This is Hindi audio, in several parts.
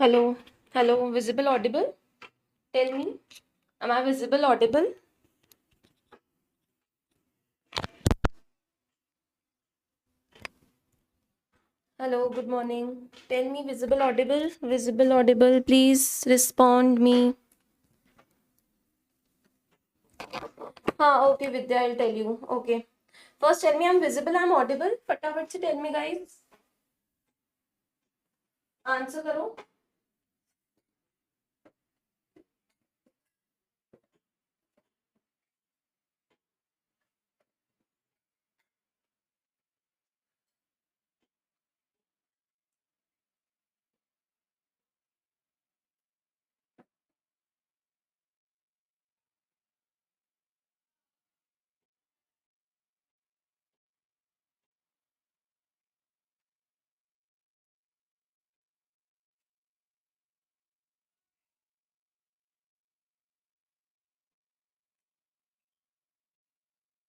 Hello, hello, visible, audible? Tell me, am I visible, audible? Hello, good morning. Tell me, visible, audible, please respond me. Okay, Vidya, I'll tell you. Okay. First, tell me I'm visible, I'm audible. फटाफट से tell me, guys. Answer करो.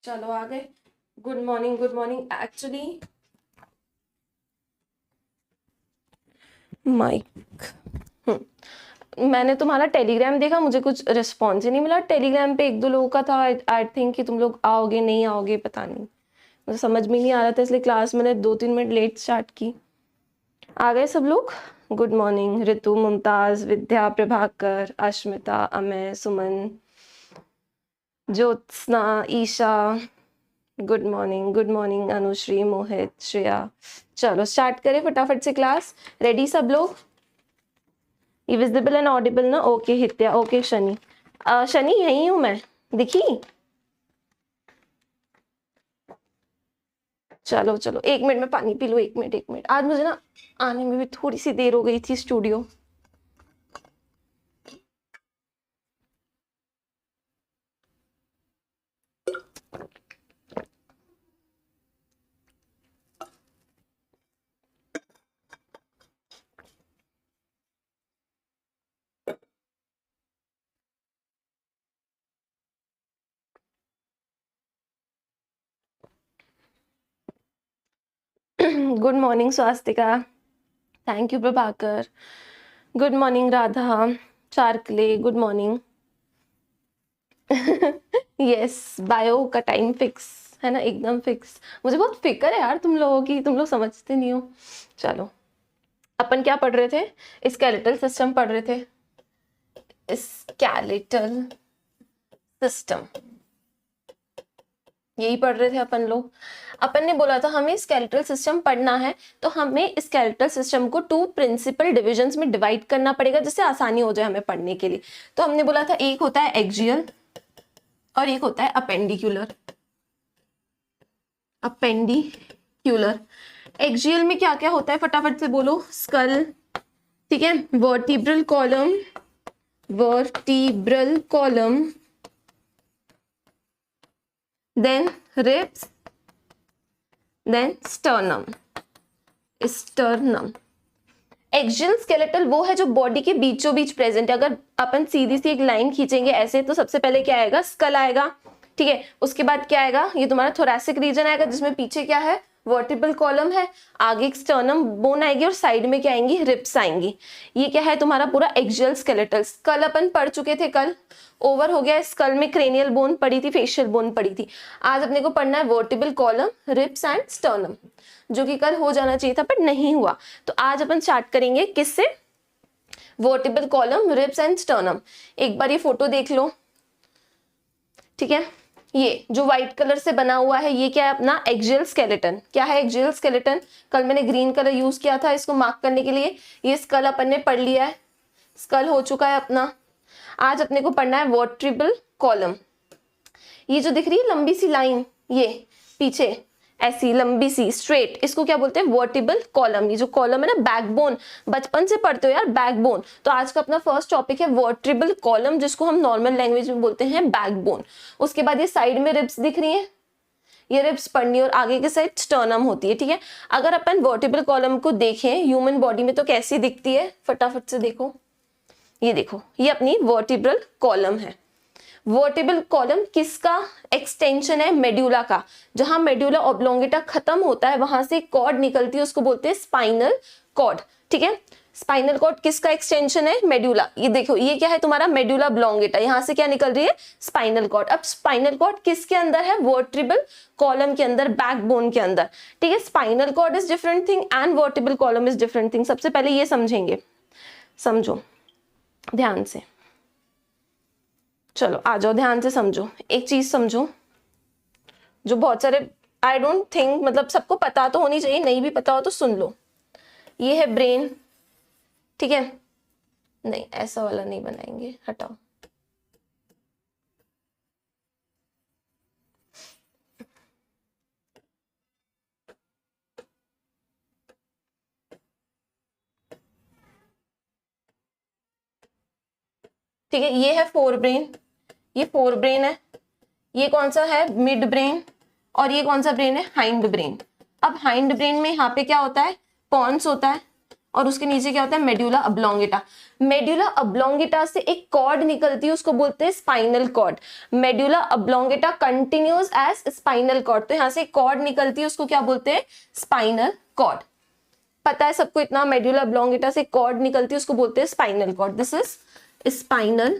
चलो आ गए. Good morning. एक्चुअली माइक मैंने तुम्हारा टेलीग्राम देखा, मुझे कुछ रिस्पॉन्स ही नहीं मिला. टेलीग्राम पे एक दो लोगों का था. आई थिंक कि तुम लोग आओगे नहीं आओगे, पता नहीं, मुझे समझ में नहीं आ रहा था, इसलिए क्लास मैंने 2-3 मिनट लेट स्टार्ट की. आ गए सब लोग. Good morning. Ritu, Mumtaz, Vidya, Prabhakar, Ashmita, Amay, Suman, Jyotsna, Isha. Good morning. Anushree, Mohit, Shreya. चलो स्टार्ट करें फटाफट से क्लास. रेडी सब लोग? विजिबल एंड ऑडिबल ना? ओके हित्या. ओके शनि. शनि यही हूं मैं, दिखी? चलो 1 मिनट में पानी पी लो. 1 मिनट. आज मुझे ना आने में भी थोड़ी सी देर हो गई थी studio. Good morning Swastika. Thank you Prabhakar. Good morning Radha. Charkale. Good morning. Yes, bio का टाइम फिक्स है ना, एकदम फिक्स. मुझे बहुत फिक्र है यार तुम लोगों की, तुम लोग समझते नहीं हो. चलो अपन क्या पढ़ रहे थे? स्केलेटल सिस्टम पढ़ रहे थे. स्केलेटल सिस्टम यही पढ़ रहे थे अपन लोग. अपन ने बोला था हमें स्केलेटल सिस्टम पढ़ना है, तो हमें स्केलेटल सिस्टम को 2 प्रिंसिपल डिविजन्स में डिवाइड करना पड़ेगा, जिससे आसानी हो जाए हमें पढ़ने के लिए. तो हमने बोला था एक होता है एक्सियल और एक होता है अपेंडिक्यूलर. एक्सियल में क्या क्या होता है फटाफट से बोलो. स्कल, ठीक है, vertebral column, then ribs, then sternum. Axial skeletal वो है जो बॉडी के बीचों बीच प्रेजेंट है. अगर अपन सीधी सी एक लाइन खींचेंगे ऐसे, तो सबसे पहले क्या आएगा? स्कल आएगा. ठीक है, उसके बाद क्या आएगा? ये तुम्हारा थोरैसिक रीजन आएगा, जिसमें पीछे क्या है? वर्टिब्रल कॉलम है. आगे स्टर्नम बोन आएगी और साइड में क्या आएंगी? रिब्स आएंगी. ये क्या है तुम्हारा पूरा एक्सियल स्केलेटल. स्कल अपन पढ़ चुके थे कल, ओवर हो गया. स्कल में क्रेनियल बोन पड़ी थी, फेशियल बोन पड़ी थी. आज अपने को पढ़ना है vertebral column, ribs and sternum, जो कि कल हो जाना चाहिए था पर नहीं हुआ. तो आज अपन स्टार्ट करेंगे किससे? Vertebral column, ribs and sternum. एक बार ये फोटो देख लो. ठीक है, ये जो व्हाइट कलर से बना हुआ है, ये क्या है? अपना एक्सियल स्केलेटन. क्या है एक्सियल स्केलेटन? कल मैंने ग्रीन कलर यूज किया था इसको मार्क करने के लिए. ये स्कल अपन ने पढ़ लिया है, स्कल हो चुका है अपना. आज अपने को पढ़ना है वर्टिब्रल कॉलम. ये जो दिख रही है लंबी सी लाइन, ये पीछे ऐसी लंबी सी स्ट्रेट, इसको क्या बोलते हैं? Vertebral column. ये जो कॉलम है ना, बैकबोन, बचपन से पढ़ते हो यार बैकबोन. तो आज का अपना फर्स्ट टॉपिक है वर्टिब्रल कॉलम, जिसको हम नॉर्मल लैंग्वेज में बोलते हैं बैकबोन. उसके बाद ये साइड में रिब्स दिख रही है, ये रिब्स पढ़नी है, और आगे के साइड स्टर्नम होती है. ठीक है, अगर अपन वर्टिब्रल कॉलम को देखें ह्यूमन बॉडी में तो कैसी दिखती है? फटाफट से देखो. ये देखो, ये अपनी वर्टिब्रल कॉलम है. वर्टिब्रल कॉलम किसका एक्सटेंशन है? मेड्यूला का. जहां मेड्यूला ऑब्लोंगेटा खत्म होता है, वहां से कॉर्ड निकलती है, उसको बोलते हैं स्पाइनल कॉर्ड. ठीक है, स्पाइनल कॉर्ड किसका एक्सटेंशन है? मेड्यूला। ये देखो ये क्या है तुम्हारा? Medulla oblongata. यहां से क्या निकल रही है? Spinal cord. अब स्पाइनल कॉर्ड किसके अंदर है? वर्टिब्रल कॉलम के अंदर, बैकबोन के अंदर। ठीक है, spinal cord is different thing and vertebral column is different thing. सबसे पहले ये समझेंगे, समझो ध्यान से। चलो आ जाओ, ध्यान से समझो। एक चीज समझो जो बहुत सारे आई डोंट थिंक, मतलब सबको पता तो होनी चाहिए, नहीं भी पता हो तो सुन लो। ये है ब्रेन, ठीक है? नहीं ऐसा वाला नहीं बनाएंगे, हटाओ। ठीक है, ये है फोर ब्रेन, ये फोर ब्रेन है। ये कौन सा है? Mid brain. और ये कौन सा ब्रेन है? Hind brain. अब हाइंड ब्रेन में यहाँ पे क्या होता है? पॉन्स होता है, और उसके नीचे क्या होता है? Medulla oblongata. मेड्यूला ऑब्लोंगेटा से एक कॉर्ड निकलती है, उसको बोलते हैं spinal cord. Medulla oblongata continues as spinal cord. तो यहाँ से एक कॉर्ड निकलती है, उसको क्या बोलते हैं? Spinal cord. पता है सबको इतना? मेड्यूला ऑब्लोंगेटा से कॉर्ड निकलती है, उसको बोलते हैं spinal cord. This is spinal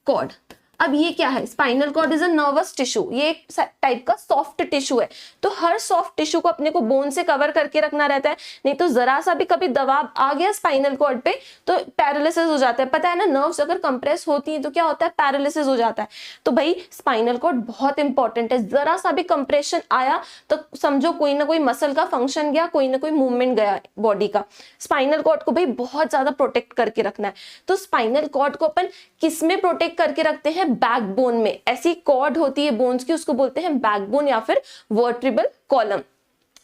cord. अब ये क्या है? Spinal cord is a nervous tissue. ये एक टाइप का सॉफ्ट टिश्यू है। तो हर सॉफ्ट टिश्यू को अपने को बोन से कवर करके रखना रहता है, नहीं तो जरा सा भी कभी दबाव आ गया स्पाइनल कॉर्ड पे तो पैरालिसिस हो जाता है। पता है ना, नर्व्स अगर कंप्रेस होती है तो क्या होता है? पैरालिसिस हो जाता है। तो भाई स्पाइनल कॉर्ड बहुत इंपॉर्टेंट है। जरा सा भी कंप्रेशन आया तो समझो कोई ना कोई मसल का फंक्शन गया, कोई ना कोई मूवमेंट गया बॉडी का। स्पाइनल कॉर्ड को भाई बहुत ज्यादा प्रोटेक्ट करके रखना है। तो स्पाइनल कॉर्ड को अपन किस में प्रोटेक्ट करके रखते हैं? बैकबोन में। ऐसी कॉर्ड होती है बोन्स की, उसको बोलते हैं बैकबोन या फिर वर्टिब्रल कॉलम।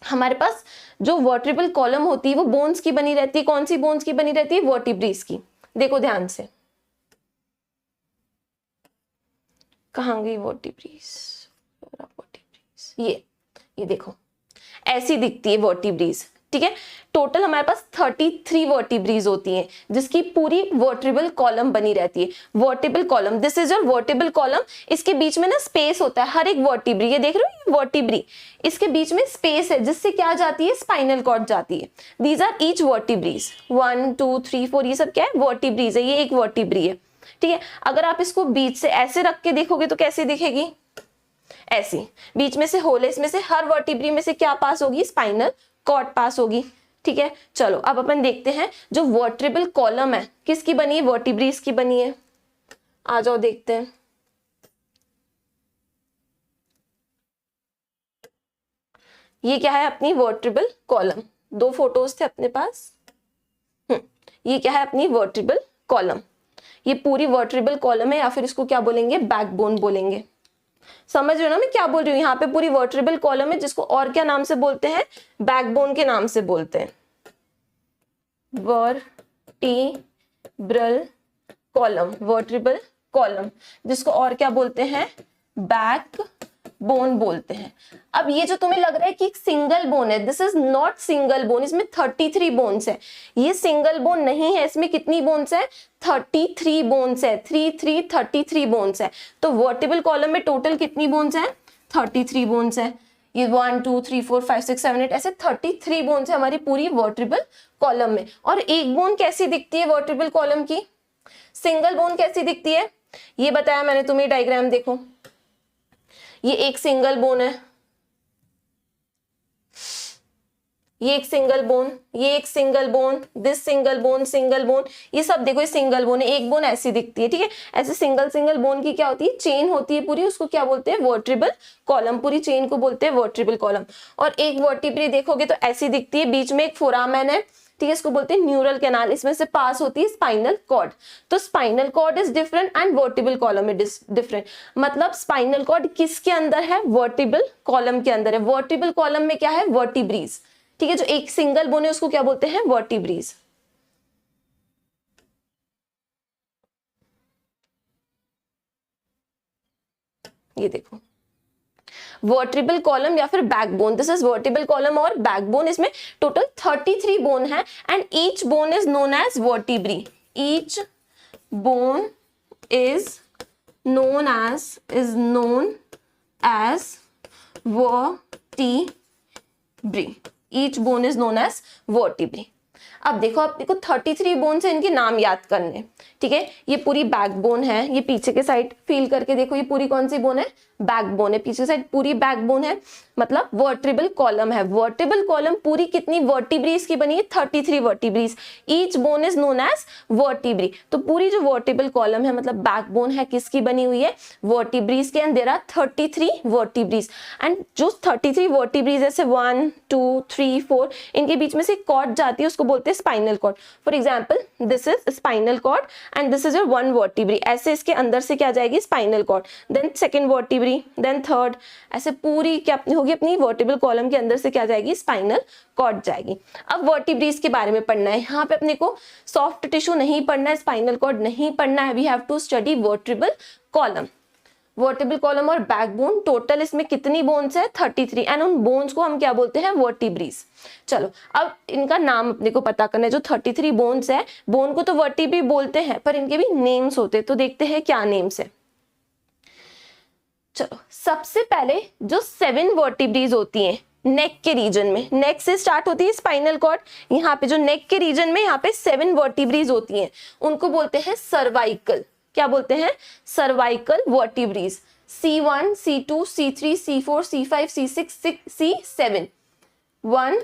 हमारे पास जो वर्टिब्रल कॉलम होती है वो बोन्स की बनी रहती है। कौन सी बोन्स की बनी रहती है? वर्टिब्रीज की। देखो ध्यान से, कहां गई वर्टिब्रीज? ये देखो ऐसी दिखती है वर्टिब्रीज। ठीक है, टोटल हमारे पास 33 वर्टिब्रीज होती हैं, जिसकी पूरी वर्टिब्रल कॉलम बनी रहती है। Vertebral column, this is your vertebral column. इसके बीच में ना स्पेस होता है हर एक वर्टिब्री। ये देख रहे हो, ये वर्टिब्री, इसके बीच में स्पेस है जिससे क्या जाती है? स्पाइनल कॉर्ड जाती है। These are each vertebrae. 1 2 3 4 ये सब क्या है? वर्टिब्रीज है। ये एक वर्टिब्री है। ठीक है, अगर आप इसको बीच से ऐसे रख के देखोगे तो कैसे दिखेगी? ऐसी। बीच में से होल है, इसमें से हर वर्टिब्री में से क्या पास होगी? स्पाइनल कॉर्ड पास होगी। ठीक है, चलो अब अपन देखते हैं जो वर्टिब्रल कॉलम है किसकी बनी है? वर्टिब्रीज की बनी है। आ जाओ देखते हैं। ये क्या है? अपनी वर्टिब्रल कॉलम। दो फोटोज थे अपने पास। ये क्या है? अपनी वर्टिब्रल कॉलम। ये पूरी वर्टिब्रल कॉलम है, या फिर इसको क्या बोलेंगे? बैकबोन बोलेंगे। समझ रहे हो ना मैं क्या बोल रही हूँ? यहाँ पे पूरी वर्टिब्रल कॉलम है, जिसको और क्या नाम से बोलते हैं? बैकबोन के नाम से बोलते हैं। वर्टिब्रल कॉलम, वर्टिब्रल कॉलम, जिसको और क्या बोलते हैं? बैक बोन बोलते हैं। अब ये जो तुम्हें लग रहा है कि एक सिंगल बोन है, this is not single bone. इसमें 33 बोन्स है। ये सिंगल बोन नहीं है। इसमें कितनी बोन्स है? 33 बोन्स है। 33 बोन्स है। तो वर्टिब्रल कॉलम में टोटल कितनी बोन्स है? 33 बोन्स है। ये 1 2 3 4 5 6 7 8 ऐसे 33 बोन्स है हमारी पूरी वर्टिब्रल कॉलम में। और एक बोन कैसी दिखती है वर्टिब्रल कॉलम की? सिंगल बोन कैसी दिखती है? ये बताया मैंने तुम्हें, डायग्राम देखो। ये एक सिंगल बोन है, ये एक सिंगल बोन, ये एक single bone, this single bone, single bone, ये सब देखो ये सिंगल बोन है। एक बोन ऐसी दिखती है। ठीक है, ऐसे सिंगल बोन की क्या होती है? चेन होती है पूरी, उसको क्या बोलते हैं? Vertebral column. पूरी चेन को बोलते हैं वर्टिब्रल कॉलम। और एक वर्टिब्री देखोगे तो ऐसी दिखती है, बीच में एक फोरामेन है। ठीक है, इसको बोलते हैं न्यूरल कैनाल। इसमें से पास होती है स्पाइनल कॉर्ड। तो spinal cord is different and vertebral column is different. मतलब स्पाइनल कॉर्ड किसके अंदर है? वर्टिब्रल कॉलम के अंदर है। वर्टिब्रल कॉलम में क्या है? वर्टिब्रीज। ठीक है, जो एक सिंगल बोन है उसको क्या बोलते हैं? वर्टिब्रीज। ये देखो वर्टिब्रल कॉलम या फिर backbone, this is vertebral column और बैकबोन। इसमें टोटल 33 बोन है and each bone is known as vertebrae. Each bone is known as vertebrae. Each bone is known as vertebrae. अब देखो आपको 33 बोन से इनके नाम याद करने, ठीक है। ये पूरी बैकबोन है, ये पीछे के साइड फील करके देखो, ये पूरी कौन सी बोन है, बैकबोन है, पीछे साइड पूरी बैकबोन है, मतलब वर्टेब्रल कॉलम है। वर्टेब्रल कॉलम पूरी कितनी वर्टिब्रीज की बनी है, 33 vertebrae, each bone is known as vertebrae. तो पूरी जो वर्टेब्रल कॉलम है मतलब बैकबोन है, किसकी बनी हुई है, वर्टिब्रीज के, and there are 33 vertebrae. And जो 33 वर्टिब्रीज जैसे 1 2 3 4 इनके बीच में से कॉर्ड जाती है, उसको बोलते हैं spinal cord. For example this is spinal cord and this is your 1 vertebrae, ऐसे इसके अंदर से क्या जाएगी, spinal cord, then second vertebrae, then third, ऐसे पूरी क्या होगी अपनी वर्टिब्रल कॉलम के अंदर से क्या जाएगी, स्पाइनल कॉर्ड जाएगी। अब वर्टिब्रीज के बारे में पढ़ना है, यहाँ पे अपने को सॉफ्ट टिश्यू नहीं पढ़ना है, स्पाइनल कॉर्ड नहीं पढ़ना है, we have to study vertebral column. Vertebral column और बैकबोन, टोटल इसमें कितनी बोन्स है, 33, एंड उन बोन्स को हम क्या बोलते हैं, वर्टिब्रीज। चलो अब इनका नाम अपने को पता करना है। जो 33 बोन्स है, बोन को तो वर्टिब्री बोलते हैं पर इनके भी नेम्स होते हैं, तो देखते हैं क्या नेम्स है। चलो सबसे पहले जो 7 वर्टिब्रीज होती हैं नेक के रीजन में, नेक से स्टार्ट होती है स्पाइनल कॉर्ड, यहाँ पे जो नेक के रीजन में यहाँ पे 7 वर्टिब्रीज होती हैं, उनको बोलते हैं सर्वाइकल। क्या बोलते हैं, cervical vertebrae. C1 C2 C3 C4 C5 C6 C7, 1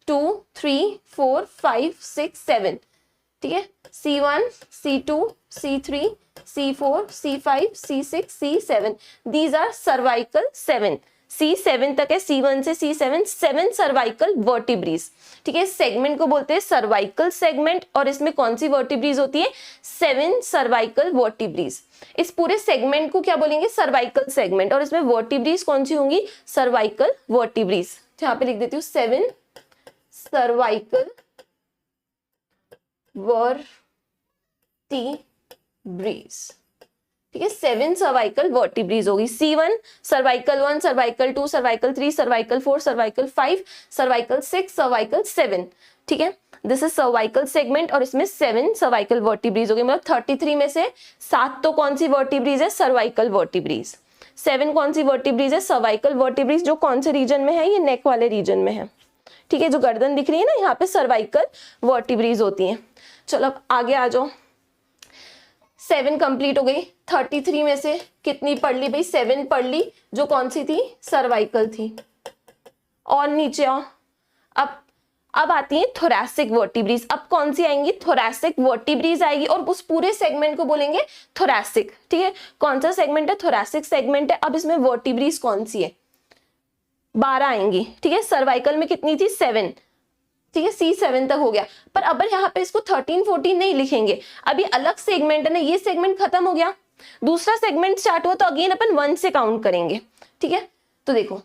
2 3 4 5 6 7, ठीक है। C1 C2 C3 C4 C5 C6 C7, these are cervical 7, C7 तक है, C1 से C7, 7 सर्वाइकल वर्टिब्रीज, ठीक है। सेगमेंट को बोलते हैं सर्वाइकल सेगमेंट, और इसमें कौन सी वर्टिब्रीज होती है, 7 सर्वाइकल वर्टिब्रीज। इस पूरे सेगमेंट को क्या बोलेंगे, सर्वाइकल सेगमेंट, और इसमें वर्टिब्रीज कौन सी होंगी, सर्वाइकल वर्टिब्रीज। यहाँ पे लिख देती हूँ 7 सर्वाइकल वर्टिब्रीज, ठीक है। 7 सर्वाइकल वर्टिब्रीज होगी। C1 cervical 1, cervical 2, cervical 3, cervical 4, cervical 5, cervical 6, cervical 7, ठीक है। दिस इज सर्वाइकल सेगमेंट, और इसमें 7 सर्वाइकल वर्टिब्रीज हो गए, मतलब 33 में से 7 तो कौन सी वर्टिब्रीज है, सर्वाइकल वर्टिब्रीज। 7 कौन सी वर्टिब्रीज है, सर्वाइकल वर्टिब्रीज, जो कौन से रीजन में है, ये नेक वाले रीजन में है, ठीक है। जो गर्दन दिख रही है ना, यहाँ पे सर्वाइकल वर्टिब्रीज होती हैं। चलो अब आगे आ जाओ, 7 कंप्लीट हो गई, 33 में से कितनी पढ़ ली भाई, 7 पढ़ ली, जो कौन सी थी, सर्वाइकल थी। और नीचे आओ, अब आती है थोरैसिक वर्टिब्रीज। अब कौन सी आएंगी, थोरैसिक वर्टिब्रीज आएगी, और उस पूरे सेगमेंट को बोलेंगे थोरैसिक, ठीक है। कौन सा सेगमेंट है, थोरैसिक सेगमेंट है। अब इसमें वर्टिब्रीज कौन सी है, 12 आएंगी, ठीक है। सर्वाइकल में कितनी थी, 7, ठीक है, C7 तक हो गया। पर अब यहाँ पे इसको 13 14 नहीं लिखेंगे, अभी अलग सेगमेंट है ना, ये सेगमेंट खत्म हो गया, दूसरा सेगमेंट स्टार्ट हुआ, तो अगेन अपन 1 से काउंट करेंगे, ठीक है। तो देखो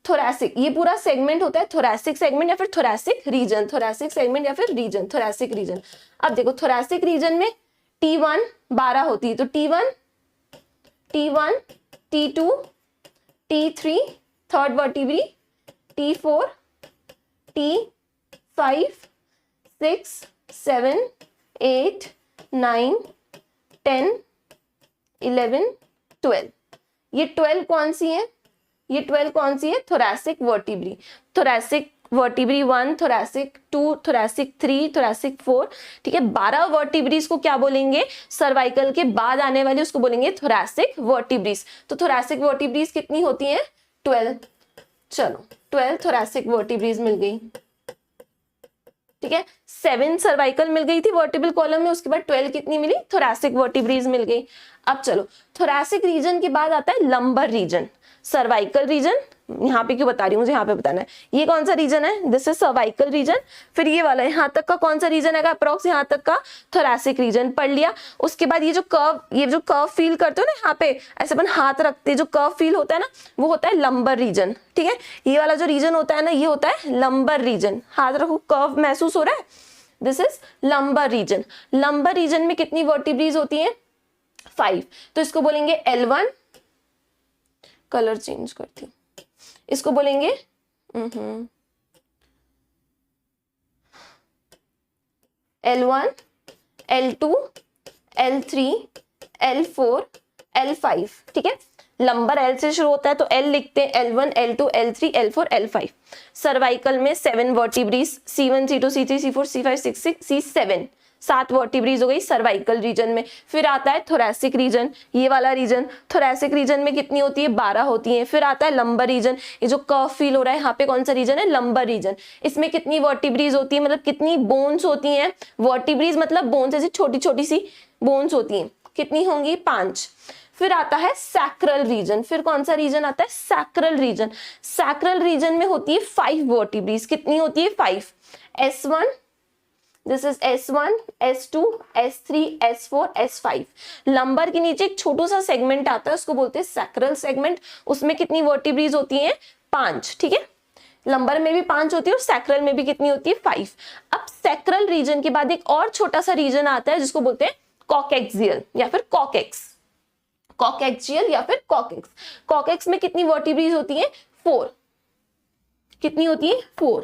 थोरैसिक, ये पूरा सेगमेंट होता है थोरैसिक सेगमेंट या फिर थोरैसिक रीजन, थोरैसिक सेगमेंट या फिर रीजन, थोरैसिक रीजन। अब देखो थोरैसिक रीजन में T1 12 होती है, तो T1 T2 T3 third vertebrae, T4 T5 6 7 8 9 10 11 12, ये 12 कौन सी है, ये 12 कौन सी है, thoracic vertebrae. Thoracic vertebrae 1, thoracic 2, thoracic 3, thoracic 4, ठीक है। 12 वर्टिब्रीज को क्या बोलेंगे, सर्वाइकल के बाद आने वाली उसको बोलेंगे थोरैसिक वर्टिब्रीज। तो थोरैसिक वर्टिब्रीज कितनी होती हैं, 12। चलो 12 थोरैसिक वर्टिब्रीज मिल गई, ठीक है। 7 सर्वाइकल मिल गई थी वर्टिब्रल कॉलम में, उसके बाद 12 कितनी मिली, थोरैसिक वर्टिब्रीज मिल गई। अब चलो थोरैसिक रीजन के बाद आता है लंबर रीजन। सर्वाइकल रीजन यहाँ पे क्यों बता रही हूँ, मुझे यहाँ पे बताना है, ये कौन सा रीजन है, दिस इज सर्वाइकल रीजन। फिर ये वाला यहाँ तक का कौन सा रीजन है, अप्रोक्स यहाँ तक का थोरैसिक रीजन पढ़ लिया। उसके बाद ये जो कर्व फील करते हो ना, यहाँ पे ऐसे अपन हाथ रखते हैं, जो कर्व फील होता है ना, वो होता है लंबर रीजन, ठीक है। ये वाला जो रीजन होता है ना, ये होता है लंबर रीजन। हाथ रखो, कर्व महसूस हो रहा है, this is lumbar region. Lumbar region में कितनी वर्टिब्रीज होती है, 5, तो इसको बोलेंगे L1, कलर चेंज करती हूँ, इसको बोलेंगे L1 L2 L3 L4 L5, ठीक है। लंबर एल से शुरू होता है तो एल लिखते हैं, L1, L2, L3, L4, L5। Cervical में 7 vertebrae, C1, C2, C3, C4, C5, C6, C7, 7 vertebrae हो गई सर्वाइकल रीजन में। फिर आता है थोरैसिक रीजन, ये वाला रीजन। थोरैसिक रीजन में कितनी होती है? 12 होती है। फिर आता है लंबर रीजन, ये जो कर्व फील हो रहा है यहाँ पे कौन सा रीजन है? Lumbar region. इसमें कितनी वर्टिब्रीज होती है, मतलब कितनी बोन्स होती हैं? वर्टिब्रीज मतलब बोन्स, ऐसी छोटी छोटी सी बोन्स होती हैं। कितनी होंगी? 5। फिर आता है सैक्रल रीजन। फिर कौन सा रीजन आता है? Sacral reason. सैक्रल रीजन में होती है 5 वर्टिब्रीज। कितनी होती है? 5। S1, this is S1, S2, S3, S4, S5। Lumbar के नीचे एक छोटा सा सेगमेंट आता है, उसको बोलते हैं सैक्रल सेगमेंट। उसमें कितनी वर्टिब्रीज होती हैं? 5। ठीक है, लंबर में भी 5 होती है और सैक्रल में भी कितनी होती है? 5। अब सैक्रल रीजन के बाद एक और छोटा सा रीजन आता है जिसको बोलते हैं कॉकेक्सियल या फिर कॉकेक्स। कॉकेक्सियल या फिर कॉकेक्स। कॉकेक्स में कितनी वर्टिब्रीज होती हैं? 4। कितनी होती है? 4।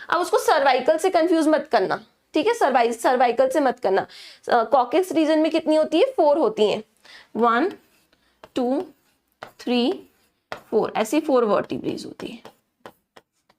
अब उसको सर्वाइकल से कंफ्यूज मत करना, ठीक है, सर्वाइकल से मत करना। कॉकेक्स रीजन में कितनी होती है? 4 होती हैं। 1, 2, 3, 4, ऐसी 4 वर्टिब्रीज होती है।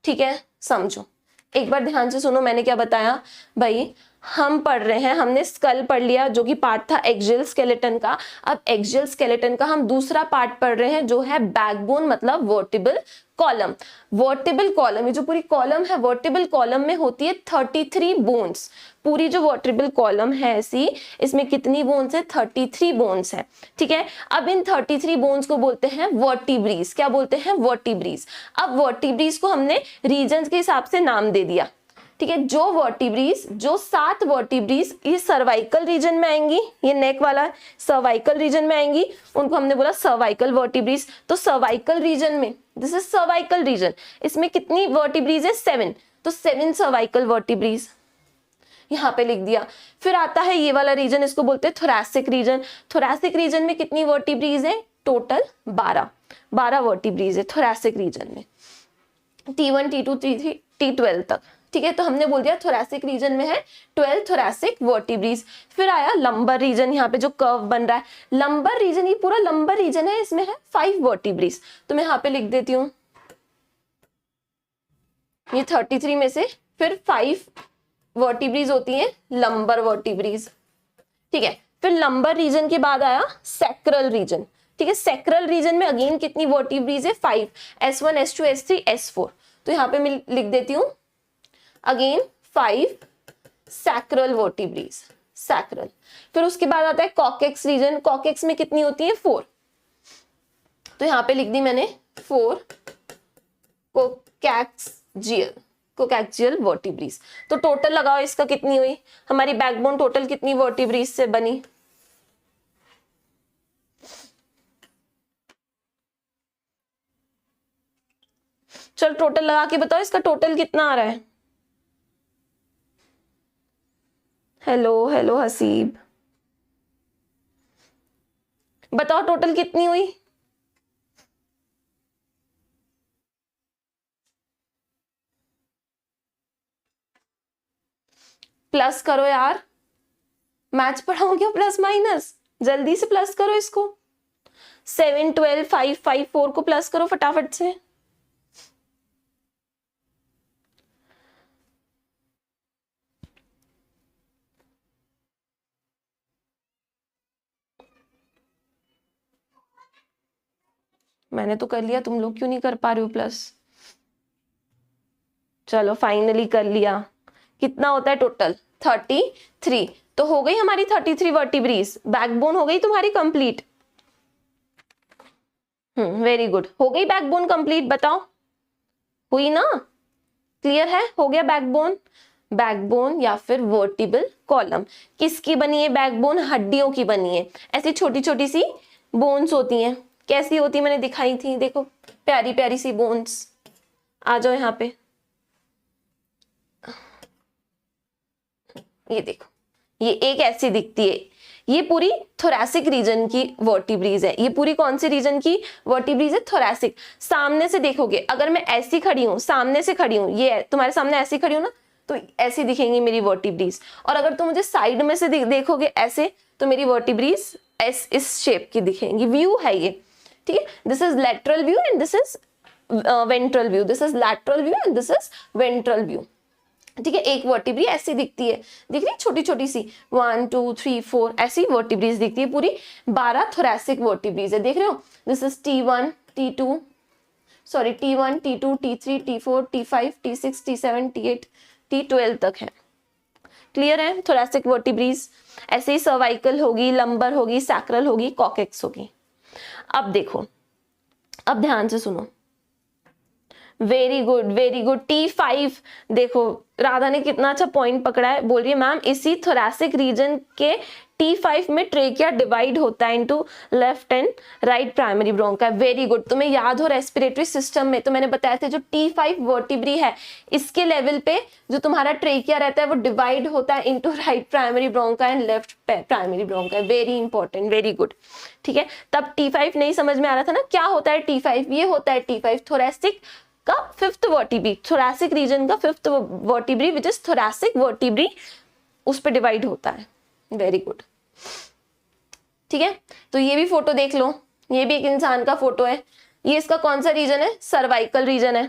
ठीक है, समझो, एक बार ध्यान से सुनो मैंने क्या बताया। भाई हम पढ़ रहे हैं, हमने स्कल पढ़ लिया जो कि पार्ट था एक्सियल स्केलेटन का। अब एक्सियल स्केलेटन का हम दूसरा पार्ट पढ़ रहे हैं जो है बैकबोन, मतलब वर्टिबल कॉलम। वर्टिबल कॉलम, ये जो पूरी कॉलम है, वर्टिबल कॉलम में होती है 33 बोन्स। पूरी जो वर्टिबल कॉलम है ऐसी, इसमें कितनी बोन्स है? 33 बोन्स है। ठीक है, अब इन 33 बोन्स को बोलते हैं वर्टिब्रीज। क्या बोलते हैं? वर्टिब्रीज। अब वर्टिब्रीज को हमने रीजन के हिसाब से नाम दे दिया। ठीक है, जो वर्टिब्रीज, जो 7 वर्टिब्रीज ये सर्वाइकल रीजन में आएंगी, ये नेक वाला सर्वाइकल रीजन में आएंगी, उनको हमने बोला सर्वाइकल वर्टिब्रीज। तो सर्वाइकल रीजन में, दिस इज सर्वाइकल रीजन, इसमें कितनी वर्टिब्रीज है? 7। तो 7 सर्वाइकल वर्टिब्रीज यहाँ पे लिख दिया। फिर आता है ये वाला रीजन, इसको बोलते हैं थोरैसिक रीजन। थोरैसिक रीजन में कितनी वर्टिब्रीज है? टोटल 12 वर्टिब्रीज है थोरैसिक रीजन में, T1, T2, T3, T12 तक। ठीक है, तो हमने बोल दिया थोरैसिक रीजन में है 12 थोरैसिक वर्टिब्रीज। फिर आया लंबर रीजन, यहाँ पे जो कर्व बन रहा है लंबर रीजन, ये पूरा लंबर रीजन है, इसमें है 5 वर्टिब्रीज। तो मैं यहाँ पे लिख देती हूँ, ये 33 में से फिर 5 वर्टिब्रीज होती हैं लंबर वर्टिब्रीज। ठीक है, फिर लंबर रीजन के बाद आया सैक्रल रीजन। ठीक है, सैक्रल रीजन में अगेन कितनी वर्टिब्रीज है? 5। S1, S2, S3, S4। तो यहाँ पे मैं लिख देती हूँ अगेन 5 सैक्रल वर्टिब्रीज, सैक्रल। फिर उसके बाद आता है कॉकेक्स रीजन। कॉकेक्स में कितनी होती है? 4। तो यहाँ पे लिख दी मैंने 4 कोकैक्सियल वर्टिब्रीज। तो टोटल लगाओ इसका कितनी हुई? हमारी बैकबोन टोटल कितनी वर्टिब्रीज से बनी? चल टोटल लगा के बताओ इसका टोटल कितना आ रहा है। हेलो हसीब, बताओ टोटल कितनी हुई? प्लस करो यार, मैथ्स पढ़ाओ क्या प्लस माइनस? जल्दी से प्लस करो इसको। 7, 12, 5, 5, 4 को प्लस करो फटाफट से। मैंने तो कर लिया, तुम लोग क्यों नहीं कर पा रहे हो प्लस? चलो फाइनली कर लिया। कितना होता है टोटल? 33। तो हो गई हमारी 33 वर्टिब्रीज, बैकबोन हो गई तुम्हारी कंप्लीट। वेरी गुड, हो गई बैकबोन कंप्लीट। बताओ हुई ना? क्लियर है? हो गया बैकबोन। बैकबोन या फिर वर्टिबल कॉलम किसकी बनी है? बैकबोन हड्डियों की बनी है। ऐसी छोटी छोटी सी बोन्स होती हैं। कैसी होती? मैंने दिखाई थी, देखो प्यारी प्यारी सी बोन्स। आ जाओ यहाँ पे, ये देखो, ये एक ऐसी दिखती है। ये पूरी थोरैसिक रीजन की वर्टिब्रीज है। ये पूरी कौन सी रीजन की वर्टिब्रीज है? थोरैसिक। सामने से देखोगे, अगर मैं ऐसी खड़ी हूँ, सामने से खड़ी हूँ, ये तुम्हारे सामने ऐसी खड़ी हूँ ना, तो ऐसी दिखेंगी मेरी वर्टिब्रीज। और अगर तुम मुझे साइड में से देखोगे ऐसे, तो मेरी वर्टिब्रीज इस शेप की दिखेंगी। व्यू है ये, ठीक है, this is lateral view and this is ventral view, this is lateral view and this is ventral view. ठीक है, एक वर्टिब्री ऐसी दिखती है, दिख रही है छोटी छोटी सी, 1 2 3 4 ऐसी वर्टिब्रीज दिखती है, पूरी 12 थोरैसिक वर्टिब्रीज है, देख रहे हो। This is T1 T2 sorry T1 T2 T3 T4 T5 T6 T7 T8 T12 तक है। क्लियर है, थोरैसिक वर्टिब्रीज। ऐसे ही सर्वाइकल होगी, लंबर होगी, सैक्रल होगी, कॉकेक्स होगी। अब देखो, अब ध्यान से सुनो, very good very good. T5 देखो, राधा ने कितना अच्छा पॉइंट पकड़ा है, बोल रही है मैम इसी थोरैसिक रीजन के T5 में ट्रेकिया डिवाइड होता है into left and right primary ब्रोंका। Very good, तुम्हें याद हो रेस्पिरेटरी सिस्टम में तो मैंने बताया था जो T5 वर्टिब्री है इसके लेवल पे जो तुम्हारा ट्रेकिया रहता है वो डिवाइड होता है into right primary ब्रोंका and left primary ब्रोंका। Very important, very good. ठीक है, तब T5 नहीं समझ में आ रहा था ना, क्या होता है T5? ये होता है T5 थोरैसिक का फिफ्थ वर्टिब्री, थोरैसिक रीजन का fifth vertebrae which is thoracic vertebrae, उस पे डिवाइड होता है। Very good. ठीक है, तो ये भी फोटो देख लो, ये भी एक इंसान का फोटो है। ये इसका कौन सा रीजन है? सर्वाइकल रीजन है।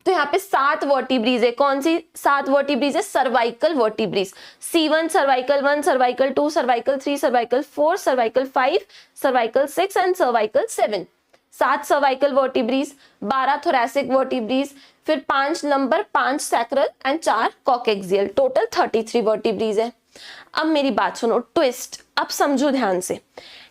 तो यहाँ पे 7 वर्टिब्रीज है। कौन सी 7 वर्टिब्रीज है? Cervical vertebrae. C1 cervical 1, cervical 2, cervical 3, cervical 4, cervical 5, cervical 6 and cervical 7। 7 cervical vertebrae, 12 thoracic vertebrae, फिर 5 lumbar, 5 sacral and 4 coccygeal, total 33 vertebrae है। अब मेरी बात सुनो, ट्विस्ट, अब समझो ध्यान से।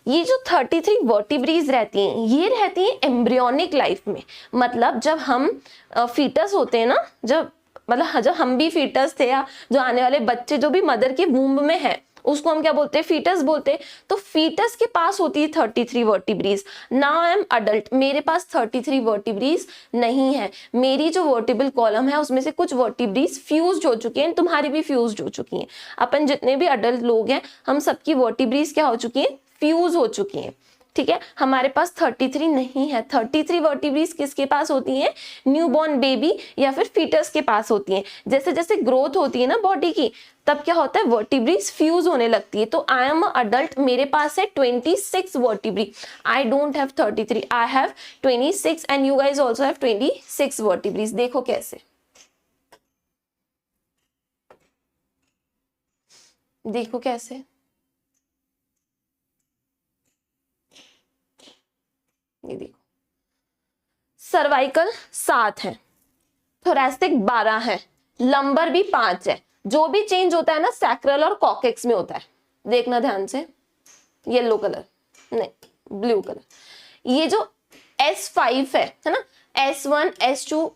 ये जो 33 वर्टिब्रीज रहती हैं ये रहती हैं एम्ब्रियोनिक लाइफ में, मतलब जब हम फीटस होते हैं ना, जब हम भी फीटस थे या जो आने वाले बच्चे जो भी मदर के वूम्ब में है उसको हम क्या बोलते हैं? फीटस बोलते हैं। तो फीटस के पास होती है 33 vertebrae. Now I am adult, मेरे पास 33 वर्टिब्रीज नहीं है। मेरी जो वर्टिबल कॉलम है उसमें से कुछ वर्टिब्रीज फ्यूज्ड हो चुकी हैं, तुम्हारी भी फ्यूज्ड हो चुकी हैं। अपन जितने भी अडल्ट लोग हैं हम सबकी वर्टिब्रीज क्या हो चुकी हैं? फ्यूज हो चुकी हैं। ठीक है, हमारे पास 33 नहीं है। 33 वर्टिब्रीज किसके पास होती हैं? न्यूबॉर्न बेबी या फिर फीटस के पास होती हैं। जैसे जैसे ग्रोथ होती है ना बॉडी की, तब क्या होता है? वर्टिब्रीज फ्यूज होने लगती है। तो आई एम अडल्ट, मेरे पास है 26 vertebrae. I don't have 33, I have 26 and you guys also have 26 vertebrae. देखो कैसे, देखो कैसे, ये देखो, सर्वाइकल 7 है, थोरैसिक 12 है, लंबर भी 5 है। जो भी चेंज होता है ना सैक्रल और कॉकेक्स में होता है। देखना ध्यान से, येलो कलर नहीं ब्लू कलर, ये जो S5 है ना, S1 S2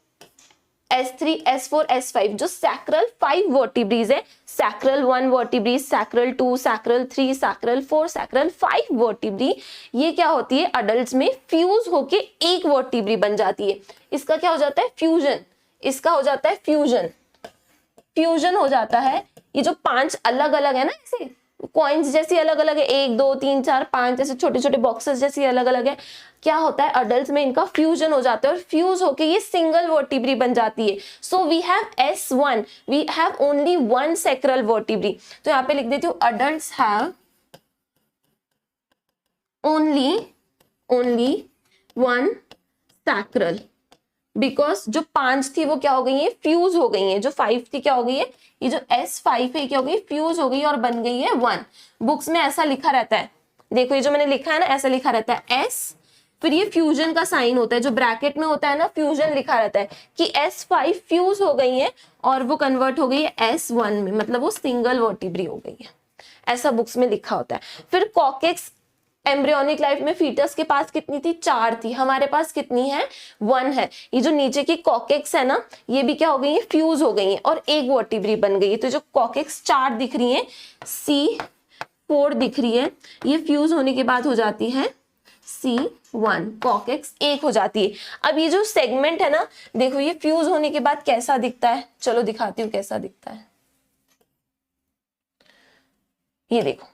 S3 S4 S5 जो सैक्रल 5 वर्टिब्रीज है, sacral 1 vertebrae, sacral 2, sacral 3, sacral 4, sacral 5 vertebrae, ये क्या होती है? अडल्ट्स में फ्यूज होके एक वर्टिब्री बन जाती है। इसका क्या हो जाता है? फ्यूजन। इसका हो जाता है फ्यूजन, फ्यूजन हो जाता है। ये जो 5 अलग अलग है ना, ऐसे कॉइन्स जैसी अलग अलग है, 1 2 3 4 5 जैसे छोटे छोटे बॉक्सेस जैसी अलग अलग है, क्या होता है? अडल्ट्स में इनका फ्यूजन हो जाता है और फ्यूज होके ये सिंगल वर्टिब्री बन जाती है। So we have S1, we have only 1 sacral vertebrae. तो यहाँ पे लिख देती हूँ adults have only 1 sacral, because जो 5 थी वो क्या हो गई है? फ्यूज हो गई है। जो 5 थी क्या हो गई है? ये जो S5 है क्या हो गई? फ्यूज हो गई और बन गई है 1। बुक्स में ऐसा लिखा रहता है, देखो ये जो मैंने लिखा है ना, ऐसा लिखा रहता है S, फिर ये फ्यूजन का साइन होता है, जो ब्रैकेट में होता है ना फ्यूजन लिखा रहता है कि S5 फ्यूज हो गई है और वो कन्वर्ट हो गई है S1 में, मतलब वो सिंगल वर्टिब्री हो गई है, ऐसा बुक्स में लिखा होता है। फिर कॉकेक्स एम्ब्रियोनिक लाइफ में फीटस के पास कितनी थी? 4 थी, हमारे पास कितनी है? 1 है। ये जो नीचे की कॉकेक्स है ना, ये भी क्या हो गई है? फ्यूज हो गई है और एक वर्टिब्री बन गई है। तो जो कॉकेक्स 4 दिख रही है, C4 दिख रही है, ये फ्यूज होने के बाद हो जाती है C1, कॉकेक्स 1 हो जाती है। अब ये जो सेगमेंट है ना, देखो ये फ्यूज होने के बाद कैसा दिखता है, चलो दिखाती हूँ कैसा दिखता है। ये देखो,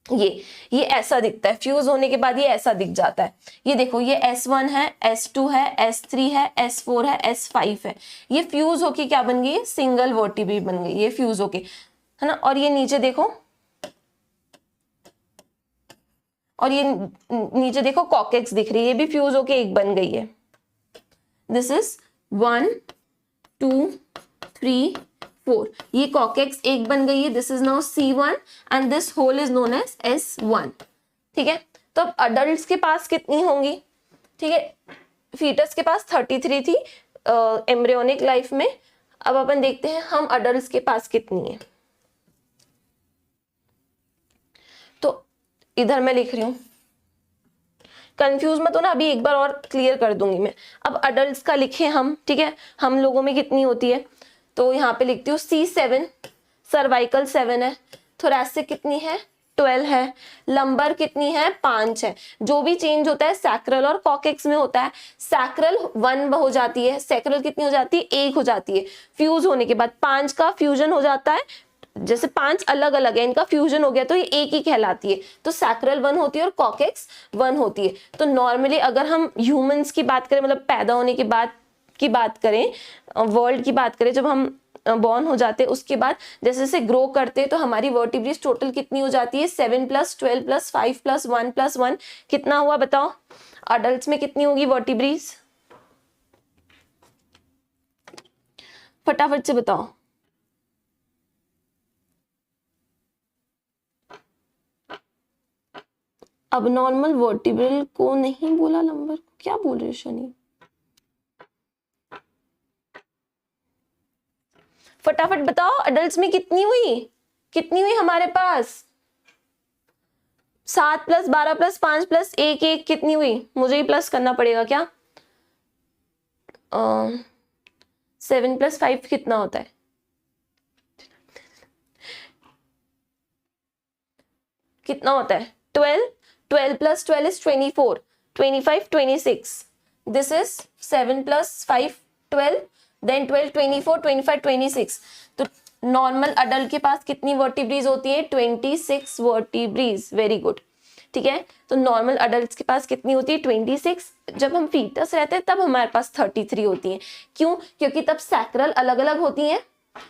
ये ऐसा दिखता है, फ्यूज होने के बाद ये ऐसा दिख जाता है। ये देखो, ये S1 है, S2 है, S3 है, S4 है, S5 है। ये फ्यूज होके क्या बन गई? सिंगल वर्टिब्री बन गई, ये फ्यूज होके, है ना। और ये नीचे देखो, और ये नीचे देखो कॉकेक्स दिख रही है, ये भी फ्यूज होके एक बन गई है। दिस इज 1 2 3 4, ये कॉकेक्स एक बन गई है। This is now C1 and this whole is known as S1। ठीक है, तो अब अडल्ट के पास कितनी होंगी? ठीक है, फीटस के पास 33 थी एम्ब्रियोनिक लाइफ में। अब अपन देखते हैं हम अडल्ट के पास कितनी है। तो इधर मैं लिख रही हूं, कंफ्यूज मत हो ना, अभी एक बार और क्लियर कर दूंगी मैं। अब अडल्ट का लिखे हम, ठीक है, हम लोगों में कितनी होती है, तो यहाँ पे लिखती हूँ C7, सर्वाइकल 7 है, थोरैसिक कितनी है 12 है, लंबर कितनी है 5 है। जो भी चेंज होता है सैक्रल और कॉकेक्स में होता है। सैक्रल 1 हो जाती है, सैक्रल कितनी हो जाती है 1 हो जाती है, फ्यूज होने के बाद 5 का फ्यूजन हो जाता है। जैसे 5 अलग अलग है, इनका फ्यूजन हो गया तो ये एक ही कहलाती है, तो सैक्रल 1 होती है और कॉकेक्स 1 होती है। तो नॉर्मली अगर हम ह्यूमंस की बात करें, मतलब पैदा होने के बाद की बात करें, वर्ल्ड की बात करें, जब हम बॉर्न हो जाते हैं उसके बाद जैसे जैसे ग्रो करते हैं तो हमारी वर्टिब्रेज टोटल कितनी हो जाती है 7 + 12 + 5 + 1 + 1 कितना हुआ बताओ? अडल्ट्स में कितनी होगी वर्टिब्रेज? फटाफट से बताओ। अब नॉर्मल वर्टिब्रल को नहीं बोला, नंबर को क्या बोल रहे हो शनि? फटाफट बताओ, अडल्ट्स में कितनी हुई? कितनी हुई हमारे पास? 7 + 12 + 5 + 1 1 कितनी हुई? मुझे ही प्लस करना पड़ेगा क्या? 7 + 5 कितना होता है? कितना होता है? 12 12 + 12 is 24 25 26। This is 7 + 5 12, then 12 24 25 26। तो नॉर्मल अडल्ट के पास कितनी वर्टिब्रीज होती है? 26 वर्टिब्रीज। Very good. ठीक है, तो नॉर्मल अडल्ट के पास कितनी होती है? 26। जब हम फीटस रहते हैं तब हमारे पास 33 होती हैं। क्यों? क्योंकि तब सैक्रल अलग अलग होती हैं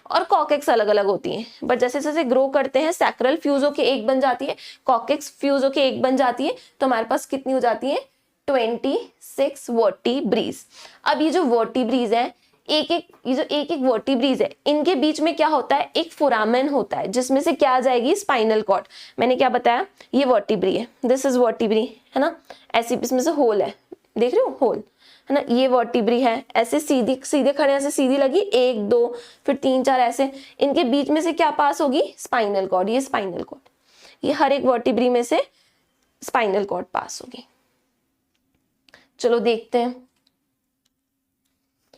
और कॉकेक्स अलग अलग होती हैं। बट जैसे जैसे ग्रो करते हैं सैक्रल फ्यूज होके एक बन जाती है, कॉकेक्स फ्यूज होके एक बन जाती है, तो हमारे पास कितनी हो जाती है? 26 वर्टिब्रीज। अब ये जो वर्टिब्रीज है, ये जो एक एक वर्टिब्रीज है, इनके बीच में क्या होता है? एक फोरामेन होता है, जिसमें से क्या आ जाएगी? Spinal cord. मैंने क्या बताया? ये वर्टिब्री है, दिस इज वर्टिब्री, है ना? ऐसी इसमें से होल है, देख रहे हो होल, है ना? ये वर्टिब्री है, ऐसे सीधी सीधे खड़े, ऐसे सीधी लगी, 1 2 फिर 3 4 ऐसे, इनके बीच में से क्या पास होगी? Spinal cord. ये स्पाइनल कॉर्ड, ये हर एक वर्टिब्री में से स्पाइनल कॉर्ड पास होगी। चलो देखते हैं।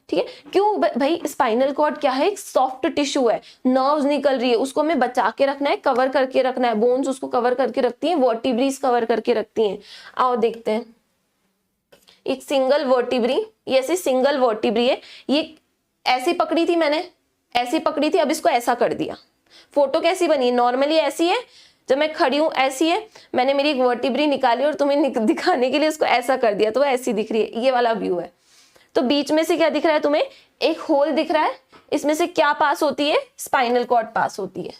ठीक है, क्यों भाई? स्पाइनल कॉर्ड क्या है? एक सॉफ्ट टिश्यू है, नर्व्स निकल रही है, उसको हमें बचा के रखना है, कवर करके रखना है। बोन्स उसको कवर करके रखती हैं, वर्टिब्रीज कवर करके रखती हैं। आओ देखते हैं। एक सिंगल वर्टिब्री, ये ऐसी सिंगल वर्टिब्री है, ये ऐसी पकड़ी थी मैंने, ऐसी पकड़ी थी, अब इसको ऐसा कर दिया। फोटो कैसी बनी? नॉर्मली ऐसी है, जब मैं खड़ी हूं ऐसी है, मैंने मेरी एक वर्टिब्री निकाली और तुम्हें दिखाने के लिए उसको ऐसा कर दिया, तो वो ऐसी दिख रही है। ये वाला व्यू है। तो बीच में से क्या दिख रहा है तुम्हें? एक होल दिख रहा है, इसमें से क्या पास होती है? स्पाइनल कॉर्ड पास होती है,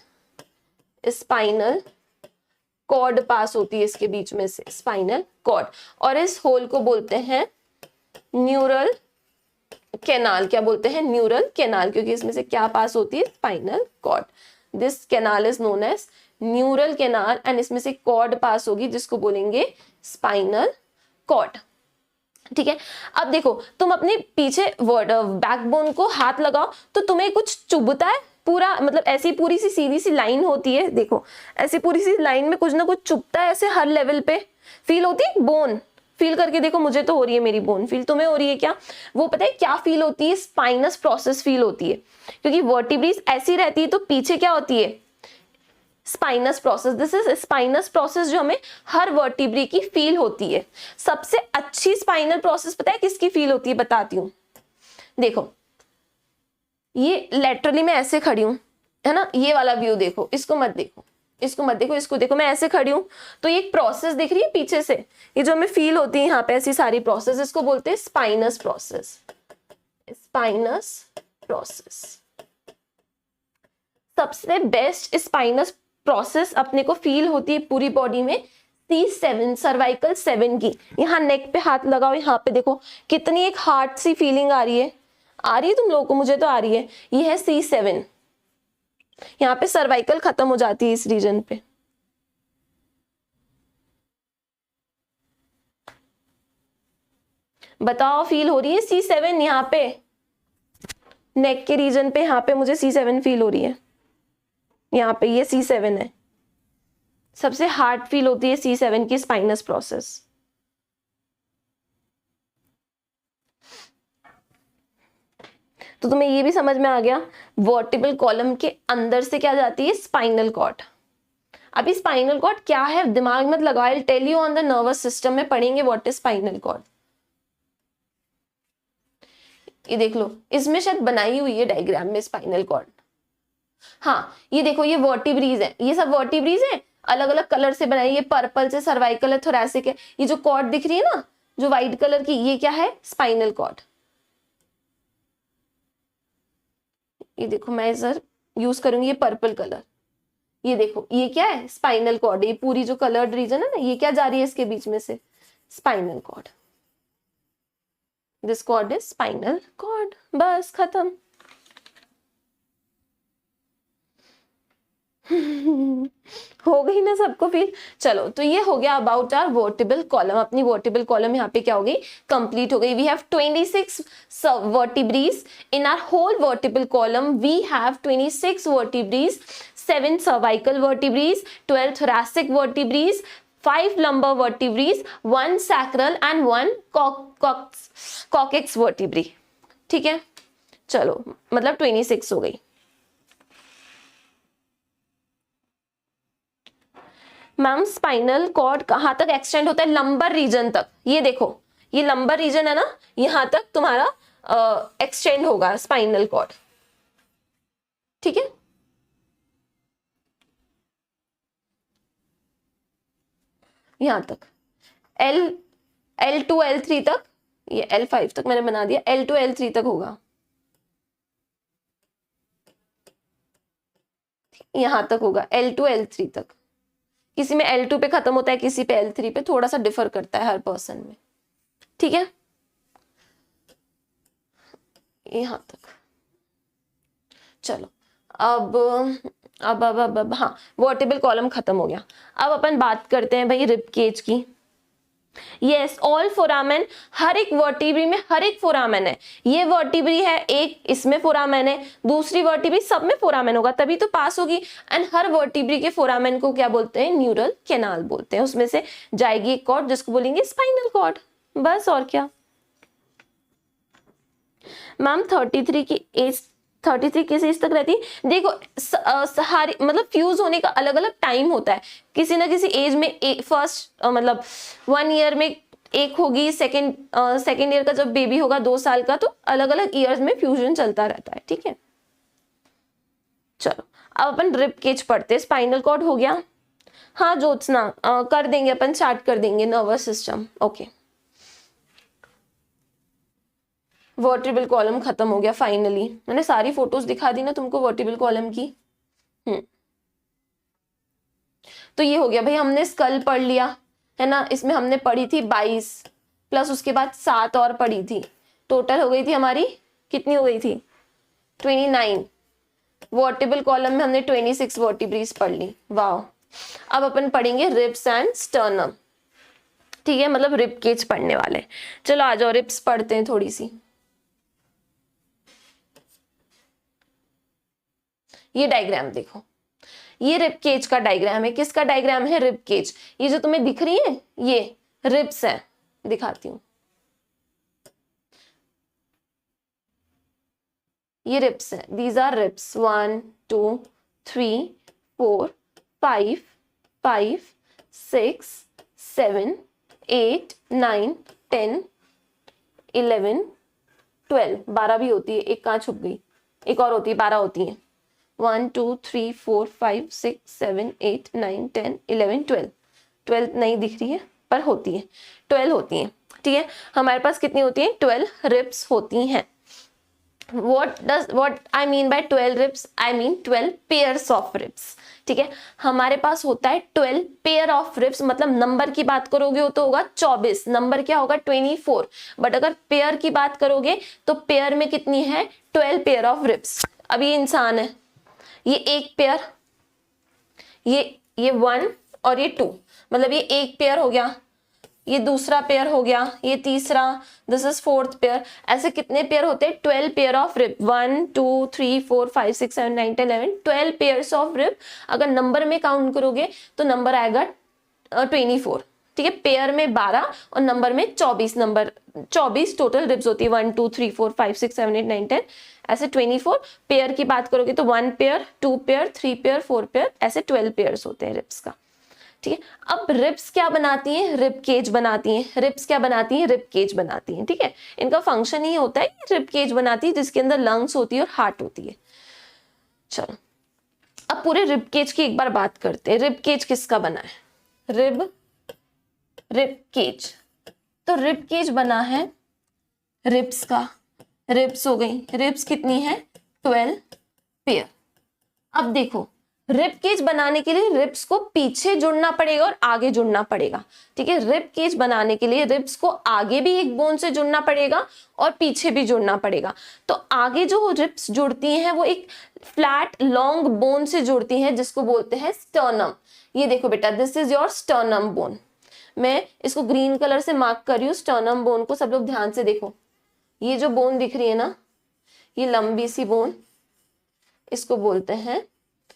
स्पाइनल कॉर्ड पास होती है इसके बीच में से, स्पाइनल कॉर्ड। और इस होल को बोलते हैं न्यूरल कैनाल। क्या बोलते हैं? न्यूरल कैनाल, क्योंकि इसमें से क्या पास होती है? Spinal cord. This canal is known as neural canal and इसमें से कॉर्ड पास होगी जिसको बोलेंगे स्पाइनल कॉर्ड। ठीक है, अब देखो, तुम अपने पीछे बैकबोन को हाथ लगाओ तो तुम्हें कुछ चुभता है? पूरा मतलब ऐसी पूरी सी सीधी सी लाइन होती है, देखो ऐसी पूरी सी लाइन में कुछ ना कुछ चुभता है, ऐसे हर लेवल पे फील होती है। बोन फील करके देखो, मुझे तो हो रही है, मेरी बोन फील, तुम्हें हो रही है क्या? वो पता है क्या फील होती है? स्पाइनस प्रोसेस फील होती है, क्योंकि वर्टिब्रीज ऐसी रहती है तो पीछे क्या होती है? Spinous process. This is spinous process जो हमें हर वर्टिब्री की फील होती है। सबसे अच्छी स्पाइनल प्रोसेस पता है किसकी फील होती है? बताती हूँ। देखो, ये लेटरली मैं ऐसे खड़ी हूँ, है ना? ये वाला व्यू देखो, इसको मत देखो, इसको मत देखो, इसको देखो, मैं ऐसे खड़ी हूँ तो ये एक प्रोसेस दिख रही है पीछे से, ये जो हमें फील होती है यहाँ पे ऐसी सारी प्रोसेस, इसको बोलते हैं स्पाइनस प्रोसेस। स्पाइनस प्रोसेस सबसे बेस्ट स्पाइनस प्रोसेस अपने को फील होती है पूरी बॉडी में C7 सर्वाइकल 7 की, यहाँ नेक पे हाथ लगाओ, यहाँ पे देखो कितनी एक हार्ट सी फीलिंग आ रही है तुम लोगों को, मुझे तो आ रही है। ये है C7, यहाँ पे सर्वाइकल खत्म हो जाती है इस रीजन पे। बताओ फील हो रही है C7 यहाँ पे नेक के रीजन पे, यहाँ पे मुझे C7 फील हो रही है, यहाँ पे ये C7 है, सबसे हार्ड फील होती है C7 की स्पाइनस प्रोसेस। तो तुम्हें ये भी समझ में आ गया, वर्टिब्रल कॉलम के अंदर से क्या जाती है, स्पाइनल कॉर्ड। अभी स्पाइनल कॉर्ड क्या है दिमाग मत लगाओ, I will tell you on the nervous system में पढ़ेंगे व्हाट इज स्पाइनल कॉर्ड। ये देख लो, इसमें शायद बनाई हुई है डायग्राम में स्पाइनल कॉर्ड। हाँ ये देखो, ये वर्टिब्रीज है, ये सब वर्टिब्रीज है, अलग अलग कलर से बनाई, ये पर्पल से सर्वाइकल है, थोरैसिक है। ये जो कॉर्ड दिख रही है ना, जो व्हाइट कलर की, ये क्या है, स्पाइनल कॉर्ड। ये देखो मैं इधर यूज करूंगी ये पर्पल कलर, ये देखो ये क्या है, स्पाइनल कॉर्ड। ये पूरी जो कलर्ड रीजन है ना, ये क्या जा रही है इसके बीच में से, spinal cord. This cord is spinal cord, बस खत्म। हो गई ना सबको फिर। चलो तो ये हो गया अबाउट आवर वर्टिब्रल कॉलम। अपनी वर्टिब्रल कॉलम यहाँ पे क्या हो गई, कंप्लीट हो गई। We have 26 vertebrae in our whole vertebral column. We have 26 vertebrae, 7 cervical vertebrae, 12 thoracic vertebrae, 5 lumbar vertebrae, 1 sacral and 1 coccyx vertebrae। ठीक है, चलो मतलब 26 हो गई। मैम स्पाइनल कॉर्ड कहाँ तक एक्सटेंड होता है, लंबर रीजन तक। ये देखो, ये लंबर रीजन है ना, यहां तक तुम्हारा एक्सटेंड होगा स्पाइनल कॉर्ड। ठीक है, यहां तक L2 L3 तक, ये L5 तक मैंने बना दिया, L2 L3 तक होगा, यहां तक होगा L2 L3 तक। किसी में L2 पे खत्म होता है, किसी पे L3 पे, थोड़ा सा डिफर करता है हर पर्सन में। ठीक है, यहां तक। चलो अब हाँ, वर्टिब्रल कॉलम खत्म हो गया। अब अपन बात करते हैं भाई रिब केज की। यस, ऑल फोरामेन, हर एक वर्टिब्री में हर एक फोरामेन है। ये वर्टिब्री है एक, इसमें फोरामेन है, दूसरी वर्टिब्री, सब में फोरामेन होगा तभी तो पास होगी। एंड हर वर्टिब्री के फोरामेन को क्या बोलते हैं, न्यूरल कैनाल बोलते हैं। उसमें से जाएगी एक कॉर्ड जिसको बोलेंगे स्पाइनल कॉर्ड, बस और क्या। मैम 33 किस एज तक रहती है, देखो सारी मतलब फ्यूज होने का अलग अलग टाइम होता है। किसी ना किसी एज में फर्स्ट मतलब 1 ईयर में एक होगी, सेकेंड ईयर का जब बेबी होगा 2 साल का, तो अलग अलग ईयर्स में फ्यूजन चलता रहता है। ठीक है, चलो अब अपन रिब केज पढ़ते हैं। स्पाइनल कॉर्ड हो गया, हाँ ज्योत्सना कर देंगे अपन, स्टार्ट कर देंगे nervous system. Okay, vertebral column खत्म हो गया फाइनली। मैंने सारी फोटोज दिखा दी ना तुमको वर्टिब्रल कॉलम की। तो ये हो गया भाई, हमने स्कल पढ़ लिया है ना, इसमें हमने पढ़ी थी 22 प्लस उसके बाद 7 और पढ़ी थी, टोटल हो गई थी हमारी, कितनी हो गई थी, 29। वर्टिब्रल कॉलम में हमने 26 वर्टिब्रीज पढ़ ली। वाह, अब अपन पढ़ेंगे रिब्स एंड स्टर्नम। ठीक है, मतलब रिब केज पढ़ने वाले। चलो आ जाओ, रिब्स पढ़ते हैं थोड़ी सी। ये डायग्राम देखो, ये रिब केज का डायग्राम है। किसका डायग्राम है, रिब केज। ये जो तुम्हें दिख रही है ये रिब्स है, दिखाती हूं। ये रिब्स है, दीज आर रिब्स, 1 2 3 4 5 5 6 7 8 9 10 11 12, 12 भी होती है, एक कहाँ छुप गई, एक और होती है, 12 होती है। 1 2 3 4 5 6 7 8 9 10 11 12, 12 नहीं दिख रही है पर होती है, 12 होती है। ठीक है, हमारे पास कितनी होती है, 12 रिब्स होती हैं। what I mean by 12 ribs? I mean 12 pairs of ribs. ठीक है, हमारे पास होता है 12 पेयर ऑफ रिब्स, मतलब नंबर की बात करोगे तो होगा 24, नंबर क्या होगा 24, बट अगर पेयर की बात करोगे तो पेयर में कितनी है 12 पेयर ऑफ रिब्स। अब ये इंसान है, ये एक पेयर, ये 1 और ये 2, मतलब ये एक पेयर हो गया, ये दूसरा पेयर हो गया, ये तीसरा, दिस इज फोर्थ पेयर। ऐसे कितने पेयर होते हैं 12 pair of rib, 1 2 3 4 5 6 7 9 10 11, 12 pairs of rib. अगर नंबर में काउंट करोगे तो नंबर आएगा 24। ठीक है, पेयर में 12 और नंबर में 24, नंबर 24 टोटल रिब्स होती है, 1 2 3 4 5 6 7 8 9 10, ऐसे 24। पेयर की बात करोगे तो 1 पेयर 2 पेयर 3 पेयर 4 पेयर, ऐसे 12 पेयर्स होते हैं रिब्स का। ठीक है, अब रिब्स क्या बनाती हैं, रिब केज बनाती हैं। रिब्स क्या बनाती हैं, रिब केज बनाती हैं। ठीक है, इनका फंक्शन ये होता है कि रिब केज बनाती है जिसके अंदर लंग्स होती है और हार्ट होती है। चलो अब पूरे रिब केज की एक बार बात करते हैं। रिब केज किसका बना है, रिब केज। तो रिब केज बना है रिब्स का, रिब्स हो गई, रिब्स कितनी है 12 पेयर। अब देखो रिब केज बनाने के लिए रिब्स को पीछे जुड़ना पड़ेगा और आगे जुड़ना पड़ेगा। ठीक है, रिब केज बनाने के लिए रिब्स को आगे भी एक बोन से जुड़ना पड़ेगा और पीछे भी जुड़ना पड़ेगा। तो आगे जो रिब्स जुड़ती हैं वो एक फ्लैट लॉन्ग बोन से जुड़ती हैं जिसको बोलते हैं स्टर्नम। ये देखो बेटा, this is your sternum bone. मैं इसको ग्रीन कलर से मार्क कर रही हूँ स्टर्नम बोन को, सब लोग ध्यान से देखो। ये जो बोन दिख रही है ना, ये लंबी सी बोन, इसको बोलते हैं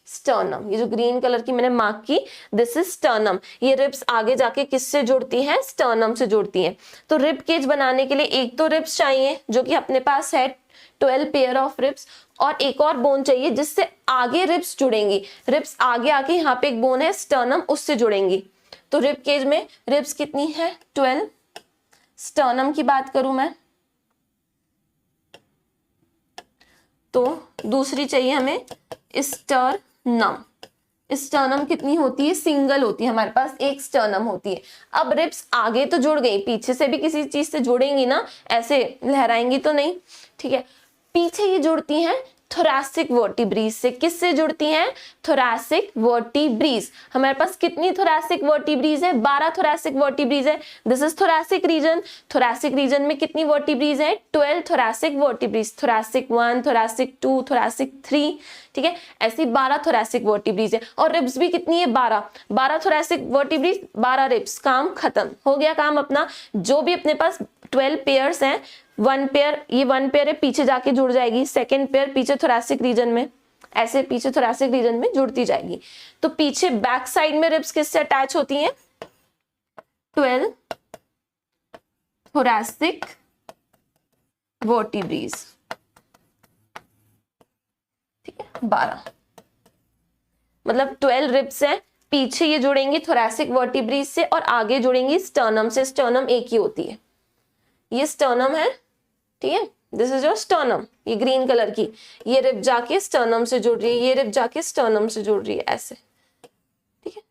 स्टर्नम। ये जो ग्रीन कलर की मैंने मार्क की, दिस इज स्टर्नम। ये रिब्स आगे जाके किससे जुड़ती हैं, स्टर्नम से जुड़ती हैं। तो रिब केज बनाने के लिए एक तो रिब्स चाहिए जो कि अपने पास है 12 पेयर ऑफ रिब्स, और एक और बोन चाहिए जिससे आगे रिब्स जुड़ेंगी। रिब्स आगे आके यहाँ पे एक बोन है स्टर्नम, उससे जुड़ेंगी। तो रिब केज में रिब्स कितनी है 12। स्टर्नम की बात करूं मैं तो दूसरी चाहिए हमें स्टर्नम। स्टर्नम कितनी होती है, सिंगल होती है, हमारे पास एक स्टर्नम होती है। अब रिब्स आगे तो जुड़ गई, पीछे से भी किसी चीज से जुड़ेंगी ना, ऐसे लहराएंगी तो नहीं। ठीक है, पीछे ये जुड़ती हैं थोरैसिक वर्टिब्रीज से। किससे जुड़ती हैं, थोरैसिक वर्टिब्रीज। हमारे पास कितनी थोरैसिक वर्टिब्रीज है, 12 थोरैसिक वर्टिब्रीज है। This is thoracic region. Thoracic region में कितनी वर्टिब्रीज है, 12 thoracic vertebrae. Thoracic 1, thoracic 2, thoracic 3। ठीक है, ऐसी 12 थोरैसिक वर्टिब्रीज है। और रिब्स भी कितनी है 12 थोरैसिक वर्टिब्रीज 12 रिब्स। काम खत्म हो गया, काम अपना। जो भी अपने पास 12 पेयर्स हैं, 1 पेयर, ये 1 पेयर है, पीछे जाके जुड़ जाएगी। सेकेंड पेयर पीछे थोरैसिक रीजन में, ऐसे पीछे थोरैसिक रीजन में जुड़ती जाएगी। तो पीछे बैक साइड में रिब्स किससे अटैच होती हैं, 12 थोरैसिक वर्टिब्रीज। ठीक है, 12 मतलब 12 रिब्स हैं, पीछे ये जुड़ेंगी थोरैसिक वर्टिब्रीज से और आगे जुड़ेंगी स्टर्नम से। स्टर्नम एक ही होती है, ये स्टर्नम है। ठीक है, दिस इज योर स्टर्नम, ये ग्रीन कलर की। ये रिब जाके स्टर्नम से जुड़ रही है, ये रिब जाके स्टर्नम से जुड़ रही है, ऐसे। ठीक है,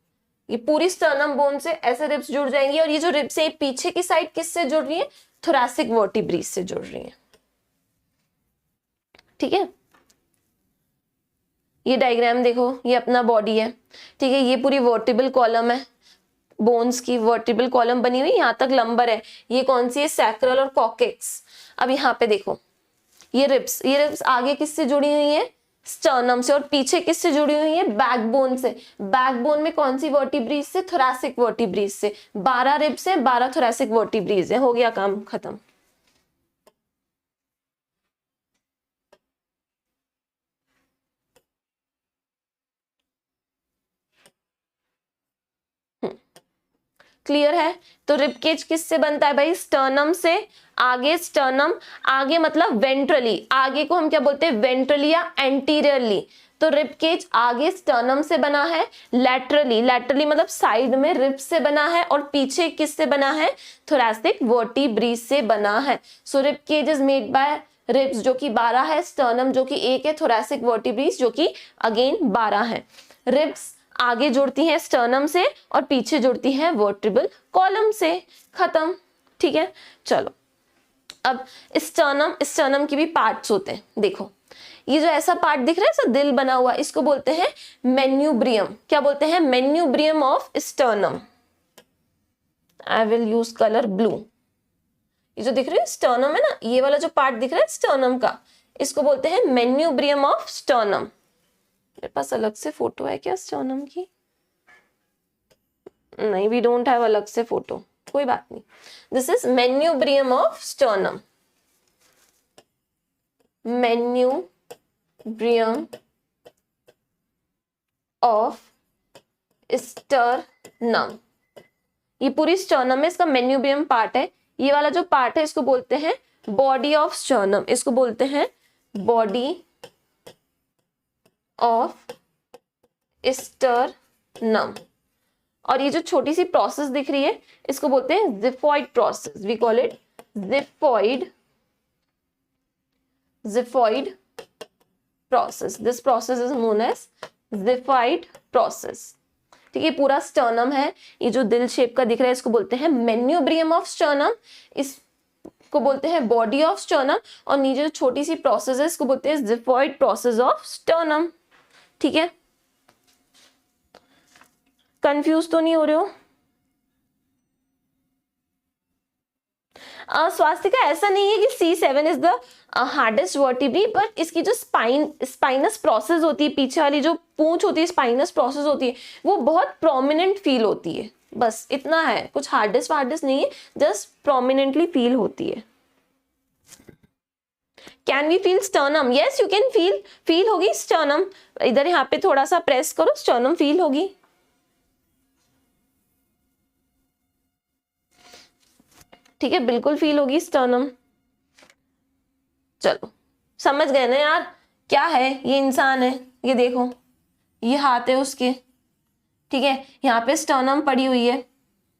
ये पूरी स्टर्नम बोन से ऐसे रिब्स जुड़ जाएंगी। और ये जो रिब्स है पीछे की साइड किससे जुड़ रही है, थोरैसिक वर्टिब्रीज से जुड़ रही है। ठीक है, ये डायग्राम देखो, ये अपना बॉडी है। ठीक है, ये पूरी वर्टिबल कॉलम है, बोन्स की वर्टिबल कॉलम बनी हुई, यहाँ तक लंबर है। ये कौन सी है, सैक्रल और कॉकेक्स। अब यहाँ पे देखो, ये रिब्स आगे किससे जुड़ी हुई है, स्टर्नम से, और पीछे किससे जुड़ी हुई है, बैकबोन से। बैकबोन में कौन सी वर्टिब्रीज से, थोरैसिक वर्टिब्रीज से। 12 रिब्स है, 12 थोरैसिक वर्टिब्रीज है। हो गया काम खत्म। क्लियर है। तो रिब केज किससे बनता है भाई, स्टर्नम से। आगे स्टर्नम, आगे मतलब वेंट्रली, आगे को हम क्या बोलते हैं, वेंट्रली या एंटीरियरली। तो रिब केज आगे स्टर्नम से बना है, लैटरली मतलब साइड में रिब्स से बना है, और पीछे किससे बना है, थोरैसिक वर्टिब्रीज से बना है। So rib cage is made by ribs जो कि 12 है, स्टर्नम जो कि 1 है, थोरैसिक वर्टिब्रीज जो कि अगेन 12 है। रिब्स आगे जुड़ती हैं स्टर्नम से और पीछे जुड़ती हैं वर्टिब्रल कॉलम से। खत्म। ठीक है, चलो अब स्टर्नम के भी पार्ट्स होते हैं। देखो ये जो ऐसा पार्ट दिख रहा है, ऐसा दिल बना हुआ, इसको बोलते हैं मेन्यूब्रियम। क्या बोलते हैं? Manubrium of sternum. I will use colour blue. ये जो दिख रही है स्टर्नम है ना, ये वाला जो पार्ट दिख रहा है स्टर्नम का, इसको बोलते हैं मेन्यूब्रियम ऑफ स्टर्नम। मेरे पास अलग से फोटो है क्या स्टर्नम की? नहीं, वी डोंट हैव अलग से फोटो, कोई बात नहीं। This is manubrium of sternum. Manubrium of sternum, ये पूरी स्टर्नम में इसका मेन्यूब्रियम पार्ट है। ये वाला जो पार्ट है इसको बोलते हैं बॉडी ऑफ स्टर्नम, इसको बोलते हैं बॉडी ऑफ स्टर्नम। और ये जो छोटी सी प्रोसेस दिख रही है इसको बोलते हैं xiphoid process. We call it xiphoid process. This process is known as xiphoid process. ठीक है, पूरा स्टर्नम है, ये जो दिल शेप का दिख रहा है इसको बोलते हैं मेन्यूब्रियम ऑफ स्टर्नम, इसको बोलते हैं बॉडी ऑफ स्टर्नम, और नीचे जो छोटी सी प्रोसेस है इसको बोलते हैं जिफॉइड प्रोसेस ऑफ स्टर्नम। ठीक है, कंफ्यूज तो नहीं हो रहे हो? स्वास्तिका ऐसा नहीं है कि C7 is the hardest vertebrae, but इसकी जो स्पाइनस प्रोसेस होती है, पीछे वाली जो पूंछ होती है, स्पाइनस प्रोसेस होती है, वो बहुत प्रोमिनेंट फील होती है। बस इतना है, कुछ हार्डेस्ट नहीं है, जस्ट प्रोमिनेंटली फील होती है। Can we feel sternum? Yes you can feel होगी स्टर्नम। इधर यहाँ पे थोड़ा सा प्रेस करो, स्टर्नम फील होगी। ठीक है, बिल्कुल फील होगी स्टर्नम। चलो समझ गए ना यार, क्या है? ये इंसान है, ये देखो, ये हाथ है उसके। ठीक है, यहाँ पे स्टर्नम पड़ी हुई है,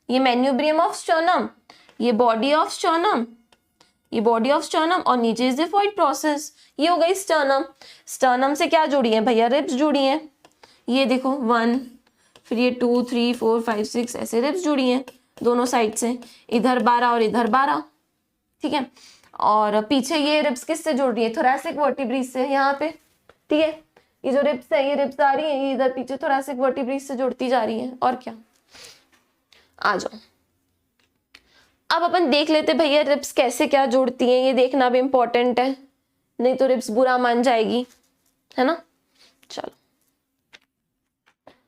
ये मेन्यूब्रियम ऑफ स्टर्नम, ये बॉडी ऑफ स्टर्नम, ये बॉडी ऑफ स्टर्नम, और नीचे जिफॉइड प्रोसेस। ये हो गई स्टर्नम। स्टर्नम से क्या जुड़ी है भैया? रिब्स जुड़ी हैं। ये देखो 1, फिर ये 2, 3, 4, 5, 6 ऐसे रिब्स जुड़ी हैं दोनों साइड से, इधर 12 और इधर 12। ठीक है, और पीछे ये रिब्स किससे जुड़ रही है? थोरैसिक वर्टिब्री से, यहाँ पे। ठीक है, ये जो रिब्स है, ये रिब्स आ रही है, ये इधर पीछे थोरैसिक वर्टिब्री से जुड़ती जा रही है। और क्या, आ जाओ। अब अपन देख लेते भैया रिब्स कैसे क्या जुड़ती हैं, ये देखना भी इंपॉर्टेंट है, नहीं तो रिब्स बुरा मान जाएगी, है ना। चलो,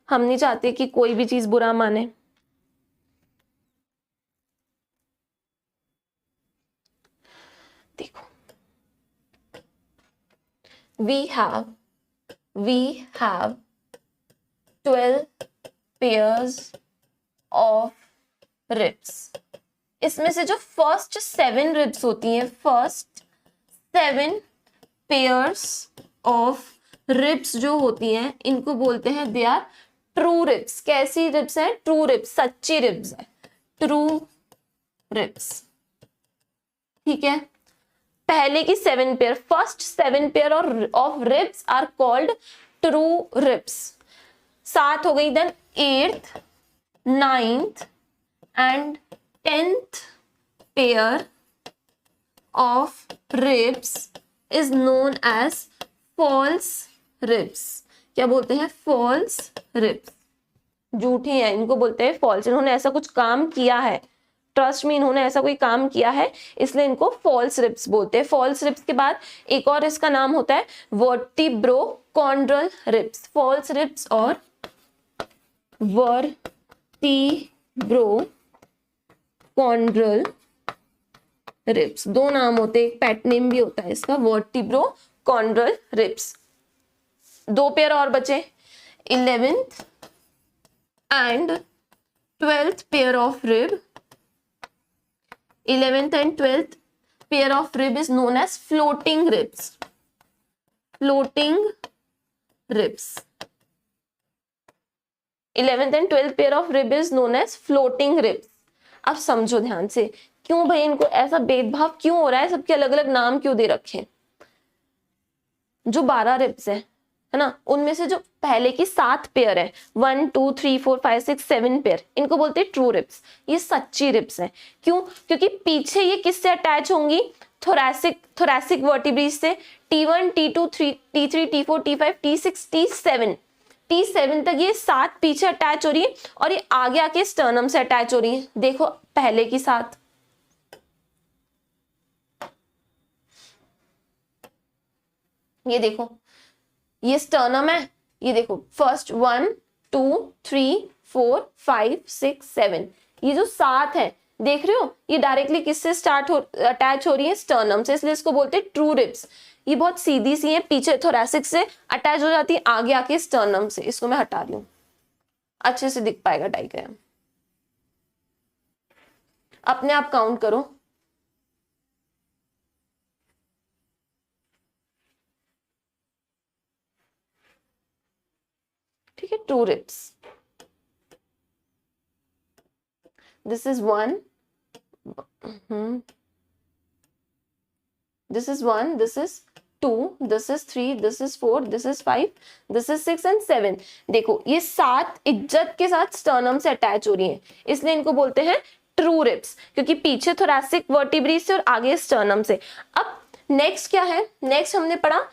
हम नहीं चाहते कि कोई भी चीज बुरा माने। देखो, we have 12 pairs of ribs। इसमें से जो फर्स्ट 7 रिब्स होती हैं, फर्स्ट 7 pairs of ribs जो होती हैं, इनको बोलते हैं दे आर ट्रू रिब्स। कैसी रिब्स है? ट्रू रिब्स, सच्ची रिब्स है, ट्रू रिब्स। ठीक है, पहले की 7 pair, first 7 pair of ribs are called true ribs. 7 हो गई, देन 8th, 9th एंड 10th pair of ribs is known as false ribs. क्या बोलते हैं? False ribs. झूठी है, इनको बोलते हैं फॉल्स। इन्होंने ऐसा कुछ काम किया है, ट्रस्ट में इन्होंने ऐसा कोई काम किया है, इसलिए इनको फॉल्स रिब्स बोलते हैं। फॉल्स रिब्स के बाद एक और इसका नाम होता है वर्टिब्रोकॉन्ड्रल रिब्स। फॉल्स रिब्स और वर्टिब्रोकॉन्ड्रल रिब्स, दो नाम होते हैं, एक पेट नेम भी होता है इसका, वर्टिब्रोकॉन्ड्रल रिब्स। 2 पेयर और बचे, 11th and 12th pair of rib. 11th and 12th pair of rib is known as floating ribs. Floating ribs. 11th and 12th pair of rib is known as floating ribs. अब समझो ध्यान से, क्यों भाई इनको ऐसा भेदभाव क्यों हो रहा है? सबके अलग अलग नाम क्यों दे रखे? जो 12 रिब्स है, है ना, उनमें से जो पहले की 7 पेयर है, 1 2 3 4 5 6 7 पेयर, इनको बोलते हैं ट्रू रिब्स। ये सच्ची रिब्स हैं। क्यों? क्योंकि पीछे ये किससे अटैच होंगी? थोरैसिक वर्टिब्रेज से। T1 T2 T3 T4 T5 T6 T7 तक ये 7 पीछे अटैच हो रही है और ये आगे आके स्टर्नम से अटैच हो रही है। देखो पहले की 7, ये देखो ये स्टर्नम है, ये देखो फर्स्ट 1 2 3 4 5 6 7, ये जो 7 है देख रहे हो, ये डायरेक्टली किससे अटैच हो रही है? स्टर्नम से, इसलिए इसको बोलते हैं ट्रू रिब्स। ये बहुत सीधी सी है, पीछे थोरैसिक से अटैच हो जाती है, आगे आके स्टर्नम से। इसको मैं हटा रही हूँ, अच्छे से दिख पाएगा डायग्राम। अपने आप काउंट करो। ठीक है, true ribs. This is 1, this is 1, this is 2, this is 3, this is 4, this is 5, this is 6 and 7। देखो ये 7 इज्जत के साथ स्टर्नम से अटैच हो रही हैं, इसलिए इनको बोलते हैं ट्रू रिब्स, क्योंकि पीछे थोरैसिक वर्टिब्रेज से और आगे स्टर्नम से। अब नेक्स्ट क्या है? नेक्स्ट हमने पढ़ा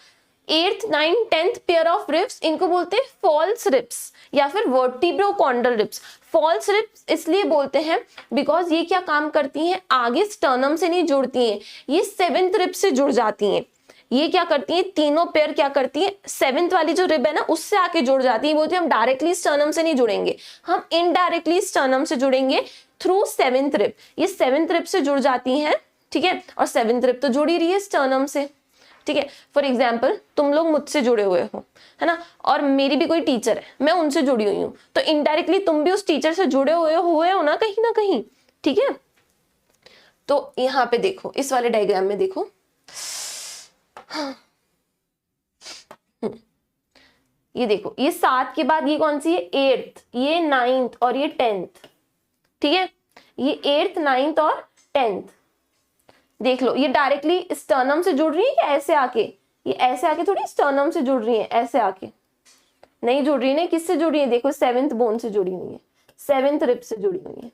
8th 9th 10th pair of ribs, इनको बोलते हैं फॉल्स रिब्स या फिर वर्टिब्रोकॉन्डल रिब्स। फॉल्स रिब्स इसलिए बोलते हैं बिकॉज ये क्या काम करती हैं? आगे स्टर्नम से नहीं जुड़ती हैं, ये 7th रिब से जुड़ जाती हैं। ये क्या करती हैं? तीनों पेयर क्या करती है? 7th वाली जो रिब है ना, उससे आके जुड़ जाती है। बोलते हैं हम डायरेक्टली स्टर्नम से नहीं जुड़ेंगे, हम इनडायरेक्टली स्टर्नम से जुड़ेंगे थ्रू 7th रिब। ये 7th रिब से जुड़ जाती हैं, ठीक है, और 7th रिब तो जुड़ी रही है स्टर्नम से। ठीक है, फॉर एग्जाम्पल तुम लोग मुझसे जुड़े हुए हो, है ना, और मेरी भी कोई टीचर है, मैं उनसे जुड़ी हुई हूँ, तो इनडायरेक्टली तुम भी उस टीचर से जुड़े हुए हो ना कहीं। ठीक है, तो यहाँ पे देखो, इस वाले डायग्राम में देखो, ये देखो, ये 7 के बाद ये कौन सी है? 8th, ये 9th और ये 10th। ठीक है, ये 8th 9th और 10th। देख लो, ये डायरेक्टली स्टर्नम से जुड़ रही है या ऐसे आके? ये ऐसे आके थोड़ी स्टर्नम से जुड़ रही है, ऐसे आके नहीं जुड़ रही है। किससे जुड़ी है? देखो 7th बोन से जुड़ी हुई है, 7th रिब से जुड़ी हुई है,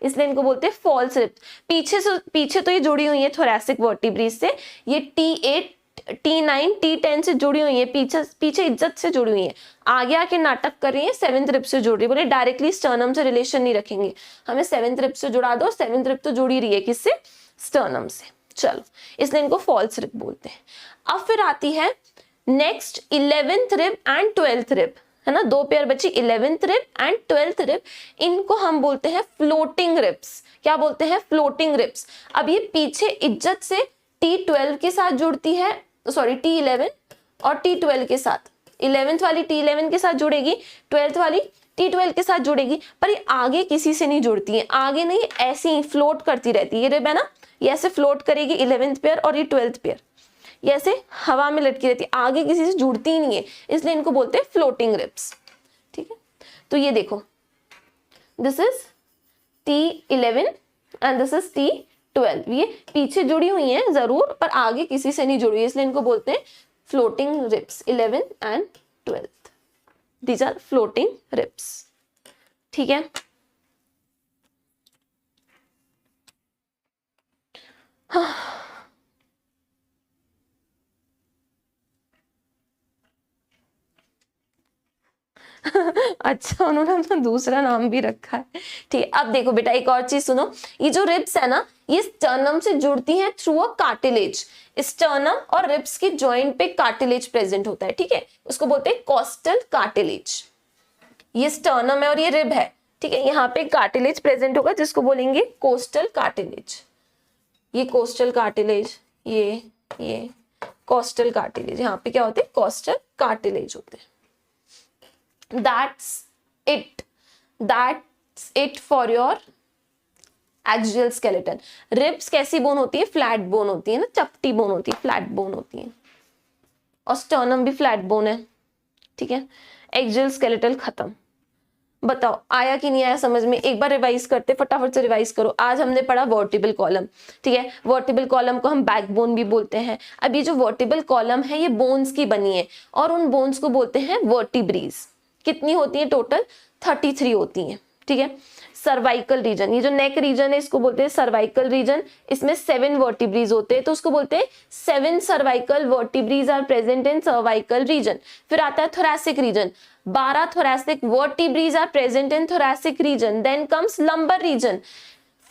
इसलिए इनको बोलते हैं फॉल्स रिब। पीछे तो ये जुड़ी हुई है थोरैसिक वर्टिब्रेज से, ये T8 T9 T10 से जुड़ी हुई है, पीछे इज्जत से जुड़ी हुई है, आगे आके नाटक कर रही है, 7th रिब से जुड़ रही है। बोले डायरेक्टली स्टर्नम से रिलेशन नहीं रखेंगे, हमें 7th रिब से जुड़ा दो। 7th रिब तो जुड़ी रही है किससे? स्टर्नम से। चलो, इसलिए इनको फॉल्स रिब बोलते हैं। अब फिर आती है next 11th rib end 12th rib, है ना, 2 पेयर बची, 11th rib end 12th rib. इनको हम बोलते हैं फ्लोटिंग रिब्स। क्या बोलते हैं? Floating ribs. अब ये पीछे इज्जत से T12 के साथ जुड़ती है, सॉरी T11 और T12 के साथ। 11th वाली T11 के साथ जुड़ेगी, 12th वाली T12 के साथ जुड़ेगी, पर ये आगे किसी से नहीं जुड़ती है। आगे नहीं, ऐसे ही फ्लोट करती रहती है। ये रिब है ना, ये ऐसे फ्लोट करेगी 11th पेयर और ये 12th पेयर, ये ऐसे हवा में लटकी रहती है, आगे किसी से जुड़ती ही नहीं है, इसलिए इनको बोलते हैं फ्लोटिंग रिब्स। ठीक है, तो ये देखो, this is T11 and this is T12। ये पीछे जुड़ी हुई हैं जरूर, पर आगे किसी से नहीं जुड़ी है, इसलिए इनको बोलते हैं floating ribs. 11th and 12th, these are floating ribs. ठीक है, अच्छा, उन्होंने अपना दूसरा नाम भी रखा है। ठीक है, अब देखो बेटा, एक और चीज सुनो, ये जो रिब्स है ना, ये स्टर्नम से जुड़ती हैं थ्रू अ कार्टिलेज। स्टर्नम और रिब्स के जॉइंट पे कार्टिलेज प्रेजेंट होता है। ठीक है, उसको बोलते हैं कोस्टल कार्टिलेज। ये स्टर्नम है और ये रिब है, ठीक है, यहाँ पे कार्टिलेज प्रेजेंट होगा जिसको बोलेंगे कोस्टल कार्टिलेज। ये कोस्टल कार्टिलेज, ये कोस्टल कार्टिलेज, यहाँ पे क्या होते हैं? कोस्टल कार्टिलेज होते हैं। That's it for your axial skeleton। Ribs कैसी बोन होती है? फ्लैट बोन होती है ना, चपटी बोन होती है, फ्लैट बोन होती है, और स्टर्नम भी फ्लैट बोन है। ठीक है, एक्सियल स्केलेटल खत्म। बताओ आया कि नहीं आया समझ में? एक बार रिवाइज करते, फटाफट से रिवाइज करो। आज हमने पढ़ा वर्टिबल कॉलम, ठीक है। वर्टिबल कॉलम को हम बैकबोन भी बोलते हैं। अब ये जो वर्टिबल कॉलम है ये बोन्स की बनी है और उन बोन्स को बोलते हैं वर्टिब्रीज। कितनी होती है टोटल? 33 होती है, ठीक है। सर्वाइकल रीजन, ये जो नेक रीजन है इसको बोलते हैं सर्वाइकल रीजन। इसमें 7 वर्टिब्रीज होते हैं तो उसको बोलते हैं 7 cervical vertebrae are present in cervical region. फिर आता है thoracic region, 12 thoracic vertebrae are present in thoracic region. Then comes lumbar region,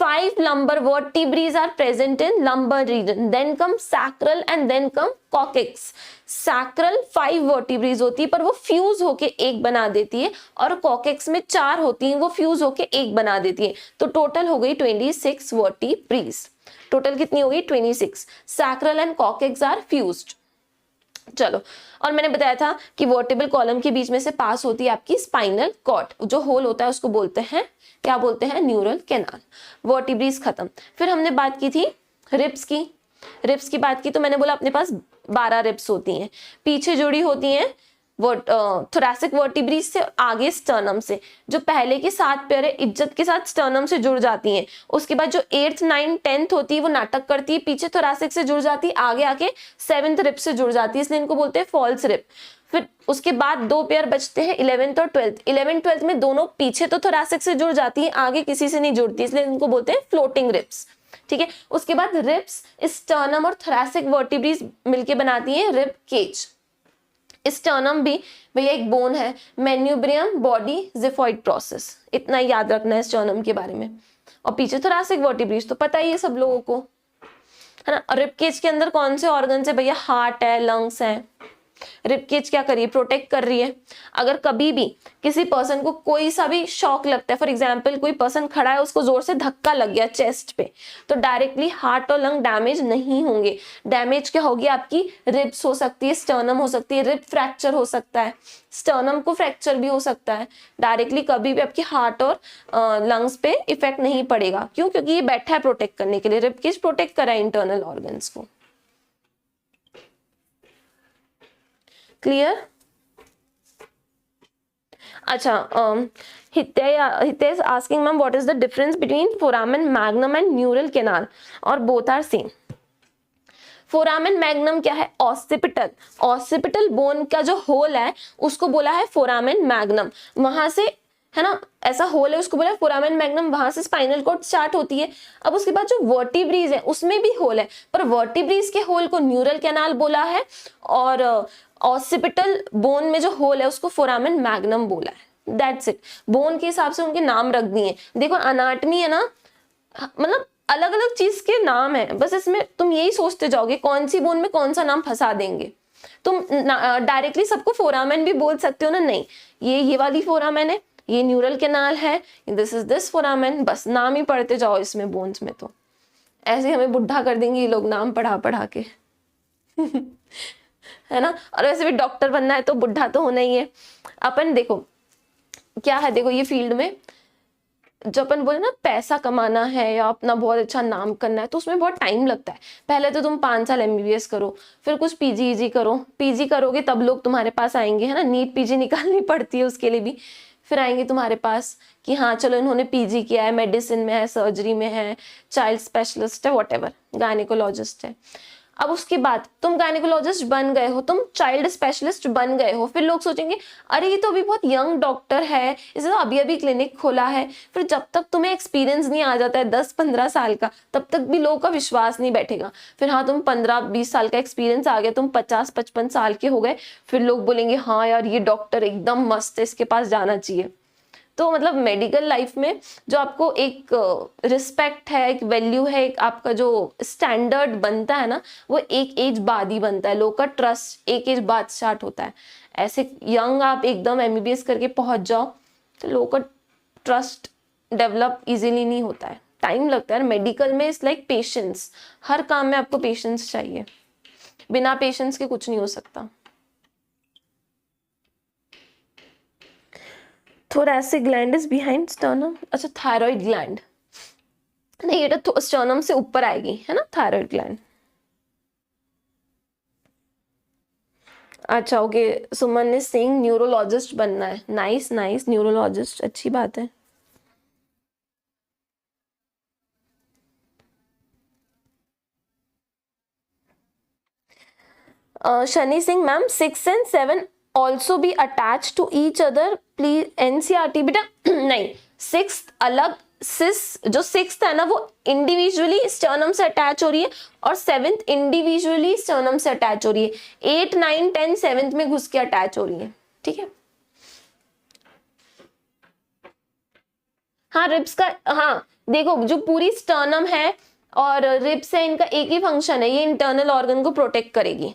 5 lumbar vertebrae are present in lumbar region. Then comes sacral and then come coccyx. Sacral 5 vertebrae होती है पर वो फ्यूज होके एक बना देती है और coccyx में 4 होती हैं वो फ्यूज होके एक बना देती है। तो टोटल हो गई 26 vertebrae। टोटल कितनी हो गई? 26। Sacral and coccyx are fused। चलो, और मैंने बताया था कि वर्टिबल कॉलम के बीच में से पास होती है आपकी स्पाइनल कॉर्ड, जो होल होता है उसको बोलते हैं, क्या बोलते हैं? Neural canal. वर्टिब्रीज खत्म। फिर हमने बात की थी रिब्स की। रिब्स की बात की तो मैंने बोला अपने पास 12 रिब्स होती हैं, पीछे जुड़ी होती हैं थोरैसिक वर्टिब्रीज से, आगे स्टर्नम से। जो पहले के 7 पेयर है इज्जत के साथ स्टर्नम से जुड़ जाती हैं। उसके बाद जो 8th 9th 10th होती है वो नाटक करती है, पीछे थोरैसिक से जुड़ जाती है, आगे आके 7th रिब से जुड़ जाती है, इसलिए इनको बोलते हैं फॉल्स रिब। फिर उसके बाद 2 पेयर बचते हैं 11th और 12th। 11th 12th में दोनों पीछे तो थोरैसिक से जुड़ जाती है, आगे किसी से नहीं जुड़ती, इसलिए इनको बोलते हैं फ्लोटिंग रिब्स, ठीक है। उसके बाद रिब्स स्टर्नम और थोरैसिक वर्टिब्रीज मिलके बनाती है रिब केज। स्टर्नम भी भैया एक बोन है, मेन्यूब्रियम बॉडी जिफॉइड प्रोसेस, इतना याद रखना है स्टर्नम के बारे में। और पीछे थोरैसिक वर्टिब्रीज तो पता ही है सब लोगों को, है ना। रिब केज के अंदर कौन से ऑर्गन्स है भैया? हार्ट है, लंग्स है। रिब केज क्या कर रही है? प्रोटेक्ट कर रही है। अगर कभी भी किसी पर्सन को कोई सा भी शॉक लगता है, फॉर एग्जांपल कोई पर्सन खड़ा है उसको जोर से धक्का लग गया चेस्ट पे, तो डायरेक्टली हार्ट और लंग डैमेज नहीं होंगे। डैमेज क्या होगी? आपकी रिब्स हो सकती है, स्टर्नम हो सकती है, रिब फ्रैक्चर हो सकता है, स्टर्नम को फ्रैक्चर भी हो सकता है। डायरेक्टली कभी भी आपकी हार्ट और लंग्स पे इफेक्ट नहीं पड़ेगा। क्यों? क्योंकि ये बैठा है प्रोटेक्ट करने के लिए। रिब केज प्रोटेक्ट करा है इंटरनल ऑर्गन्स को। क्लियर? अच्छा, हिते is asking ma'am what is the difference between foramen magnum and neural canal, और both are same। Foramen magnum क्या है? ऑसिपिटल। ऑसिपिटल बोन का जो होल है उसको बोला है फोरामेन मैग्नम। वहां से, है ना, ऐसा होल है उसको बोला है फोरामेन मैग्नम, वहां से स्पाइनल कॉर्ड स्टार्ट होती है। अब उसके बाद जो वर्टिब्रीज है उसमें भी होल है, पर वर्टिब्रीज के होल को न्यूरल कैनाल बोला है और ऑसिपिटल बोन में जो होल है उसको फोरामेन मैग्नम बोला है। That's it. बोन के हिसाब से उनके नाम रख दिए। देखो अनाटमी है ना, मतलब अलग अलग चीज के नाम है, बस इसमें तुम यही सोचते जाओगे कौन सी बोन में कौन सा नाम फंसा देंगे। तुम डायरेक्टली सबको फोरामेन भी बोल सकते हो ना, नहीं ये वाली फोरामेन है, ये न्यूरल कैनाल है, दिस इज दिस फोरामेन, बस नाम ही पढ़ते जाओ इसमें बोन्स में। तो ऐसे हमें बुढ़ा कर देंगे ये लोग नाम पढ़ा पढ़ा के है ना। और वैसे भी डॉक्टर बनना है तो बुढ़ा तो होना ही है। अपन देखो क्या है, देखो ये फील्ड में जो अपन बोले ना पैसा कमाना है या अपना बहुत अच्छा नाम करना है तो उसमें बहुत टाइम लगता है। पहले तो तुम 5 साल MBBS करो, फिर कुछ PG करो, PG करोगे तब लोग तुम्हारे पास आएंगे, है ना। नीट PG निकालनी पड़ती है उसके लिए भी। फिर आएंगे तुम्हारे पास कि हाँ चलो इन्होंने PG किया है, मेडिसिन में है, सर्जरी में है, चाइल्ड स्पेशलिस्ट है, व्हाटएवर, गायनेकोलॉजिस्ट है। अब उसके बाद तुम गायनेकोलॉजिस्ट बन गए हो, तुम चाइल्ड स्पेशलिस्ट बन गए हो, फिर लोग सोचेंगे अरे ये तो अभी बहुत यंग डॉक्टर है, इसने तो अभी अभी क्लिनिक खोला है। फिर जब तक तुम्हें एक्सपीरियंस नहीं आ जाता है 10-15 साल का, तब तक भी लोगों का विश्वास नहीं बैठेगा। फिर हाँ तुम 15-20 साल का एक्सपीरियंस आ गया, तुम 50-55 साल के हो गए, फिर लोग बोलेंगे हाँ यार ये डॉक्टर एकदम मस्त है, इसके पास जाना चाहिए। तो मतलब मेडिकल लाइफ में जो आपको एक रिस्पेक्ट है, एक वैल्यू है, एक आपका जो स्टैंडर्ड बनता है ना, वो एक एज बाद ही बनता है। लोग का ट्रस्ट एक एज बाद स्टार्ट होता है। ऐसे यंग आप एकदम MBBS करके पहुंच जाओ तो लोगों का ट्रस्ट डेवलप इजीली नहीं होता है, टाइम लगता है। मेडिकल में इट्स लाइक पेशेंस, हर काम में आपको पेशेंस चाहिए, बिना पेशेंस के कुछ नहीं हो सकता। thoracic gland is behind sternum। अच्छा थायराइड ग्लैंड नहीं, ये तो स्टर्नम से ऊपर आएगी, है ना थायराइड ग्लैंड। अच्छा ओके, सुमन ने सिंह न्यूरोलॉजिस्ट बनना है, नाइस नाइस, न्यूरोलॉजिस्ट अच्छी बात है। Shani Singh ma'am 6 and 7 also be attach to each other please, NCERT बेटा नहीं, सिक्स अलग, सिस जो सिक्स है ना वो इंडिविजुअली स्टर्नम से अटैच हो रही है और सेवेंथ इंडिविजुअली स्टर्नम से अटैच हो रही है, 8 9 10 सेवेंथ में घुस के अटैच हो रही है, ठीक है। हाँ रिब्स का, हाँ देखो जो पूरी स्टर्नम है और रिब्स है, इनका एक ही फंक्शन है, ये इंटरनल ऑर्गन को प्रोटेक्ट करेगी,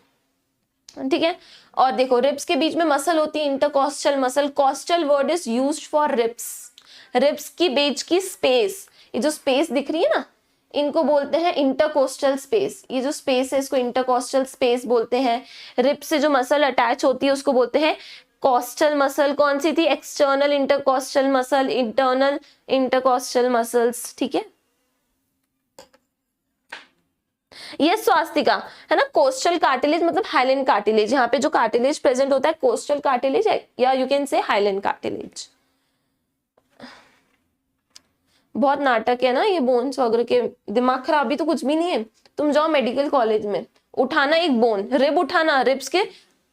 ठीक है। और देखो रिब्स के बीच में मसल होती है intercostal muscle, costal word is used for ribs, ribs की बीच की स्पेस, ये जो स्पेस दिख रही है ना इनको बोलते हैं इंटरकोस्टल स्पेस, ये जो स्पेस है इसको इंटरकोस्टल स्पेस बोलते हैं। रिब्स से जो मसल अटैच होती है उसको बोलते हैं कॉस्टल मसल। कौन सी थी, external intercostal muscle, internal intercostal muscles, ठीक है। ये स्वास्तिका है ना, कोस्टल कार्टिलेज मतलब हाइलैंड कार्टिलेज, यहाँ पे जो कार्टिलेज प्रेजेंट होता है कोस्टल कार्टिलेज है या you can say Highland cartilage. बहुत नाटक है ना ये बोन्स वगैरह के, दिमाग खराब भी तो कुछ भी नहीं है। तुम जाओ मेडिकल कॉलेज में, उठाना एक बोन, रिब उठाना, रिब्स के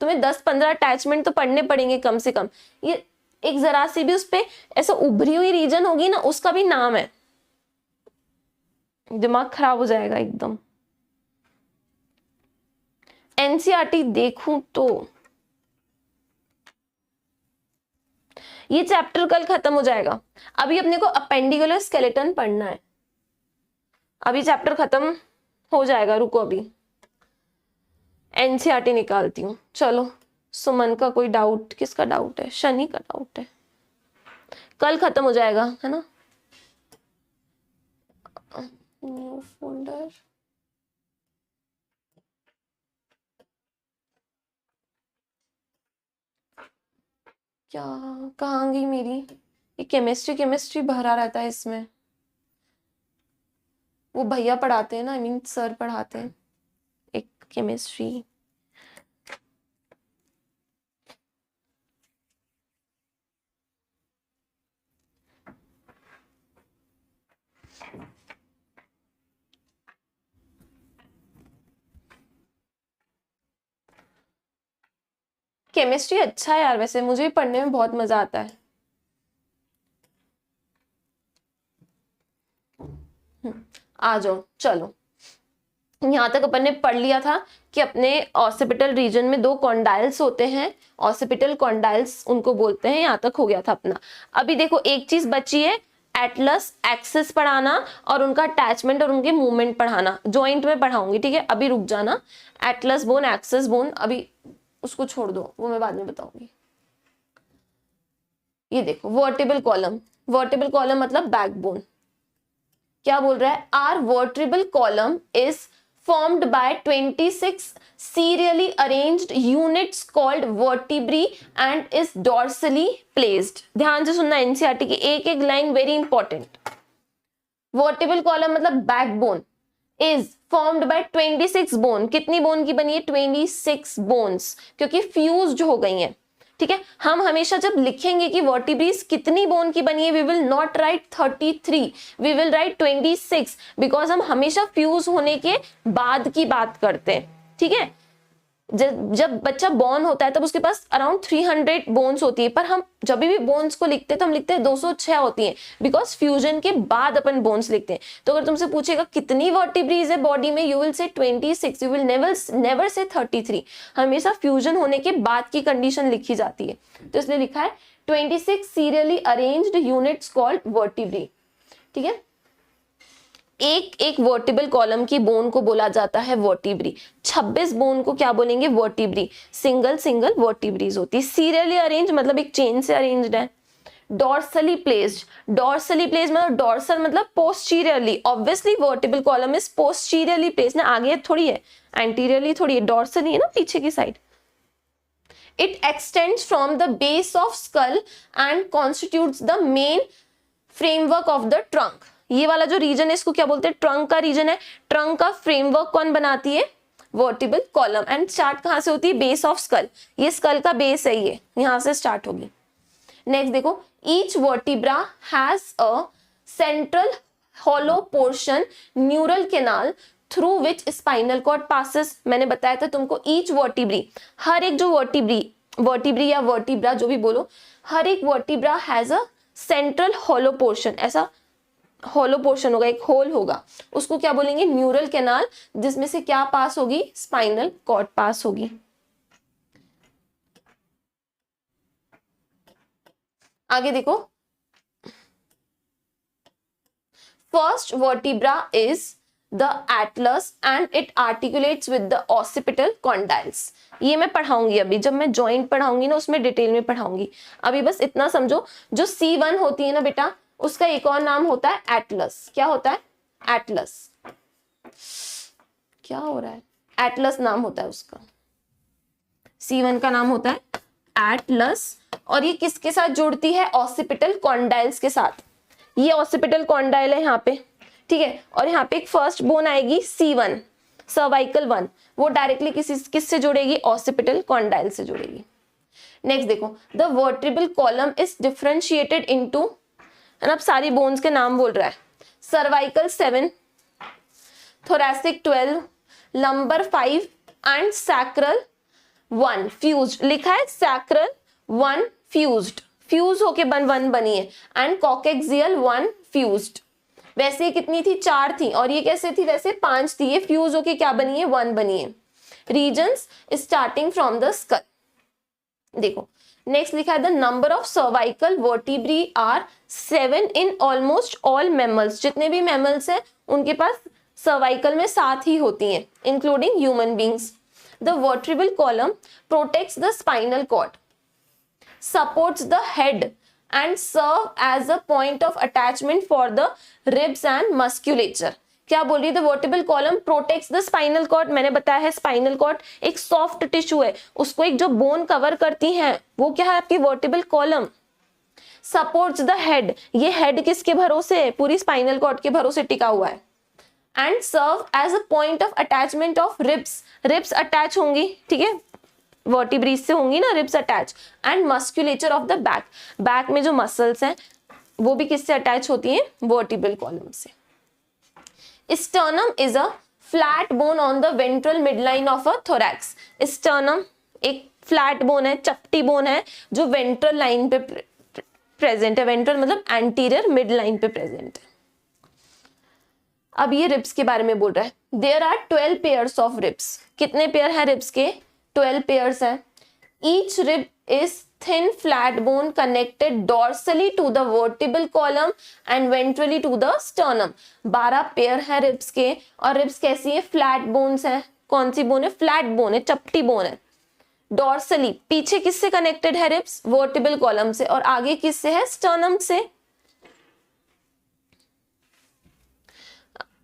तुम्हें 10-15 अटैचमेंट तो पढ़ने पड़ेंगे कम से कम। ये एक जरा सी भी उस पे ऐसा उभरी हुई रीजन होगी ना उसका भी नाम है, दिमाग खराब हो जाएगा एकदम। एनसीईआरटी देखूं तो ये चैप्टर कल खत्म हो जाएगा, अभी अपने को अपेंडिकुलर स्केलेटन पढ़ना है, अभी चैप्टर खत्म हो जाएगा, रुको अभी एनसीईआरटी निकालती हूँ। चलो सुमन का कोई डाउट, किसका डाउट है, शनि का डाउट है, कल खत्म हो जाएगा है ना। न्यू फोल्डर, क्या कहाँ गई मेरी ये केमिस्ट्री, केमिस्ट्री भरा रहता है इसमें, वो भैया पढ़ाते हैं ना, आई मीन सर पढ़ाते हैं एक केमिस्ट्री। केमिस्ट्री अच्छा है यार, वैसे मुझे भी पढ़ने में बहुत मजा आता है। आ जाओ चलो, यहाँ तक अपन ने पढ़ लिया था कि अपने ऑसिपिटल रीजन में 2 कॉन्डाइल्स होते हैं, ऑसिपिटल कॉन्डाइल्स उनको बोलते हैं, यहाँ तक हो गया था अपना। अभी देखो एक चीज बची है, एटलस एक्सिस पढ़ाना और उनका अटैचमेंट और उनके मूवमेंट पढ़ाना, जॉइंट में पढ़ाऊंगी, ठीक है। अभी रुक जाना, एटलस बोन एक्सिस बोन अभी उसको छोड़ दो, वो मैं बाद में बताऊंगी। ये देखो वर्टिबल कॉलम, वर्टिबल कॉलम मतलब बैकबोन, क्या बोल रहा है, our vertebral column is formed by 26 serially arranged units called vertebrae and is dorsally placed। ध्यान से सुनना एनसीईआरटी की एक एक line, very important. Vertebral column मतलब backbone is formed by 26 bone, कितनी बोन की बनी है, 26 बोन्स, क्योंकि फ्यूज्ड हो गई हैं, ठीक है। हम हमेशा जब लिखेंगे कि वर्टिब्रीज कितनी बोन की बनी है, we will not write 33, we will write 26, because हम हमेशा फ्यूज होने के बाद की बात करते हैं, ठीक है। जब बच्चा बॉर्न होता है तब उसके पास अराउंड 300 बोन्स होती है, पर हम जब भी बोन्स को लिखते हैं तो हम लिखते हैं 206 होती हैं, बिकॉज फ्यूजन के बाद अपन बोन्स लिखते हैं। तो अगर तुमसे पूछेगा कितनी वर्टिब्रीज है बॉडी में, you will say 26, you will never say 33, हमेशा फ्यूजन होने के बाद की कंडीशन लिखी जाती है, तो इसलिए लिखा है 26 serially arranged units called vertebrae, ठीक है। एक एक वर्टिबल कॉलम की बोन को बोला जाता है वर्टिब्री, 26 बोन को क्या बोलेंगे, वर्टिब्री, सिंगल सिंगल वर्टिब्रीज होती है। सीरियली अरेंज मतलब एक चेन से अरेंज्ड है। डॉर्सली प्लेस्ड, डॉर्सली प्लेस्ड मतलब डॉर्सल मतलब posteriorly, obviously vertebral column is posteriorly placed ना, आगे थोड़ी है, एंटीरियरली थोड़ी है, डॉर्सली है ना पीछे की side. It extends from the base of skull and constitutes the main framework of the trunk। ये वाला जो रीजन है इसको क्या बोलते हैं, ट्रंक का रीजन है। ट्रंक का फ्रेमवर्क कौन बनाती है, वर्टिबल कॉलम। एंड स्टार्ट कहाँ से होती है? बेस ऑफ स्कल, ये स्कल का बेस है, ये यहाँ से स्टार्ट होगी। नेक्स्ट देखो, each vertebra has a central hollow portion neural canal through which spinal cord passes. मैंने बताया था तुमको, ईच वर्टिब्री, हर एक जो वर्टिब्री या वर्टिब्रा जो भी बोलो, हर एक vertebra has a central hollow portion, ऐसा हॉलो पोर्शन होगा, एक होल होगा, उसको क्या बोलेंगे? न्यूरल कैनाल, जिसमें से क्या पास होगी? स्पाइनल कॉर्ड पास होगी। आगे देखो, first vertebra is the Atlas and it articulates with the occipital condyles. ये मैं पढ़ाऊंगी अभी, जब मैं जॉइंट पढ़ाऊंगी ना उसमें डिटेल में पढ़ाऊंगी। अभी बस इतना समझो, जो C1 होती है ना बेटा, उसका एक और नाम होता है एटलस। क्या होता है? एटलस। क्या हो रहा है? एटलस नाम होता है उसका, C1 का नाम होता है एटलस। और ये किसके साथ जुड़ती है? ऑसिपिटल कॉन्डाइल्स के साथ। ये ऑसिपिटल कॉन्डाइल है यहाँ पे, ठीक है। और यहाँ पे एक फर्स्ट बोन आएगी C1, सर्वाइकल 1, वो डायरेक्टली किससे जुड़ेगी? ऑसिपिटल कॉन्डाइल से जुड़ेगी। नेक्स्ट देखो, the vertebral column is differentiated into, अब सारी बोन्स के नाम बोल रहा है, cervical 7, thoracic 12, lumbar 5 and sacral 1 fused. लिखा है सैक्रल 1 फ्यूज्ड, फ्यूज होके 1 बनी है, एंड कॉकेक्सियल 1 फ्यूज्ड। वैसे कितनी थी? 4 थी, और ये कैसे थी? वैसे 5 थी, ये फ्यूज होके क्या बनी है? 1 बनी है। Regions starting from the skull. देखो नेक्स्ट लिखा है, the number of cervical vertebrae are 7 in almost all mammals. जितने भी मैमल्स हैं उनके पास सर्वाइकल में 7 ही होती हैं, including human beings. The vertebral column protects the spinal cord, supports the head and serve as a point of attachment for the ribs and musculature। क्या बोल रही है? the vertebral column protects the spinal cord। मैंने बताया है स्पाइनल कॉर्ड एक सॉफ्ट टिश्यू है, उसको एक जो बोन कवर करती है वो क्या है? आपकी vertebral column. Supports the head, ये हेड किसके भरोसे है? पूरी स्पाइनल कॉर्ड के भरोसे टिका हुआ है। And serve as a point of attachment of ribs, ribs attach होंगी, ठीक है, वर्टिब्रीज से होंगी ना ribs attach. And musculature of the back, back में जो मसल्स हैं वो भी किससे अटैच होती हैं? वर्टिब्रल कॉलम से। Sternum is a flat bone on the ventral midline of a thorax. Sternum एक फ्लैट बोन है, चपटी बोन है, जो वेंट्रल लाइन पे प्रेजेंट है। वेंट्रल मतलब एंटीरियर मिड लाइन पे प्रेजेंट है। अब ये रिब्स के बारे में बोल रहा है, there are 12 pairs of ribs. कितने पेयर है रिब्स के? 12 पेयर्स है। Each rib is thin flat bone connected dorsally to the vertebral column and ventrally to the sternum. 12 pair है रिब्स के, और रिब्स कैसी है? फ्लैट बोन्स है। कौन सी बोन है? फ्लैट बोन है, चपटी बोन है। डॉर्सली पीछे किससे कनेक्टेड है रिब्स? वर्टिब्रल कॉलम से। और आगे किससे है? स्टर्नम से।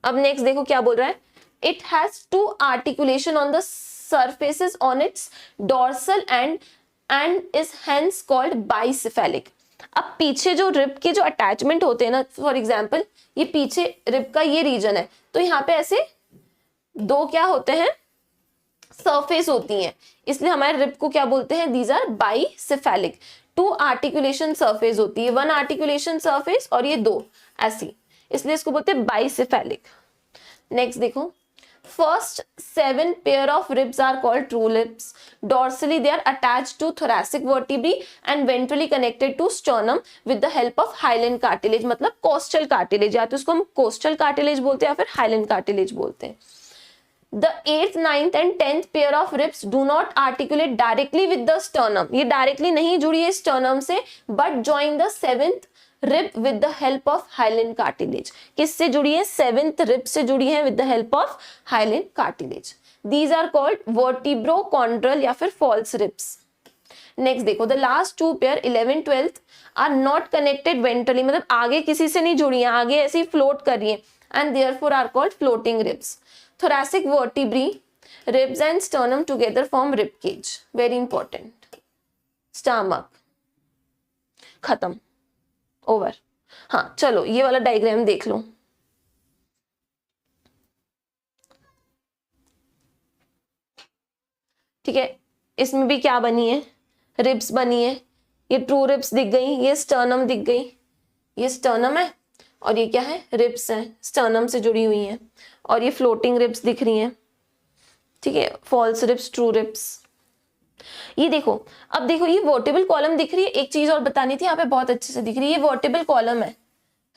अब नेक्स्ट देखो क्या बोल रहा है, it has 2 articulation on the surfaces on its dorsal and is hence called bicephalic। अब पीछे जो रिब के जो अटैचमेंट होते हैं ना, फॉर एग्जांपल ये पीछे रिब का ये रीजन है, तो यहाँ पे ऐसे 2 क्या होते हैं? सरफेस होती हैं, इसलिए हमारे रिब को क्या बोलते हैं? These are bicephalic. 2 articulation surface होती है, 1 आर्टिकुलेशन सरफेस और ये 2 ऐसी, इसलिए इसको बोलते हैं बाइसेफेलिक। नेक्स्ट देखो, first 7 pair of ribs are called true ribs। dorsally they are attached to thoracic vertebrae and ventrally connected to sternum with the help of hyaline cartilage। मतलब costal cartilage, या तो इसको हम costal cartilage बोलते हैं या फिर hyaline cartilage बोलते हैं। The 8th, 9th and 10th pair of ribs do not articulate directly with the sternum। ये directly नहीं जुड़ी है sternum से, but join the 7th rib with the help of hyaline cartilage. किससे जुड़ी है? 7th रिब से जुड़ी है with the help of hyaline cartilage. These are called vertebrochondral या फिर फॉल्स रिब्स। नेक्स्ट देखो, the last 2 pair 11th 12th are not connected ventrally, मतलब आगे किसी से नहीं जुड़ी है, आगे ऐसे ही फ्लोट कर रही है, and therefore are called floating ribs. Thoracic vertebrae ribs and sternum together form rib cage. Very important. Stomach खत्म, ओवर। हाँ चलो ये वाला डायग्राम देख लो। ठीक है, इसमें भी क्या बनी है, रिब्स बनी है, ये ट्रू रिब्स दिख गई, ये स्टर्नम दिख गई, ये स्टर्नम है और ये क्या है, रिब्स है, स्टर्नम से जुड़ी हुई है, और ये फ्लोटिंग रिब्स दिख रही हैं, ठीक है, फॉल्स रिब्स, ट्रू रिब्स। ये देखो, अब देखो ये वर्टिबल कॉलम दिख रही है, एक चीज और बतानी थी, यहाँ पे बहुत अच्छे से दिख रही है, ये वर्टिबल कॉलम है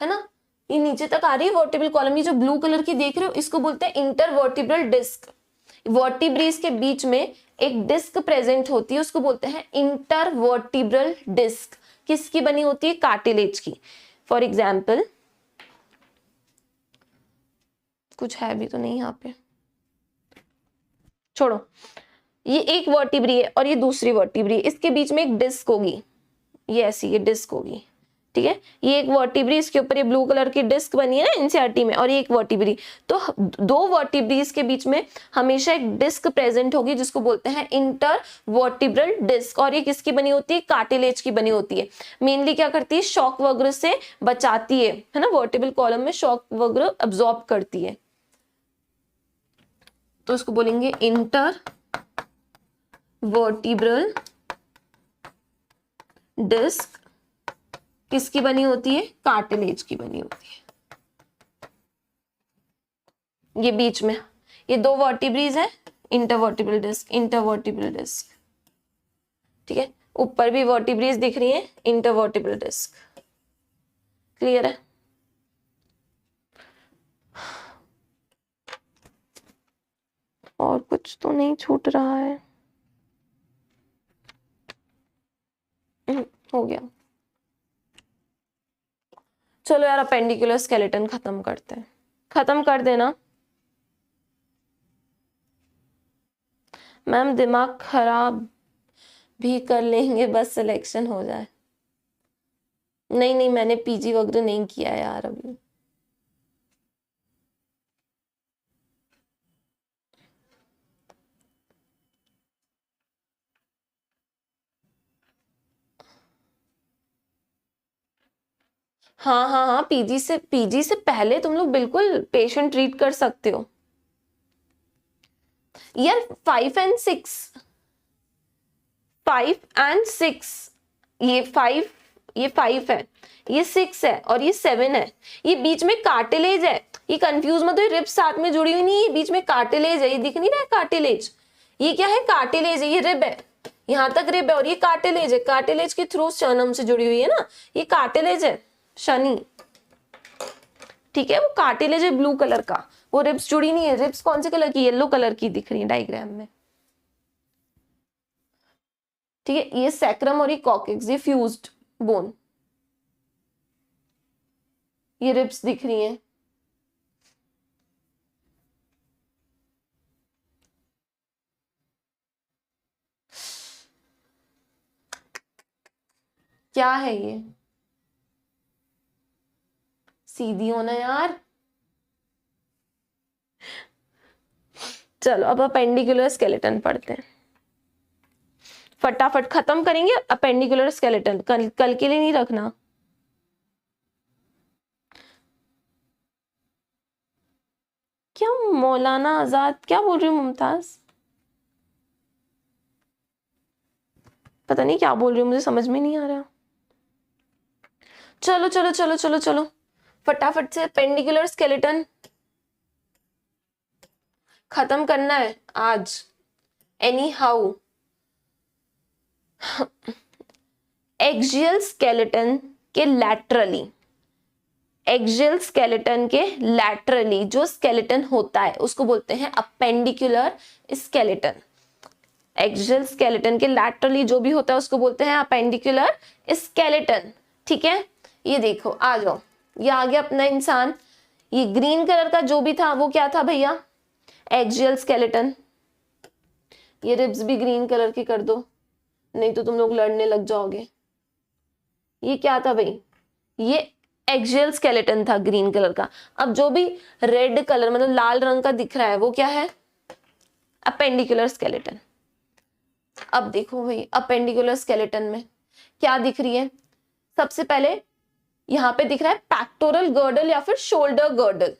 ना, ये नीचे तक आ रही है वर्टिबल कॉलम। ये जो ब्लू कलर की देख रहे हो इसको बोलते हैं इंटरवर्टिब्रल डिस्क। वर्टिब्रीज के बीच में एक डिस्क प्रेजेंट होती है, उसको बोलते हैं इंटरवर्टिब्रल डिस्क। किसकी बनी होती है, कार्टिलेज की। फॉर एग्जाम्पल, कुछ है भी तो नहीं यहाँ पे, छोड़ो, ये एक वर्टिब्री है और ये दूसरी वर्टिब्री है, इसके बीच में एक डिस्क होगी, ये ऐसी ये डिस्क होगी, ठीक है, ये एक वर्टिब्री, इसके ऊपर ये ब्लू कलर की डिस्क बनी है ना एनसीईआरटी में, और ये एक वर्टिब्री, तो दो वर्टिब्रीज के बीच में हमेशा एक डिस्क प्रेजेंट होगी जिसको बोलते हैं इंटरवर्टिब्रल डिस्क। और ये किसकी बनी होती है, कार्टिलेज की बनी होती है। मेनली क्या करती है, शॉक वगैरह से बचाती है ना, वर्टिबल कॉलम में शॉक वगैरह अब्सॉर्ब करती है, तो इसको बोलेंगे इंटरवर्टिब्रल डिस्क। किसकी बनी होती है, कार्टिलेज की बनी होती है। ये बीच में ये दो वर्टिब्रीज है, इंटरवर्टिब्रल डिस्क, इंटरवर्टिब्रल डिस्क, ठीक है, ऊपर भी वर्टिब्रीज दिख रही है, इंटरवर्टिब्रल डिस्क। क्लियर है। और कुछ तो नहीं छूट रहा है, हो गया। चलो यार, अपेंडिकुलर स्केलेटन खत्म करते हैं, खत्म कर देना मैम, दिमाग खराब भी कर लेंगे बस सिलेक्शन हो जाए। नहीं नहीं, मैंने पीजी वगैरह नहीं किया यार अभी। हाँ हाँ हाँ, पीजी से पहले तुम लोग बिल्कुल पेशेंट ट्रीट कर सकते हो यार। 5 and 6, 5 and 6, ये 5 है, ये 6 है और ये 7 है, ये बीच में कार्टिलेज है, ये कंफ्यूज मत हो, रिब साथ में जुड़ी हुई नहीं, ये बीच में कार्टिलेज है, ये दिख नहीं रहा है कार्टिलेज, ये क्या है, कार्टिलेज है, ये रिब है, यहां तक रिब है, और ये कार्टिलेज है, कार्टिलेज के थ्रू स्टर्नम से जुड़ी हुई है ना, ये कार्टिलेज है शनि, ठीक है, वो कार्टिलेज है ब्लू कलर का, वो रिब्स जुड़ी नहीं है। रिब्स कौन से कलर की, येलो कलर की दिख रही है डायग्राम में, ठीक है, ये सैक्रम और ये कॉकेक्स, ये फ्यूज्ड बोन, ये रिब्स दिख रही हैं, क्या है ये, सीधी होना यार। चलो अब अपेंडिकुलर स्केलेटन पढ़ते हैं, फटाफट खत्म करेंगे अपेंडिकुलर स्केलेटन, कल के लिए नहीं रखना। क्या मौलाना आजाद, क्या बोल रही हूँ मुमताज, पता नहीं क्या बोल रही हूँ, मुझे समझ में नहीं आ रहा। चलो चलो चलो चलो चलो फटाफट से अपेंडिकुलर स्केलेटन खत्म करना है आज। एनी हाउ, एक्सियल स्केलेटन के लैटरली, एक्सियल स्केलेटन के लैटरली जो स्केलेटन होता है उसको बोलते हैं अपेंडिकुलर स्केलेटन। एक्सियल स्केलेटन के लैटरली जो भी होता है उसको बोलते हैं अपेंडिकुलर स्केलेटन, ठीक है। ये देखो, आ जाओ, ये आ गया अपना इंसान, ये ग्रीन कलर का जो भी था वो क्या था भैया, एक्सियल स्केलेटन। ये रिब्स भी ग्रीन कलर की कर दो, नहीं तो तुम लोग लड़ने लग जाओगे। ये क्या था भाई, ये एक्सियल स्केलेटन था ग्रीन कलर का। अब जो भी रेड कलर मतलब लाल रंग का दिख रहा है वो क्या है, अपेंडिकुलर स्केलेटन। अब देखो भाई, अपेंडिकुलर स्केलेटन में क्या दिख रही है, सबसे पहले यहाँ पे दिख रहा है पैक्टोरल गर्डल या फिर शोल्डर गर्डल,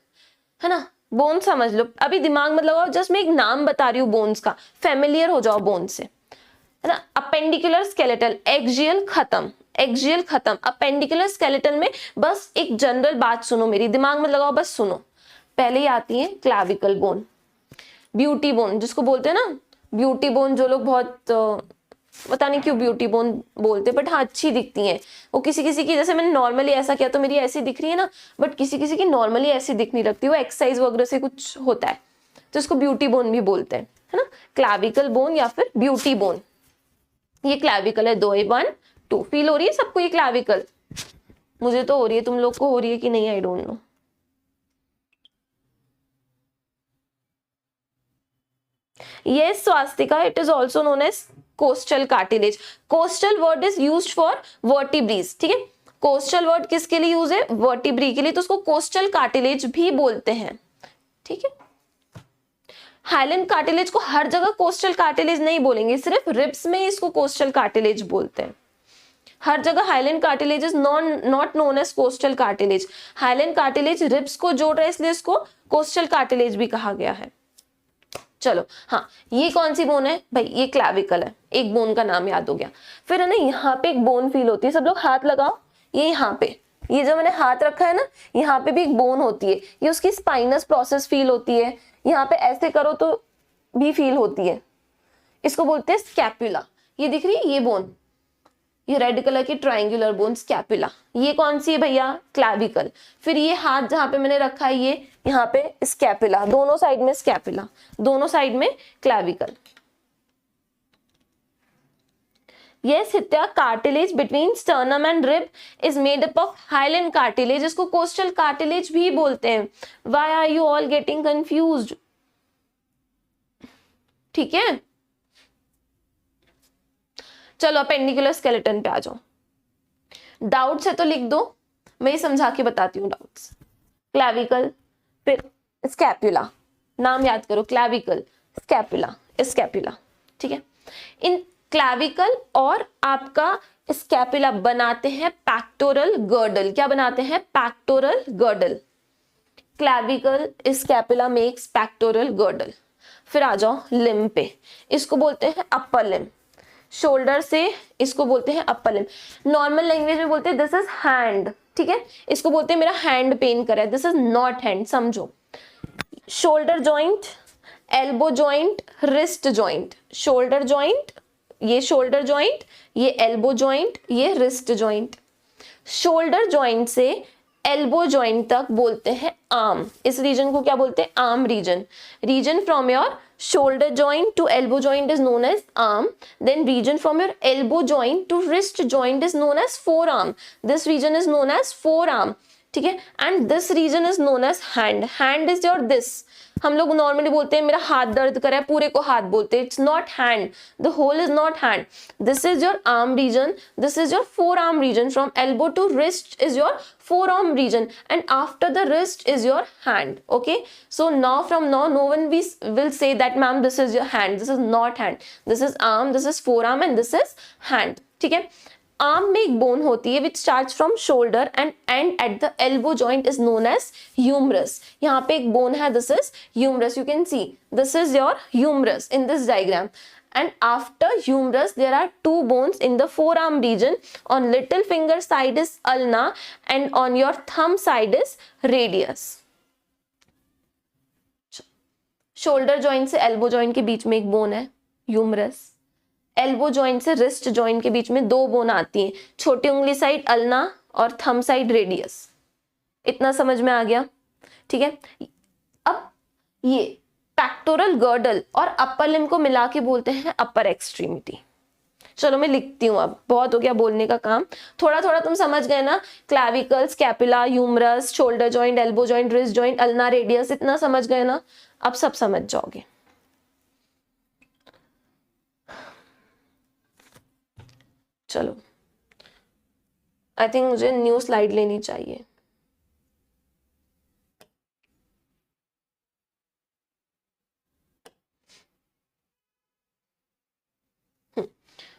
है ना, बोन समझ लो, अभी दिमाग मत लगाओ, जस्ट मैं एक नाम बता रही हूँ बोन्स का, फेमिलियर हो जाओ बोन से, है ना। अपेंडिकुलर स्केलेटल, एक्सियल खत्म, एक्सियल खत्म। अपेंडिकुलर स्केलेटल में बस एक जनरल बात सुनो मेरी, दिमाग मत लगाओ, बस सुनो। पहले ही आती है क्लाविकल बोन, ब्यूटी बोन जिसको बोलते हैं ना, ब्यूटी बोन, जो लोग बहुत पता नहीं क्यों ब्यूटी बोन बोलते, बट हाँ अच्छी दिखती हैं वो। किसी किसी की, जैसे मैंने नॉर्मली ऐसा किया तो मेरी ऐसी दिख रही है ना, बट किसी किसी की नॉर्मली ऐसी दिख नहीं लगती, वो एक्सरसाइज वगैरह से कुछ होता है, तो इसको ब्यूटी बोन भी बोलते हैं, है ना। क्लाविकल बोन या फिर ब्यूटी बोन, ये क्लाविकल है। 2 1 2 फील हो रही है सबको ये क्लाविकल? मुझे तो हो रही है, तुम लोग को हो रही है कि नहीं, I don't know. Yes, swastika, it is also known as coastal cartilage. Coastal word is used for vertebrates, ठीक है। कोस्टल वर्ड किसके लिए यूज है? वर्टिब्री के लिए, तो उसको कोस्टल कार्टिलेज भी बोलते हैं, ठीक है। हाइलैंड कार्टिलेज को हर जगह कोस्टल कार्टिलेज नहीं बोलेंगे, सिर्फ रिब्स में ही इसको कोस्टल कार्टिलेज बोलते हैं। हर जगह hyaline cartilage is not known as costal cartilage. Hyaline cartilage ribs को जोड़ रहा है, इसलिए इसको कोस्टल कार्टिलेज भी कहा गया है। चलो हाँ, ये कौन सी बोन है भाई? ये क्लैविकल है, एक बोन का नाम याद हो गया। फिर है ना, यहाँ पे एक बोन फील होती है, सब लोग हाथ लगाओ, ये यहाँ पे, ये जो मैंने हाथ रखा है ना, यहाँ पे भी एक बोन होती है, ये उसकी स्पाइनस प्रोसेस फील होती है। यहाँ पे ऐसे करो तो भी फील होती है, इसको बोलते हैं स्कैपुला। ये दिख रही है ये बोन, ये रेड कलर की ट्रायंगुलर बोन स्कैपुला, ये कौन सी है भैया? क्लैविकल। फिर ये हाथ जहां पे मैंने रखा है, ये यहाँ पे स्कैपुला, दोनों साइड में स्कैपुला, दोनों साइड में clavicle. Yes, Hitya, cartilage between sternum and rib is made up of hyaline cartilage. इसको coastal cartilage भी बोलते हैं। Why are you all getting confused? ठीक है, चलो अपेंडिकुलर स्केलेटन पे आ जाओ। डाउट्स है तो लिख दो, मैं ही समझा के बताती हूँ डाउट्स। क्लैविकल, फिर स्कैपुला, नाम याद करो, क्लैविकल, स्कैपुला, स्कैपुला, ठीक है। इन क्लैविकल और आपका स्कैपुला बनाते हैं पैक्टोरल गर्डल। क्या बनाते हैं? Pectoral girdle. Clavicle scapula makes pectoral girdle. फिर आ जाओ लिम्ब पे, इसको बोलते हैं अपर लिम्ब। शोल्डर से इसको बोलते हैं अपर लिम्ब। नॉर्मल लैंग्वेज में बोलते हैं दिस इज हैंड, ठीक है। इसको बोलते हैं मेरा हैंड पेन कर रहा है, दिस इज नॉट हैंड, समझो। Shoulder joint, elbow joint, wrist joint. Shoulder joint, ये शोल्डर जॉइंट, ये एल्बो जॉइंट, ये रिस्ट जॉइंट। शोल्डर जॉइंट से एल्बो जॉइंट तक बोलते हैं आर्म। इस रीजन को क्या बोलते हैं? Arm region. Region from your shoulder joint to elbow joint is known as arm. Then region from your elbow joint to wrist joint is known as forearm. This region is known as forearm, ठीक है। And this region is known as hand. Hand is your this. हम लोग नॉर्मली बोलते हैं मेरा हाथ दर्द कर रहा है, पूरे को हाथ बोलते हैं। It's not hand, the whole is not hand. This is your arm region, this is your forearm region. From elbow to wrist is your forearm region, and after the wrist is your hand. Okay, so now from now no one will say that ma'am this is your hand, this is not hand, this is arm, this is forearm and this is hand, ठीक है। आर्म में एक बोन होती है which starts from shoulder and end at the elbow joint is known as humerus. यहाँ पे एक बोन है, this is humerus. You can see this is your humerus in this diagram. And after humerus there are two bones in the forearm region. On little finger side is ulna and on your thumb side is radius. Shoulder joint से एल्बो जॉइंट के बीच में एक बोन है ह्यूमरस। एल्बो जॉइंट से रिस्ट जॉइंट के बीच में दो बोन आती हैं, छोटी उंगली साइड अल्ना और थंब साइड रेडियस। इतना समझ में आ गया, ठीक है। अब ये पैक्टोरल गर्डल और अपर लिम्ब को मिला के बोलते हैं अपर एक्सट्रीमिटी। चलो मैं लिखती हूँ, अब बहुत हो गया बोलने का काम, थोड़ा थोड़ा तुम समझ गए ना। Clavicle, scapula, humerus, shoulder joint, elbow joint, wrist joint, ulna, radius, इतना समझ गए ना। अब सब समझ जाओगे। चलो आई थिंक मुझे न्यू स्लाइड लेनी चाहिए।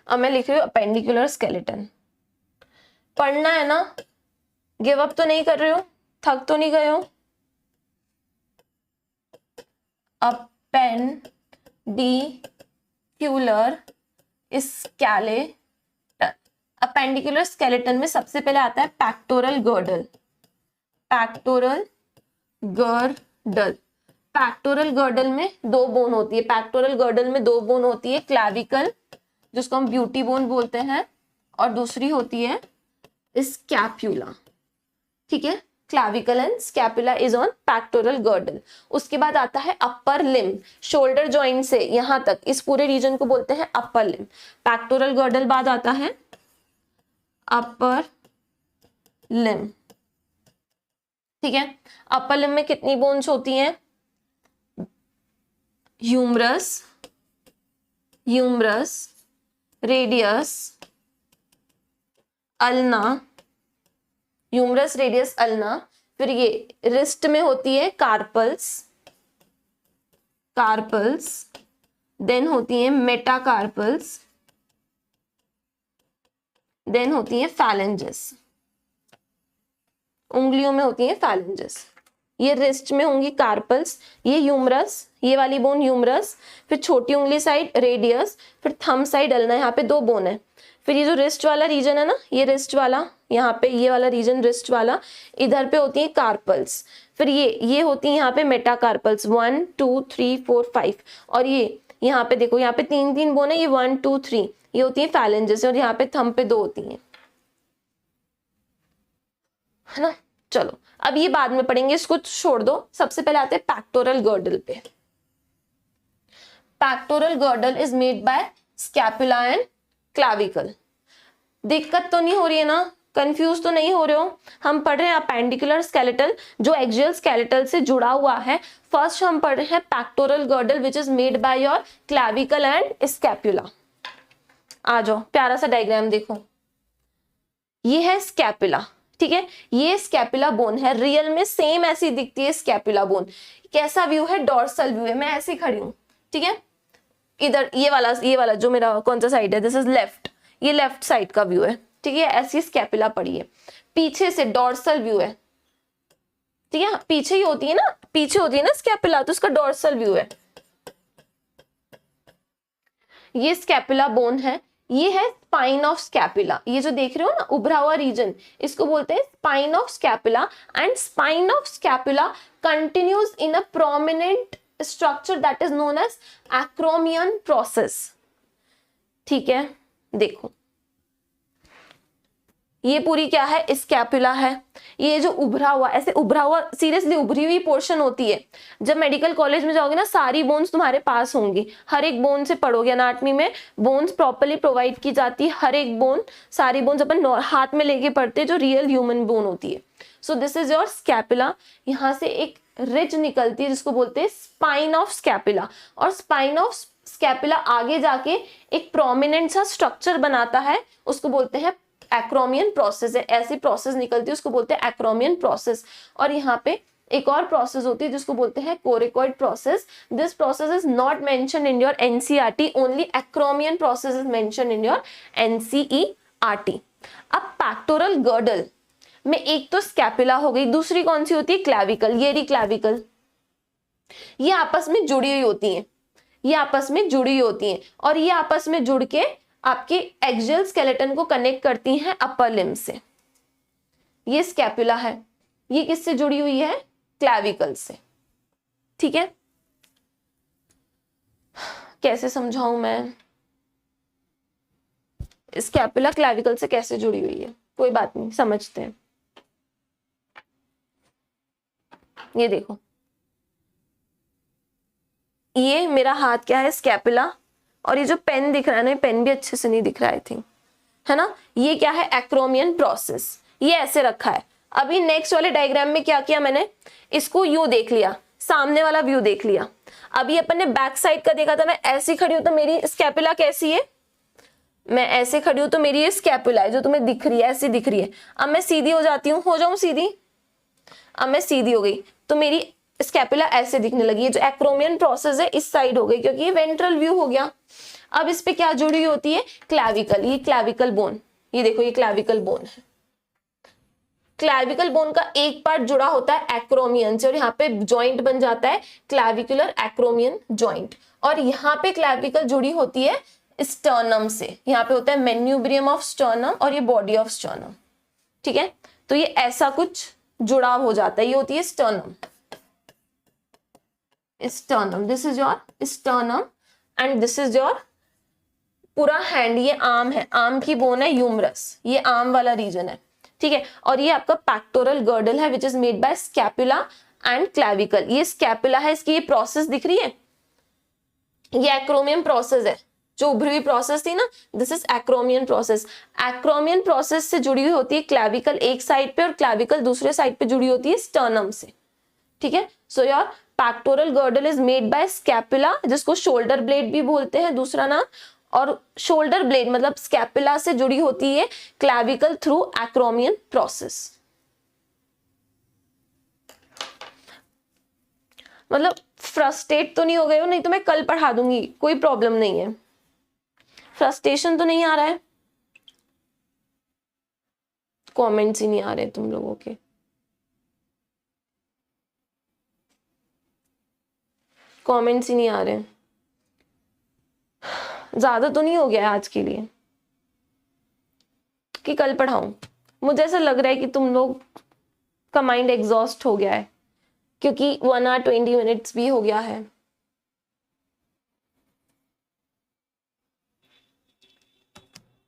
अब मैं लिख रही हूँ अपेंडिकुलर स्केलेटन। पढ़ना है ना, गिव अप तो नहीं कर रहे हो, थक तो नहीं गए हो? अपेंडिक्यूलर स्केलेटन। अपेंडिकुलर स्केलेटन में सबसे पहले आता है pectoral girdle. Pectoral girdle, pectoral girdle में दो बोन होती है। पैक्टोरल गर्डल में दो बोन होती है, क्लैविकल जिसको हम ब्यूटी बोन बोलते हैं, और दूसरी होती है स्कैपुला। ठीक है, clavicle and scapula is on pectoral girdle. उसके बाद आता है अपर लिम, शोल्डर जॉइंट से यहां तक, इस पूरे रीजन को बोलते हैं अपर लिम। पैक्टोरल गर्डल बाद आता है अपर लिम। ठीक है, अपर लिम में कितनी बोन्स होती हैं? Humerus, radius, ulna, humerus, radius, ulna. फिर ये रिस्ट में होती है कार्पल्स, देन होती है मेटाकार्पल्स, देन होती है फैलेंजेस। उंगलियों में होती है फैलेंजेस। ये रिस्ट में होंगी कार्पल्स, ये ह्यूमरस, ये वाली बोन ह्यूमरस, फिर छोटी उंगली साइड रेडियस, फिर थंब साइड अल्ना। यहाँ पे दो बोन है। फिर ये जो रिस्ट वाला रीजन है ना, ये रिस्ट वाला, यहाँ पे ये वाला रीजन रिस्ट वाला, इधर पे होती है कार्पल्स। फिर ये होती है यहाँ पे मेटाकार्पल्स, 1 2 3 4 5। और ये यहाँ पे देखो, यहाँ पे तीन तीन बोन है, ये 1 2 3, ये होती है फैलेंजेस, और यहाँ पे थंब पे दो होती हैं, है ना। चलो अब ये बाद में पढ़ेंगे, इसको छोड़ दो। सबसे पहले आते हैं पैक्टोरल गर्डल पे। Pectoral girdle is made bye scapula and clavicle. दिक्कत तो नहीं हो रही है ना, कंफ्यूज तो नहीं हो रहे हो? हम पढ़ रहे हैं अपेंडिकुलर स्केलेटल जो एक्सियल स्केलेटल से जुड़ा हुआ है। फर्स्ट हम पढ़ रहे हैं pectoral girdle which is made by your clavicle and scapula. आ जाओ, प्यारा सा डायग्राम देखो, ये है स्कैपुला। ठीक है, ये स्कैपुला बोन है, रियल में सेम ऐसी दिखती है स्कैपुला बोन। कैसा व्यू है? डॉर्सल व्यू है। मैं ऐसे खड़ी हूं, ठीक है, इधर ये वाला जो मेरा कौन सा साइड है, दिस इज लेफ्ट, ये लेफ्ट साइड का व्यू है। ठीक है, ऐसी स्कैपुला पड़ी है। पीछे से डॉर्सल व्यू है। ठीक है, पीछे ही होती है ना, पीछे होती है ना स्कैपुला, तो उसका डॉर्सल व्यू है। ये स्कैपुला बोन है, ये है स्पाइन ऑफ स्कैपुला। ये जो देख रहे हो ना उभरा हुआ रीजन, इसको बोलते हैं spine of scapula. And spine of scapula continues in a prominent structure that is known as acromion process. ठीक है, देखो ये पूरी क्या है? स्कैपुला है। ये जो उभरा हुआ, ऐसे उभरा हुआ, सीरियसली उभरी हुई पोर्शन होती है। जब मेडिकल कॉलेज में जाओगे ना, सारी बोन्स तुम्हारे पास होंगी, हर एक बोन से पढ़ोगे। एनाटॉमी में बोन्स प्रॉपर्ली प्रोवाइड की जाती है, हर एक बोन, सारी बोन्स अपन हाथ में लेके पढ़ते हैं, जो रियल ह्यूमन बोन होती है। So this is your scapula. यहाँ से एक रिज निकलती है जिसको बोलते हैं स्पाइन ऑफ स्कैपुला। और स्पाइन ऑफ स्कैपुला आगे जाके एक प्रोमिनेंट सा स्ट्रक्चर बनाता है, उसको बोलते हैं एक्रोमियन प्रोसेस है। ऐसी प्रोसेस निकलती है, उसको बोलते हैं एक्रोमियन प्रोसेस। और यहाँ पे एक और प्रोसेस होती है जिसको बोलते हैं coracoid process. This process is not mention in your NCERT, only acromion process is mention in your NCERT. अब पैक्टोरल गर्डल में एक तो स्कैपुला हो गई, दूसरी कौन सी होती है? क्लैविकल। ये रही क्लैविकल, ये आपस में जुड़ी हुई होती है, ये आपस में जुड़ी होती हैं, और ये आपस में जुड़ के आपके एक्सियल स्केलेटन को कनेक्ट करती हैं अपर लिम्ब से। ये स्कैपुला है, ये किससे जुड़ी हुई है? क्लैविकल से। ठीक है, कैसे समझाऊं मैं? स्कैपुला क्लैविकल से कैसे जुड़ी हुई है? कोई बात नहीं, समझते हैं। ये देखो, ये मेरा हाथ क्या है? स्कैपुला। और ये जो पेन दिख रहा है ना, पेन भी अच्छे से नहीं दिख रहा, आई थिंक, है ना। ये क्या है? Acromion process. ये ऐसे रखा है। अभी नेक्स्ट वाले डायग्राम में क्या किया मैंने? इसको यूं देख लिया, सामने वाला व्यू देख लिया। अभी अपन ने बैक साइड का देखा था, मैं ऐसी खड़ी हूं तो मेरी स्कैपुला कैसी है? मैं ऐसे खड़ी हूं तो मेरी ये स्कैपुला है जो तुम्हें दिख रही है, ऐसी दिख रही है। अब मैं सीधी हो जाती हूँ, हो जाऊं सीधी, अब मैं सीधी हो गई तो मेरी स्कैपुला ऐसे दिखने लगी। ये जो एक्रोमियन प्रोसेस है इस साइड हो गई, क्योंकि ये वेंट्रल व्यू हो गया। अब इस पे क्या जुड़ी होती है? क्लैविकल। ये क्लैविकल बोन, ये देखो, ये क्लैविकल बोन है। क्लैविकल बोन का एक पार्ट जुड़ा होता है एक्रोमियन से और यहाँ पे जॉइंट बन जाता है क्लैविकुलर एक्रोमियन जॉइंट, और यहाँ पे क्लैविकल जुड़ी होती है स्टर्नम से। यहाँ पे होता है मेन्यूब्रियम ऑफ स्टर्नम और ये बॉडी ऑफ स्टर्नम, ठीक है। तो ये ऐसा कुछ जुड़ाव हो जाता है, ये होती है sternum. Sternum, this is your sternum and this is your पूरा हैंड, ये आर्म है, आर्म की बोन है ह्यूमरस, ये आर्म वाला रीजन है, ठीक है। और ये आपका पैक्टोरल गर्डल है विच is made bye scapula and clavicle. ये स्कैपुला है, इसकी ये प्रोसेस दिख रही है, ये एक्रोमियन प्रोसेस है, जो उभरी हुई प्रोसेस थी ना, this is acromion process. Acromion process से जुड़ी हुई होती है क्लैविकल एक साइड पे और क्लैविकल दूसरे साइड पे जुड़ी होती है स्टर्नम से, ठीक है। So your pectoral girdle is made bye scapula, जिसको शोल्डर ब्लेड भी बोलते हैं दूसरा नाम, और शोल्डर ब्लेड मतलब स्कैपुला से जुड़ी होती है क्लैविकल थ्रू एक्रोमियन प्रोसेस। मतलब फ्रस्ट्रेट तो नहीं हो गए हो? नहीं तो मैं कल पढ़ा दूंगी, कोई प्रॉब्लम नहीं है। फ्रस्ट्रेशन तो नहीं आ रहा है? कमेंट्स ही नहीं आ रहे तुम लोगों के। कमेंट्स ही नहीं आ रहे। ज्यादा तो नहीं हो गया आज के लिए कि कल पढ़ाऊं? मुझे ऐसा लग रहा है कि तुम लोग का माइंड एग्जॉस्ट हो गया है, क्योंकि 1 hour 20 minutes भी हो गया है।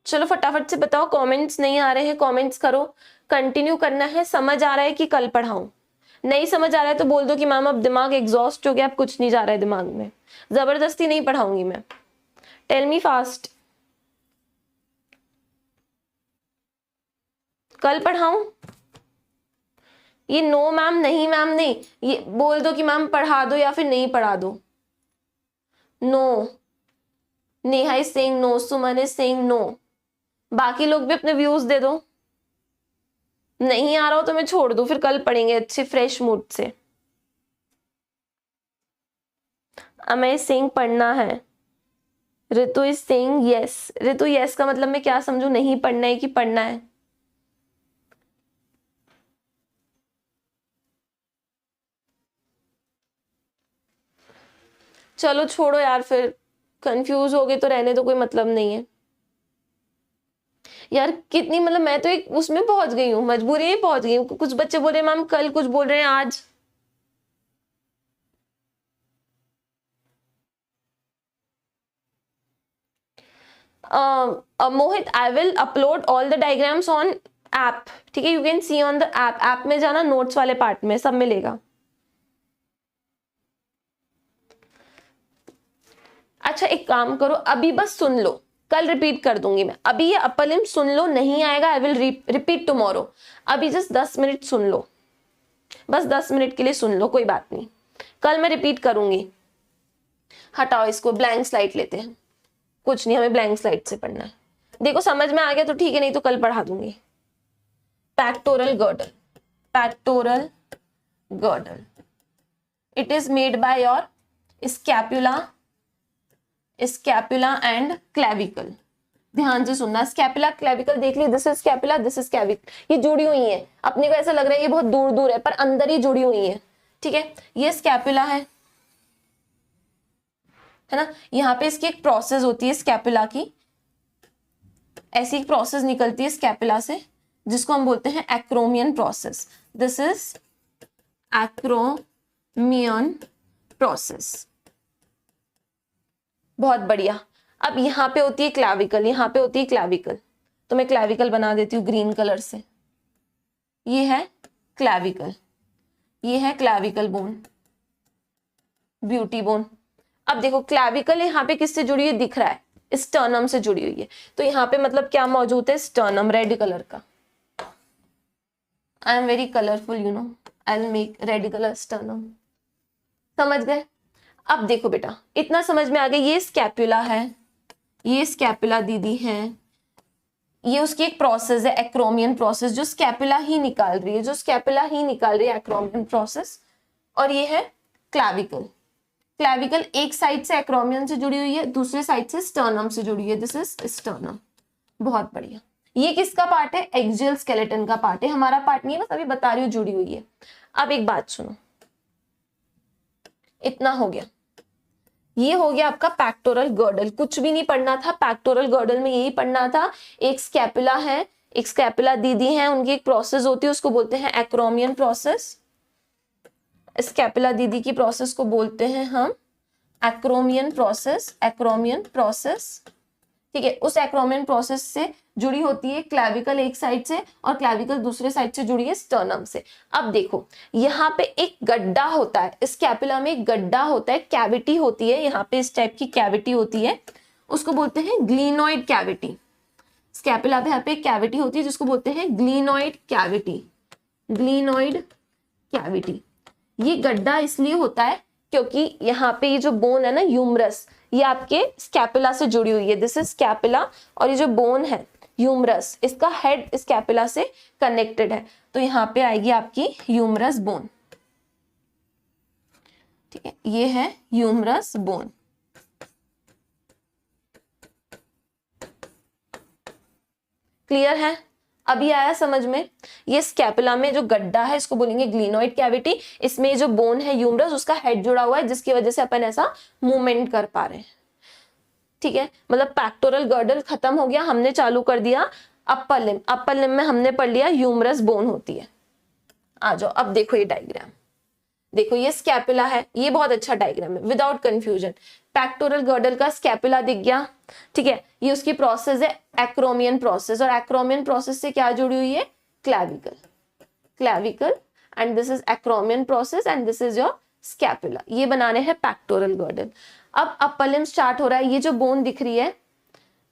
चलो फटाफट से बताओ, कमेंट्स नहीं आ रहे हैं, कमेंट्स करो। कंटिन्यू करना है, समझ आ रहा है कि कल पढ़ाऊं? नहीं समझ आ रहा है तो बोल दो कि मैम अब दिमाग एग्जॉस्ट हो गया, अब कुछ नहीं जा रहा है दिमाग में, जबरदस्ती नहीं पढ़ाऊंगी मैं। टेल मी फास्ट, कल पढ़ाऊं? ये नो मैम, नहीं मैम नहीं, ये बोल दो कि मैम पढ़ा दो या फिर नहीं पढ़ा दो। No, Neha is saying no, Suman is saying no, बाकी लोग भी अपने व्यूज दे दो। नहीं आ रहा हो तो मैं छोड़ दूं, फिर कल पढ़ेंगे अच्छे फ्रेश मूड से। अमय सिंह पढ़ना है, Ritu is saying yes. Ritu yes का मतलब मैं क्या समझू, नहीं पढ़ना है कि पढ़ना है? चलो छोड़ो यार, फिर कंफ्यूज हो गए तो रहने दो, कोई मतलब नहीं है यार। कितनी मतलब मैं तो एक उसमें पहुंच गई हूँ, मजबूरी में पहुंच गई हूँ। कुछ बच्चे बोल रहे हैं मैम कल, कुछ बोल रहे हैं आज। Mohit, I will upload all the diagrams on app, ठीक है, you can see on the app. App में जाना, नोट्स वाले पार्ट में सब मिलेगा। अच्छा एक काम करो, अभी बस सुन लो, कल रिपीट कर दूंगी मैं। अभी ये अपर लिम्ब सुन लो, नहीं आएगा आई विल रिपीट टुमारो। अभी जस्ट 10 मिनट सुन लो, बस 10 मिनट के लिए सुन लो, कोई बात नहीं, कल मैं रिपीट करूंगी। हटाओ इसको, ब्लैंक स्लाइड लेते हैं। कुछ नहीं, हमें ब्लैंक स्लाइड से पढ़ना है। देखो समझ में आ गया तो ठीक है, नहीं तो कल पढ़ा दूंगी। Pectoral girdle, pectoral girdle, it is made by your scapula, scapula and clavicle. ध्यान से सुनना, स्कैपुला क्लैविकल देख ली, this is scapula, this is clavicle, ये जुड़ी हुई है। अपने को ऐसा लग रहा है ये बहुत दूर दूर है, पर अंदर ही जुड़ी हुई है, ठीक है। ये स्कैपुला है ना। यहाँ पे इसकी एक प्रोसेस होती है स्कैपुला की, ऐसी एक प्रोसेस निकलती है स्कैपुला से जिसको हम बोलते हैं acromion process. This is acromion process. बहुत बढ़िया। अब यहाँ पे होती है क्लैविकल, यहाँ पे होती है क्लैविकल, तो मैं क्लैविकल बना देती हूँ ग्रीन कलर से। ये है क्लैविकल, ये है क्लैविकल बोन, ब्यूटी बोन। अब देखो क्लैविकल यहाँ पे किससे जुड़ी हुई दिख रहा है, स्टर्नम से जुड़ी हुई है। तो यहाँ पे मतलब क्या मौजूद है, स्टर्नम, रेड कलर का। I am very colourful you know, I will make red colour sternum. समझ गए? अब देखो बेटा, इतना समझ में आ गया। ये स्कैपुला है, ये स्कैपुला दीदी है, ये उसकी एक प्रोसेस है एक्रोमियन प्रोसेस, जो स्कैपुला ही निकाल रही है, जो स्कैपुला ही निकाल रही है एक्रोमियन प्रोसेस। और ये है क्लैविकल, क्लैविकल एक साइड से एक्रोमियन से जुड़ी हुई है, दूसरे साइड से स्टर्नम से जुड़ी है, दिस इज स्टर्नम। बहुत बढ़िया, ये किसका पार्ट है? एक्सियल स्केलेटन का पार्ट है, हमारा पार्ट नहीं है, बस अभी बता रही हूँ जुड़ी हुई है। अब एक बात सुनो, इतना हो गया, ये हो गया आपका पैक्टोरल गर्डल। कुछ भी नहीं पढ़ना था पैक्टोरल गर्डल में, यही पढ़ना था। एक स्कैपुला है, एक स्कैपुला दीदी है, उनकी एक प्रोसेस होती है, उसको बोलते हैं एक्रोमियन प्रोसेस। स्कैपुला दीदी की प्रोसेस को बोलते हैं हम एक्रोमियन प्रोसेस, एक्रोमियन प्रोसेस। ठीक है, उस एक्रोमियन प्रोसेस से जुड़ी होती है क्लैविकल एक साइड से, और क्लैविकल दूसरे साइड से जुड़ी है स्टर्नम से। अब देखो यहाँ पे एक गड्ढा होता है, स्कैपुला में एक गड्ढा होता है, कैविटी होती है, यहाँ पे इस टाइप की कैविटी होती है, उसको बोलते हैं ग्लीनोइड कैविटी। स्कैपुला पे यहाँ पे एक कैविटी होती है जिसको बोलते हैं ग्लीनोइड कैविटी, ग्लीनोइड कैविटी। ये गड्ढा इसलिए होता है क्योंकि यहाँ पे ये जो बोन है ना ह्यूमरस, ये आपके स्कैपुला से जुड़ी हुई है, दिस इज स्कैपुला, और ये जो बोन है ह्यूमरस, इसका हेड स्कैपुला से कनेक्टेड है, तो यहाँ पे आएगी आपकी ह्यूमरस बोन। ठीक है, ये है ह्यूमरस बोन। क्लियर है? अभी आया समझ में? ये स्कैपुला में जो गड्ढा है इसको बोलेंगे ग्लीनोइड कैविटी, इसमें जो बोन है ह्यूमरस, उसका हेड जुड़ा हुआ है, जिसकी वजह से अपन ऐसा मूवमेंट कर पा रहे हैं। ठीक है, मतलब पैक्टोरल गर्डल खत्म हो गया, हमने चालू कर दिया अपर लिम्ब। अपर लिम्ब में हमने पढ़ लिया ह्यूमरस बोन होती है। आ जाओ, अब देखो ये डायग्राम, देखो ये स्कैपुला है, ये बहुत अच्छा डायग्राम है विदाउट कंफ्यूजन। पैक्टोरल गर्डल का स्कैपुला दिख गया। ठीक है, ये उसकी प्रोसेस है एक्रोमियन प्रोसेस, और एक्रोमियन प्रोसेस से क्या जुड़ी हुई है? Clavicle, clavicle, and this is acromion process and this is your scapula. ये बनाने हैं पैक्टोरल गर्डल। अब अपर लिम्ब स्टार्ट हो रहा है। ये जो बोन दिख रही है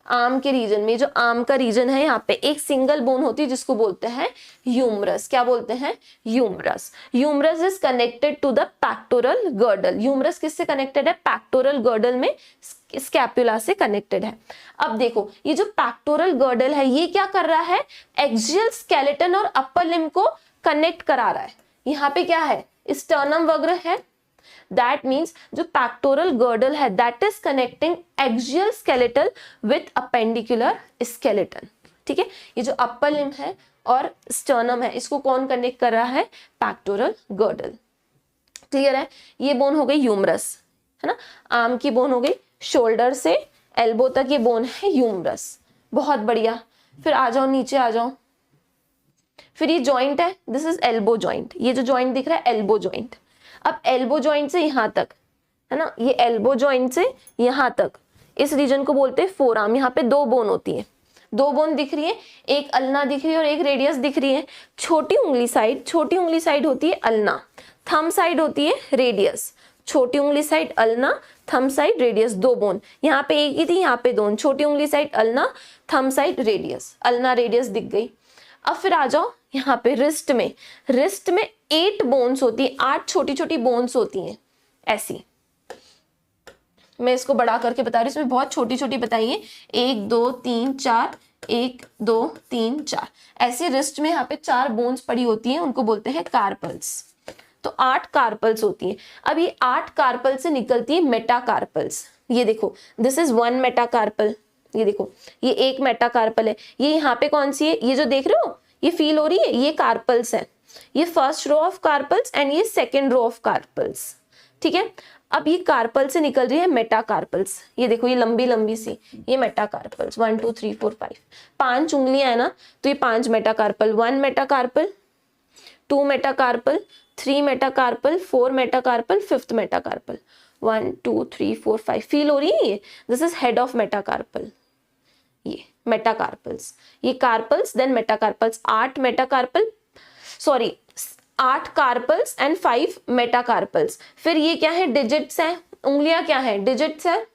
आर्म के रीजन में, जो आर्म का रीजन है, यहाँ पे एक सिंगल बोन होती है जिसको बोलते हैं ह्यूमरस। क्या बोलते हैं? Humerus. Humerus is connected to the pectoral girdle. Humerus किससे कनेक्टेड है? पैक्टोरल गर्डल में स्कैपुला से कनेक्टेड है। अब देखो ये जो पैक्टोरल गर्डल है ये क्या कर रहा है? एक्सियल स्केलेटन और अपर लिम्ब को कनेक्ट करा रहा है। यहाँ पे क्या है? स्टर्नम वग्र है, that means जो पैक्टोरल गर्डल है that is connecting axial skeletal with appendicular skeleton। ठीक है, ये जो अपर लिम्ब है और स्टर्नम है इसको कौन कनेक्ट कर रहा है? Pectoral girdle. क्लियर है? ये बोन हो गई ह्यूमरस, है ना, आर्म की बोन हो गई, शोल्डर से एल्बो तक ये बोन है ह्यूमरस। बहुत बढ़िया, फिर आ जाओ नीचे आ जाओ। फिर ये जॉइंट है, दिस इज एल्बो जॉइंट। ये जो जॉइंट दिख रहा है एल्बो जॉइंट। अब एल्बो जॉइंट से यहाँ तक, है ना, ये एल्बो जॉइंट से यहाँ तक, इस रीजन को बोलते हैं फोरआर्म। यहाँ पे दो बोन होती है, दो बोन दिख रही है, एक अल्ना दिख रही है और एक रेडियस दिख रही है। छोटी उंगली साइड होती है अल्ना, थंब साइड होती है रेडियस। छोटी उंगली side ulna, thumb side radius, दो बोन। यहाँ पे एक ही थी, यहाँ पे दोनों। छोटी उंगली side ulna, thumb side radius, ulna radius दिख गई। अब फिर आ जाओ यहाँ पे रिस्ट में। रिस्ट में 8 बोन्स होती है, 8 छोटी छोटी बोन्स होती हैं ऐसी। मैं इसको बड़ा करके बता रही हूँ, इसमें बहुत छोटी छोटी बताई है, 1 2 3 4, 1 2 3 4, ऐसे रिस्ट में यहाँ पे 4 बोन्स पड़ी होती हैं, उनको बोलते हैं कार्पल्स। तो 8 कार्पल्स होती हैं। अब ये 8 कार्पल से निकलती है मेटाकार्पल्स। ये देखो, दिस इज 1 मेटाकार्पल। ये देखो, ये एक मेटाकार्पल है। ये यहाँ पे कौन सी है? ये जो देख रहे हो, ये फील हो रही है, ये कार्पल्स है। ये first row of carpals and ये सेकेंड रो ऑफ कार्पल्स। ठीक है, अब ये कार्पल से निकल रही है मेटाकार्पल्स। ये देखो, ये लंबी लंबी सी, ये मेटाकार्पल्स। 1 2 3 4 5, 5 उंगलियां है ना, तो ये 5 metacarpal. 1 metacarpal, 2 metacarpal, 3 metacarpal, 4 metacarpal, 5th metacarpal. 1 2 3 4 5, feel हो रही है ये? This is head of metacarpal. ये मेटाकार्पल्स, ये carpals then metacarpals. 8 metacarpal, sorry 8 carpals and 5 metacarpals. फिर ये क्या है? डिजिट्स है। उंगलियां क्या है? डिजिट्स है।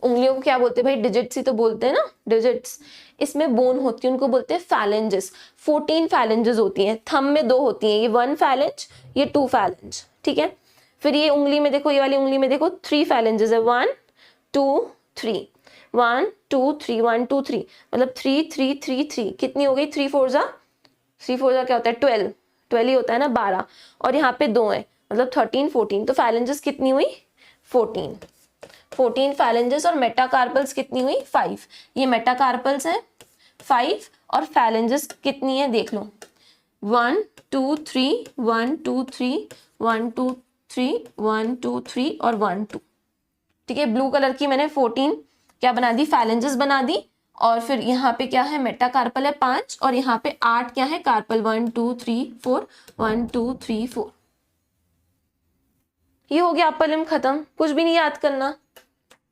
उंगलियों को क्या बोलते हैं भाई? डिजिट्स ही तो बोलते हैं ना, डिजिट्स। इसमें बोन होती है, उनको बोलते हैं फैलेंजेस। 14 फैलेंजेस होती हैं। थंब में 2 होती हैं, ये 1 फैलेंज, ये 2 फैलेंज। ठीक है, फिर ये उंगली में देखो, ये वाली उंगली में देखो 3 फैलेंजेस है, 1 2 3, 1 2 3, 1 2 3, मतलब 3 3 3 3, कितनी हो गई? 3 4 जा, 3 4 जा क्या होता है? 12, 12 ही होता है ना, 12। और यहाँ पे 2 है, मतलब 13 14, तो फैलेंजेस कितनी हुई? 14। 14 phalanges और मेटाकार्पल्स कितनी हुई 5। ये मेटाकार्पल्स हैं 5 और phalanges कितनी है देख लो 1 2 3 1 2 3 1 2 3 1 2 3 और 1 2। ठीक है, ब्लू कलर की मैंने 14 क्या बना दी phalanges बना दी और फिर यहाँ पे क्या है मेटाकार्पल है 5 और यहाँ पे 8 क्या है कार्पल 1 2 3 4 1 2 3 4। ये हो गया अपर लिम्ब खत्म, कुछ भी नहीं याद करना।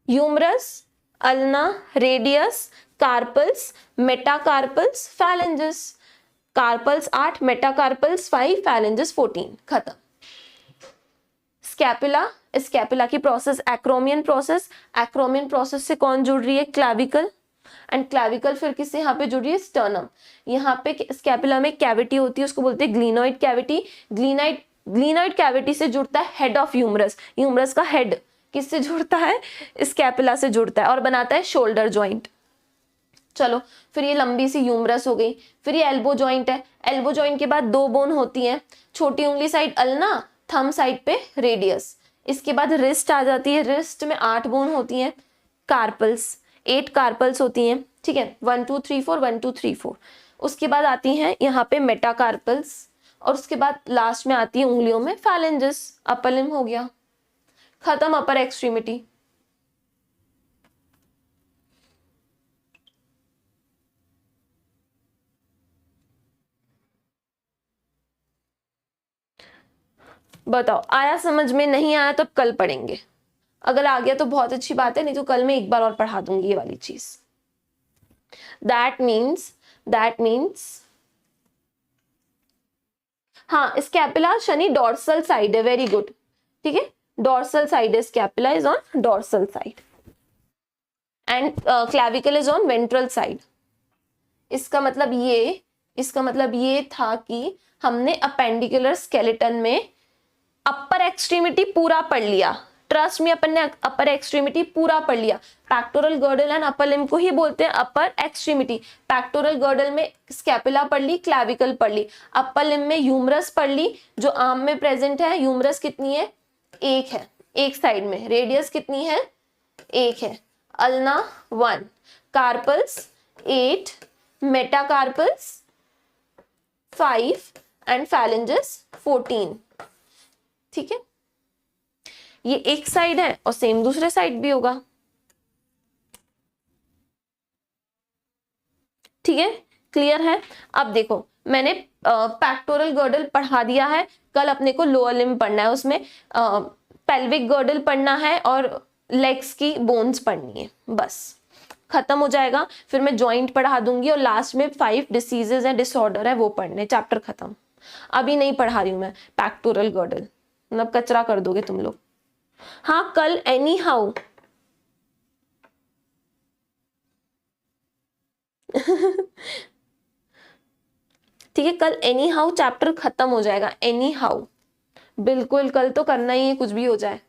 Humerus, ulna, radius, carpals, metacarpals, phalanges। Carpals 8, metacarpals 5, phalanges 14, खत्म। स्कैपुला, स्कैपुला की process acromion process, acromion process से कौन जुड़ रही है क्लैविकल एंड क्लैविकल फिर किससे यहाँ पे जुड़ रही है स्टर्नम। यहाँ पे स्कैपुला में कैविटी होती है उसको बोलते हैं ग्लिनोइड कैविटी। ग्लिनोइड कैविटी से जुड़ता है हेड ऑफ ह्यूमरस, ह्यूमरस का हेड किससे जुड़ता है स्कैपुला से जुड़ता है और बनाता है शोल्डर जॉइंट। चलो फिर ये लंबी सी ह्यूमरस हो गई, फिर ये एल्बो जॉइंट है, एल्बो जॉइंट के बाद 2 बोन होती हैं, छोटी उंगली साइड अल्ना, थंब साइड पे रेडियस। इसके बाद रिस्ट आ जाती है, रिस्ट में 8 बोन होती हैं, कार्पल्स 8 कार्पल्स होती हैं। ठीक है 1 2 3 4 1 2 3 4। उसके बाद आती हैं यहाँ पे मेटाकार्पल्स और उसके बाद लास्ट में आती है उंगलियों में phalanges। अपर लिम्ब हो गया खत्म, अपर एक्सट्रीमिटी। बताओ आया समझ में, नहीं आया तो कल पढ़ेंगे, अगर आ गया तो बहुत अच्छी बात है, नहीं तो कल मैं एक बार और पढ़ा दूंगी ये वाली चीज। दैट मीन्स हाँ स्कैपुला शनि डॉर्सल साइड है, वेरी गुड। ठीक है डॉर्सल साइड है, scapula is on dorsal side and clavicle is on ventral side. इसका मतलब ये था कि हमने अपेंडिकुलर स्केलेटन में अपर एक्सट्रीमिटी पूरा पढ़ लिया, ट्रस्ट में अपन ने अपर एक्सट्रीमिटी पूरा पढ़ लिया। Pectoral girdle and upper limb को ही बोलते हैं अपर एक्सट्रीमिटी। पैक्टोरल गर्डल में स्कैपुला पढ़ ली, क्लैविकल पढ़ ली, अपर लिम्ब में ह्यूमरस पढ़ ली जो आर्म में प्रेजेंट है। ह्यूमरस कितनी है 1 है एक साइड में, रेडियस कितनी है 1 है, ulna 1, carpals 8, metacarpals 5 and phalanges 14। ठीक है ये एक साइड है और सेम दूसरे साइड भी होगा। ठीक है क्लियर है। अब देखो मैंने पैक्टोरल गर्डल पढ़ा दिया है, कल अपने को लोअर लिम्ब पढ़ना है, उसमें पेल्विक गर्डल पढ़ना है और लेग्स की बोन्स पढ़नी है, बस खत्म हो जाएगा। फिर मैं जॉइंट पढ़ा दूंगी और लास्ट में 5 डिसीजेज है डिसऑर्डर है वो पढ़ने, चैप्टर खत्म। अभी नहीं पढ़ा रही हूं मैं पैक्टोरल गर्डल, मतलब कचरा कर दोगे तुम लोग। हाँ कल एनी हाउ ठीक है कल एनी हाउ चैप्टर खत्म हो जाएगा, एनी हाउ बिल्कुल कल तो करना ही है कुछ भी हो जाए।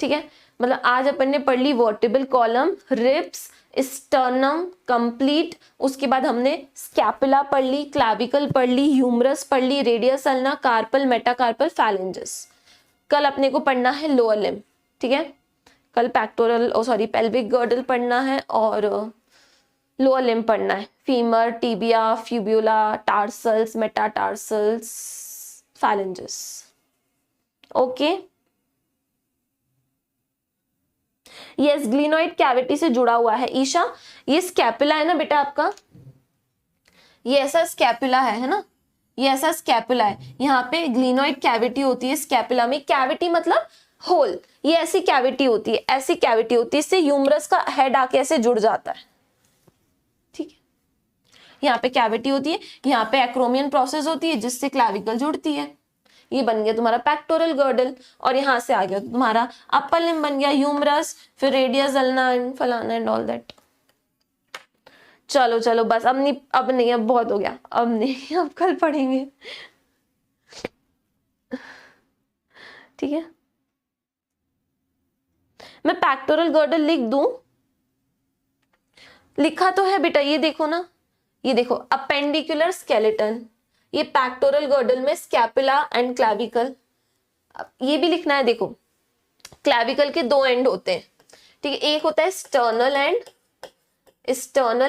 ठीक है मतलब आज अपन ने पढ़ ली vertebral column, ribs, sternum complete, उसके बाद हमने स्कैपुला पढ़ ली, क्लैविकल पढ़ ली, ह्यूमरस पढ़ ली, radius ulna, carpal, metacarpal, phalanges। कल अपने को पढ़ना है लोअर लिम्ब। ठीक है कल पेल्विक गर्डल पढ़ना है और लोअर लिम्ब पढ़ना है, femur, tibia, fibula, tarsals, metatarsals, phalanges। Okay yes glenoid cavity से जुड़ा हुआ है। ईशा ये स्कैपुला है ना बेटा आपका, ये ऐसा स्कैपुला है ना, ये ऐसा स्कैपुला है, यहाँ पे ग्लिनोइड कैविटी होती है स्कैपुला में। कैविटी मतलब होल, ये ऐसी कैविटी होती है, ऐसी कैविटी होती है, इससे ह्यूमरस का हेड आके ऐसे जुड़ जाता है। ठीक है यहाँ पे कैविटी होती है, यहाँ पे एक्रोमियन प्रोसेस होती है जिससे क्लैविकल जुड़ती है। ये बन गया तुम्हारा पैक्टोरल गर्डल और यहाँ से आ गया तुम्हारा अपर लिम्ब बन गया ह्यूमरस, फिर रेडियस अल्ना एंड फलाना एंड ऑल दैट। चलो चलो बस अब नहीं अब बहुत हो गया, अब नहीं अब कल पढ़ेंगे। ठीक है मैं पैक्टोरल गर्डल लिख दूं, लिखा तो है बेटा, ये देखो ना, ये देखो अपेंडिकुलर स्केलेटन, ये पैक्टोरल गर्डल में स्कैपुला एंड क्लैविकल। ये भी लिखना है, देखो क्लैविकल के 2 एंड होते हैं, ठीक है। एक होता है स्टर्नल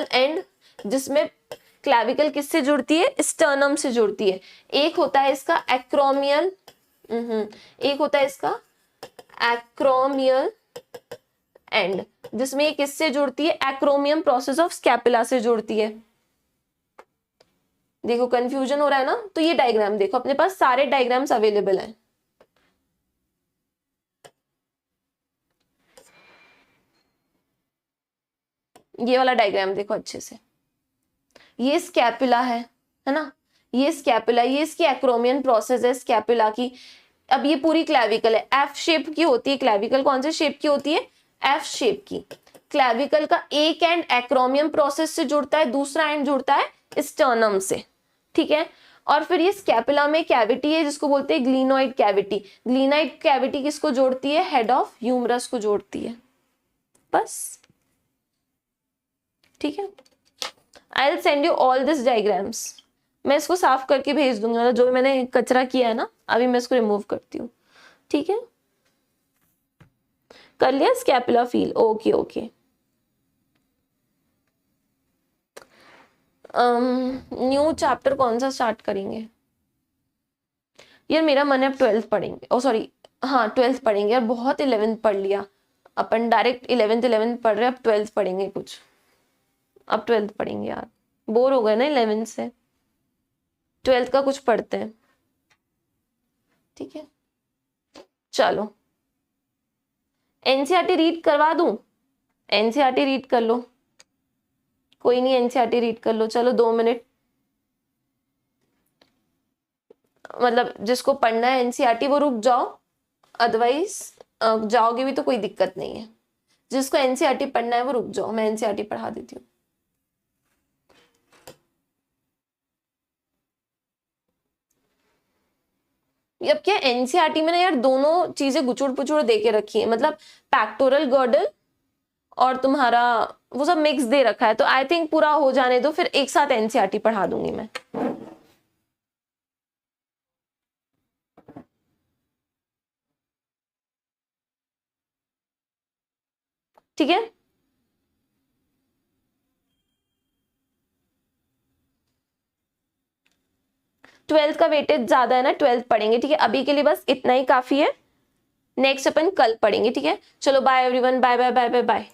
एंड जिसमें क्लैविकल किससे जुड़ती है, स्टर्नम से जुड़ती है। एक होता है इसका एक्रोमियल, एक होता है इसका एक्रोमियल एंड, जिसमें ये किससे जुड़ती है, एक्रोमियम प्रोसेस ऑफ स्कैपुला से जुड़ती है। देखो कंफ्यूजन हो रहा है ना, तो ये डायग्राम देखो, अपने पास सारे डायग्राम्स अवेलेबल हैं। ये वाला डायग्राम देखो अच्छे से, ये स्कैपुला है ना, ये स्कैपुला, ये इसकी एक्रोमियन प्रोसेस है स्कैपुला की। अब ये पूरी क्लैविकल है, एफ शेप की होती है क्लैविकल। कौन से शेप की होती है, एफ शेप की। क्लैविकल का एक एंड एक्रोमियम प्रोसेस से जुड़ता है, दूसरा एंड जुड़ता है स्टर्नम से, ठीक है। और फिर ये स्कैपुला में कैविटी है जिसको बोलते हैं ग्लिनोइड कैविटी। ग्लिनोइड कैविटी किसको जोड़ती है, हेड ऑफ ह्यूमरस को जोड़ती है, बस, ठीक है। I will send you all this diagrams. मैं इसको साफ करके भेज दूंगी, मतलब जो मैंने कचरा किया है ना, अभी मैं इसको रिमूव करती हूँ, ठीक है। कर लिया scapula feel, okay okay. New chapter कौन सा स्टार्ट करेंगे यार, मेरा मन है अब 12th पढ़ेंगे, ओ सॉरी हाँ 12th पढ़ेंगे यार, बहुत 11th पढ़ लिया अपन, डायरेक्ट 11th पढ़ रहे, अब 12th पढ़ेंगे कुछ, अब 12th पढ़ेंगे यार, बोर हो गए ना 11th से, 12th का कुछ पढ़ते हैं, ठीक है। चलो एनसीईआरटी रीड करवा दूं, एनसीईआरटी रीड कर लो, कोई नहीं एनसीईआरटी रीड कर लो, चलो 2 मिनट, मतलब जिसको पढ़ना है एनसीईआरटी वो रुक जाओ, अदरवाइज जाओगे भी तो कोई दिक्कत नहीं है। जिसको एनसीईआरटी पढ़ना है वो रुक जाओ, मैं एनसीईआरटी पढ़ा देती हूँ। अब क्या एनसीईआरटी में ना यार दोनों चीजें गुचुड़ पुचुड़ दे के रखी है, मतलब पैक्टोरल गर्डल और तुम्हारा वो सब मिक्स दे रखा है, तो आई थिंक पूरा हो जाने दो, फिर एक साथ एनसीईआरटी पढ़ा दूंगी मैं, ठीक है। ट्वेल्थ का वेटेज ज्यादा है ना, 12th पढ़ेंगे, ठीक है। अभी के लिए बस इतना ही काफी है, नेक्स्ट अपन कल पढ़ेंगे, ठीक है। चलो bye everyone, bye bye bye bye bye.